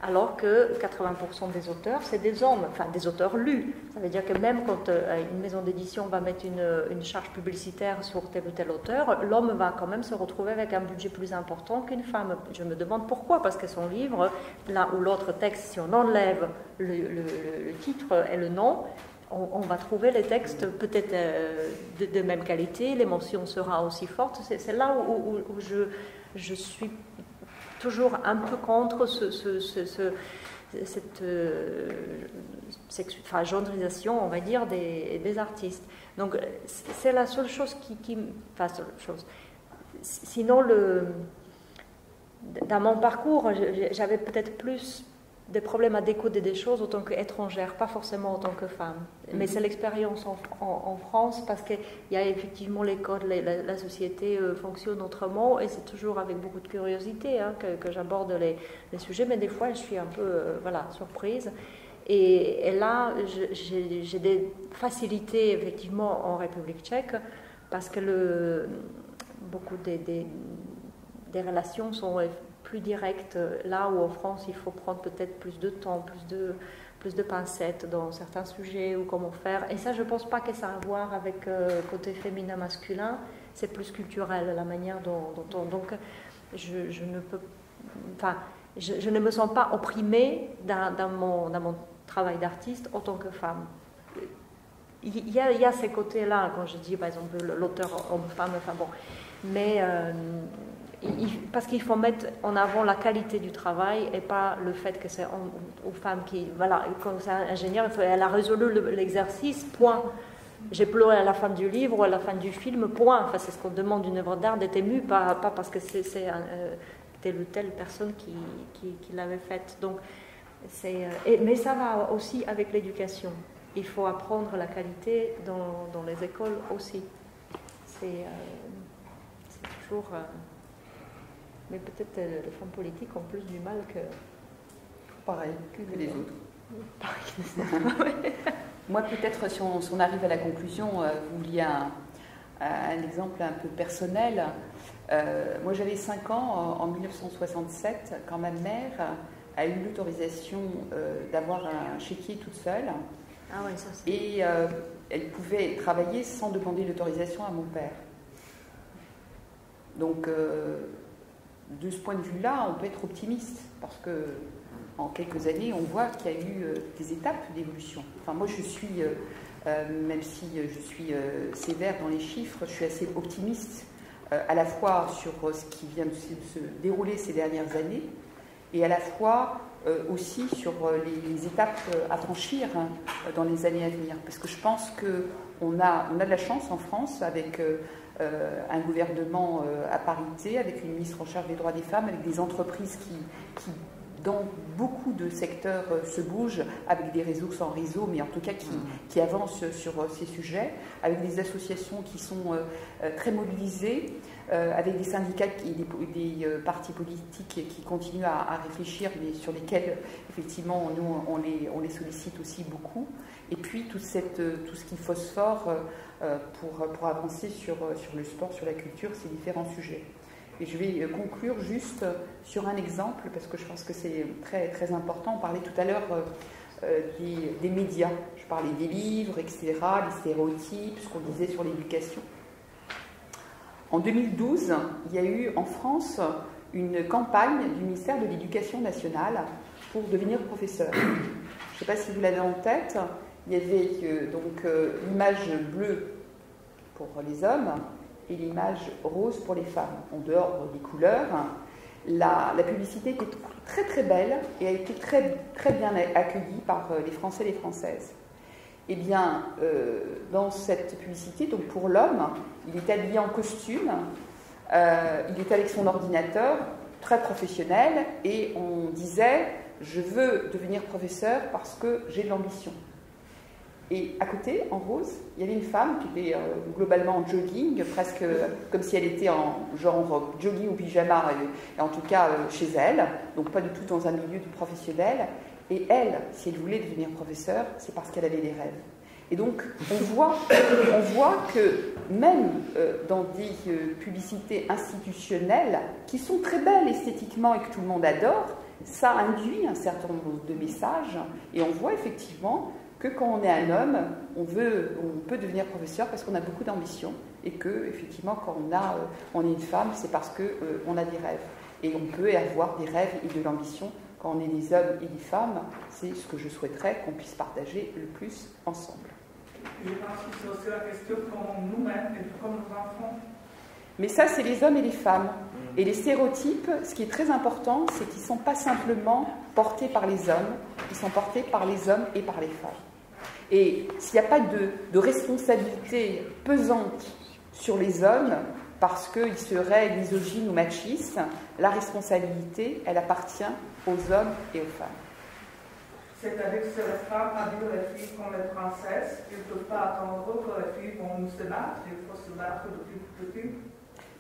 alors que 80% des auteurs, c'est des hommes, enfin des auteurs lus. Ça veut dire que même quand une maison d'édition va mettre une charge publicitaire sur tel ou tel auteur, l'homme va quand même se retrouver avec un budget plus important qu'une femme. Je me demande pourquoi, parce que son livre, l'un ou l'autre texte, si on enlève le titre et le nom, on va trouver les textes peut-être de même qualité, l'émotion sera aussi forte. C'est là où je suis toujours un peu contre cette genreisation, on va dire, des artistes. Donc, c'est la seule chose enfin, seule chose. Sinon, dans mon parcours, j'avais peut-être plus des problèmes à décoder des choses en tant qu'étrangère, pas forcément en tant que femme. Mais c'est l'expérience en France, parce qu'il y a effectivement les codes, la société fonctionne autrement, et c'est toujours avec beaucoup de curiosité que j'aborde les sujets, mais des fois je suis un peu surprise. Et là, j'ai des facilités effectivement en République tchèque, parce que beaucoup des relations sont plus direct, là où en France il faut prendre peut-être plus de temps, plus de pincettes dans certains sujets ou comment faire. Et ça, je ne pense pas que ça a à voir avec côté féminin-masculin, c'est plus culturel, la manière dont on... Donc, je ne me sens pas opprimée dans mon travail d'artiste en tant que femme. Il y a ces côtés-là, quand je dis par exemple l'auteur homme-femme, enfin bon, mais... parce qu'il faut mettre en avant la qualité du travail et pas le fait que c'est aux femmes qui... Voilà, comme c'est un ingénieur, elle a résolu l'exercice, point. J'ai pleuré à la fin du livre ou à la fin du film, point. Enfin, c'est ce qu'on demande d'une œuvre d'art, d'être ému, pas parce que c'est telle ou telle personne qui l'avait faite. Donc, mais ça va aussi avec l'éducation. Il faut apprendre la qualité dans les écoles aussi. C'est toujours... Mais peut-être les femmes politiques ont plus du mal que les autres. Moi, peut-être, si on arrive à la conclusion, vous vouliez un exemple un peu personnel. Moi, j'avais 5 ans en 1967, quand ma mère a eu l'autorisation d'avoir un chéquier toute seule. Ah ouais, ça c'est... Et elle pouvait travailler sans demander l'autorisation à mon père. Donc... de ce point de vue-là, on peut être optimiste, parce que en quelques années, on voit qu'il y a eu des étapes d'évolution. Enfin, moi, je suis, même si je suis sévère dans les chiffres, je suis assez optimiste, à la fois sur ce qui vient de se dérouler ces dernières années, et à la fois aussi sur les étapes à franchir dans les années à venir. Parce que je pense qu'on a de la chance en France, avec... un gouvernement à parité, avec une ministre en charge des droits des femmes, avec des entreprises qui dans beaucoup de secteurs se bougent, avec des réseaux sans réseau, mais en tout cas qui avancent sur ces sujets, avec des associations qui sont très mobilisées, avec des syndicats et des partis politiques qui continuent à réfléchir, mais sur lesquels, effectivement, nous, on les sollicite aussi beaucoup. Et puis, tout ce qui phosphore pour avancer sur le sport, sur la culture, ces différents sujets. Et je vais conclure juste sur un exemple, parce que je pense que c'est très, très important. On parlait tout à l'heure des médias. Je parlais des livres, etc., les stéréotypes, ce qu'on disait sur l'éducation. En 2012, il y a eu en France une campagne du ministère de l'Éducation nationale pour devenir professeur. Je ne sais pas si vous l'avez en tête. Il y avait donc l'image bleue pour les hommes et l'image rose pour les femmes. En dehors des couleurs, la publicité était très très belle et a été très, très bien accueillie par les Français et les Françaises. Eh bien, dans cette publicité, donc pour l'homme, il est habillé en costume, il est avec son ordinateur, très professionnel, et on disait « je veux devenir professeur parce que j'ai de l'ambition ». Et à côté, en rose, il y avait une femme qui était globalement en jogging, presque comme si elle était en genre jogging ou pyjama, et en tout cas chez elle, donc pas du tout dans un milieu professionnel. Et elle, si elle voulait devenir professeure, c'est parce qu'elle avait des rêves. Et donc, on voit que même dans des publicités institutionnelles, qui sont très belles esthétiquement et que tout le monde adore, ça induit un certain nombre de messages. Et on voit effectivement que quand on est un homme, on peut devenir professeur parce qu'on a beaucoup d'ambition. Et que, effectivement, quand on est une femme, c'est parce qu'on a des rêves. Et on peut avoir des rêves et de l'ambition. Quand on est des hommes et des femmes, c'est ce que je souhaiterais qu'on puisse partager le plus ensemble. Je pense que c'est aussi la question comment nous-mêmes et comme nos enfants. Mais ça, c'est les hommes et les femmes. Et les stéréotypes, ce qui est très important, c'est qu'ils ne sont pas simplement portés par les hommes, ils sont portés par les hommes et par les femmes. Et s'il n'y a pas de responsabilité pesante sur les hommes, parce qu'ils seraient misogynes ou machistes, la responsabilité, elle appartient aux hommes et aux femmes. C'est-à-dire que si les femmes habillent les filles comme les princesses, ils ne peuvent pas attendre que les filles vont se battre, il faut se battre depuis petit.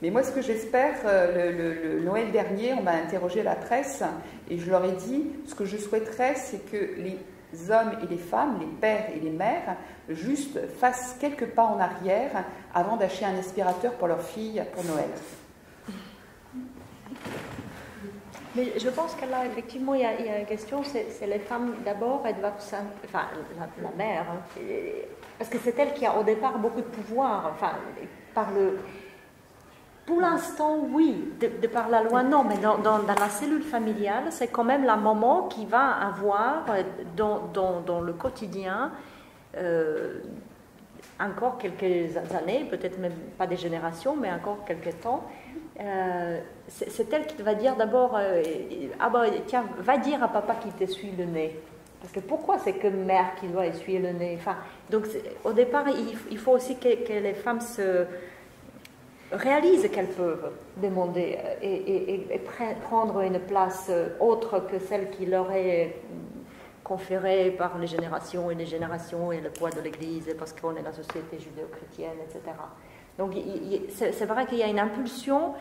Mais moi, ce que j'espère, le Noël dernier, on m'a interrogé à la presse, et je leur ai dit, ce que je souhaiterais, c'est que les hommes et les femmes, les pères et les mères, juste fassent quelques pas en arrière avant d'acheter un aspirateur pour leur fille pour Noël. Mais je pense que là, effectivement, il y a une question, c'est les femmes d'abord, elles doivent, enfin, la mère, hein, parce que c'est elle qui a au départ beaucoup de pouvoir, enfin, pour l'instant, oui, de par la loi, non, mais dans la cellule familiale, c'est quand même la maman qui va avoir dans le quotidien encore quelques années, peut-être même pas des générations, mais encore quelques temps. C'est elle qui va dire d'abord ah ben tiens, va dire à papa qu'il t'essuie le nez. Parce que pourquoi c'est que mère qui doit essuyer le nez? Enfin, donc au départ, il faut aussi que les femmes se réalisent qu'elles peuvent demander et prendre une place autre que celle qui leur est conférée par les générations et le poids de l'Église, parce qu'on est la société judéo-chrétienne, etc. Donc c'est vrai qu'il y a une impulsion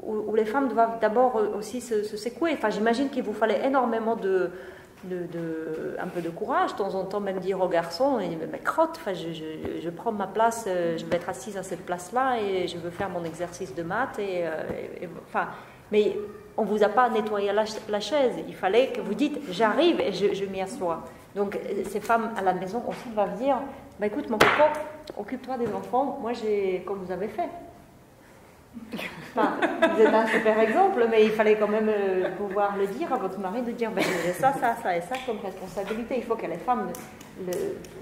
où les femmes doivent d'abord aussi se secouer. Enfin, j'imagine qu'il vous fallait énormément un peu de courage, de temps en temps même dire aux garçons, mais crotte, enfin, je prends ma place, je vais être assise à cette place-là et je veux faire mon exercice de maths. Enfin, mais on ne vous a pas nettoyé la chaise, il fallait que vous dites j'arrive et je m'y assois. Donc ces femmes à la maison aussi doivent dire bah, écoute mon coco, occupe-toi des enfants, moi j'ai comme vous avez fait. Enfin, vous êtes un super exemple, mais il fallait quand même pouvoir le dire à votre mari, de dire ben, j'ai ça et ça comme responsabilité. Il faut que les femmes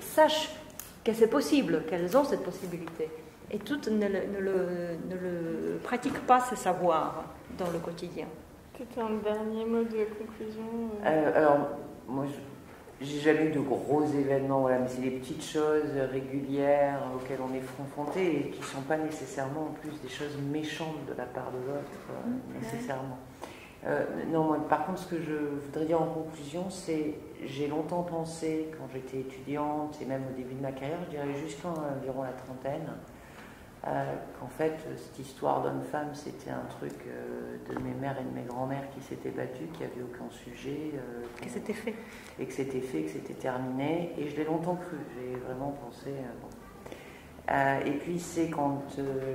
sachent que c'est possible, qu'elles ont cette possibilité. Et toutes ne le pratiquent pas, ce savoir, dans le quotidien. C'était un dernier mot de conclusion Alors, moi, j'ai jamais eu de gros événements, voilà, mais c'est des petites choses régulières auxquelles on est confronté et qui ne sont pas nécessairement en plus des choses méchantes de la part de l'autre, nécessairement. Non, moi, par contre, ce que je voudrais dire en conclusion, c'est j'ai longtemps pensé, quand j'étais étudiante et même au début de ma carrière, je dirais jusqu'à environ la trentaine, qu'en fait, cette histoire d'homme-femme, c'était un truc de mes mères et de mes grands-mères qui s'étaient battues, qui n'avaient aucun sujet. Que c'était fait. Et que c'était fait, que c'était terminé. Et je l'ai longtemps cru. J'ai vraiment pensé... et puis, c'est quand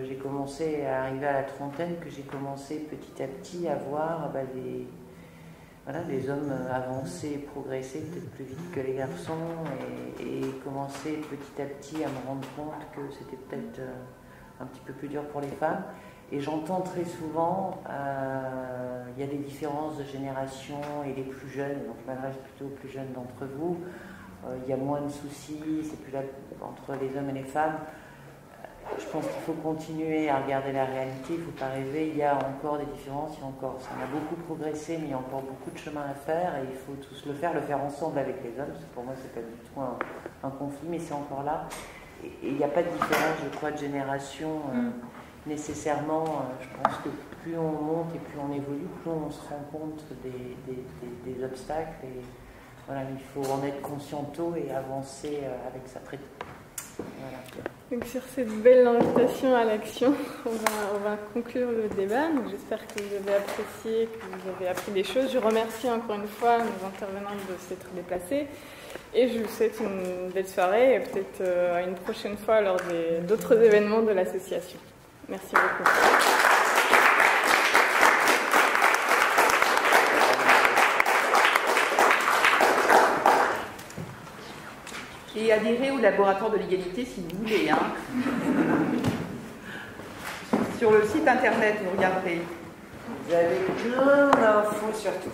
j'ai commencé à arriver à la trentaine que j'ai commencé petit à petit à voir des hommes avancer, progresser peut-être plus vite que les garçons et commencer petit à petit à me rendre compte que c'était peut-être... un petit peu plus dur pour les femmes. Et j'entends très souvent, il y a des différences de génération et les plus jeunes, donc je m'adresse plutôt aux plus jeunes d'entre vous, il y a moins de soucis, c'est plus là entre les hommes et les femmes. Je pense qu'il faut continuer à regarder la réalité, il ne faut pas rêver, il y a encore des différences, ça a beaucoup progressé, mais il y a encore beaucoup de chemin à faire et il faut tous le faire ensemble avec les hommes, parce que pour moi c'est pas du tout un conflit, mais c'est encore là. Et il n'y a pas de différence, je crois, de génération nécessairement. Je pense que plus on monte et plus on évolue, plus on se rend compte des obstacles voilà, il faut en être conscient tôt et avancer avec sa pratique. Voilà. Donc sur cette belle invitation à l'action, on va conclure le débat. J'espère que vous avez apprécié, que vous avez appris des choses. Je remercie encore une fois nos intervenants de s'être déplacés. Et je vous souhaite une belle soirée et peut-être à une prochaine fois lors d'autres événements de l'association. Merci beaucoup. Et adhérez au laboratoire de l'égalité si vous voulez. Hein. Sur le site internet, vous regarderez. Vous avez plein d'infos surtout.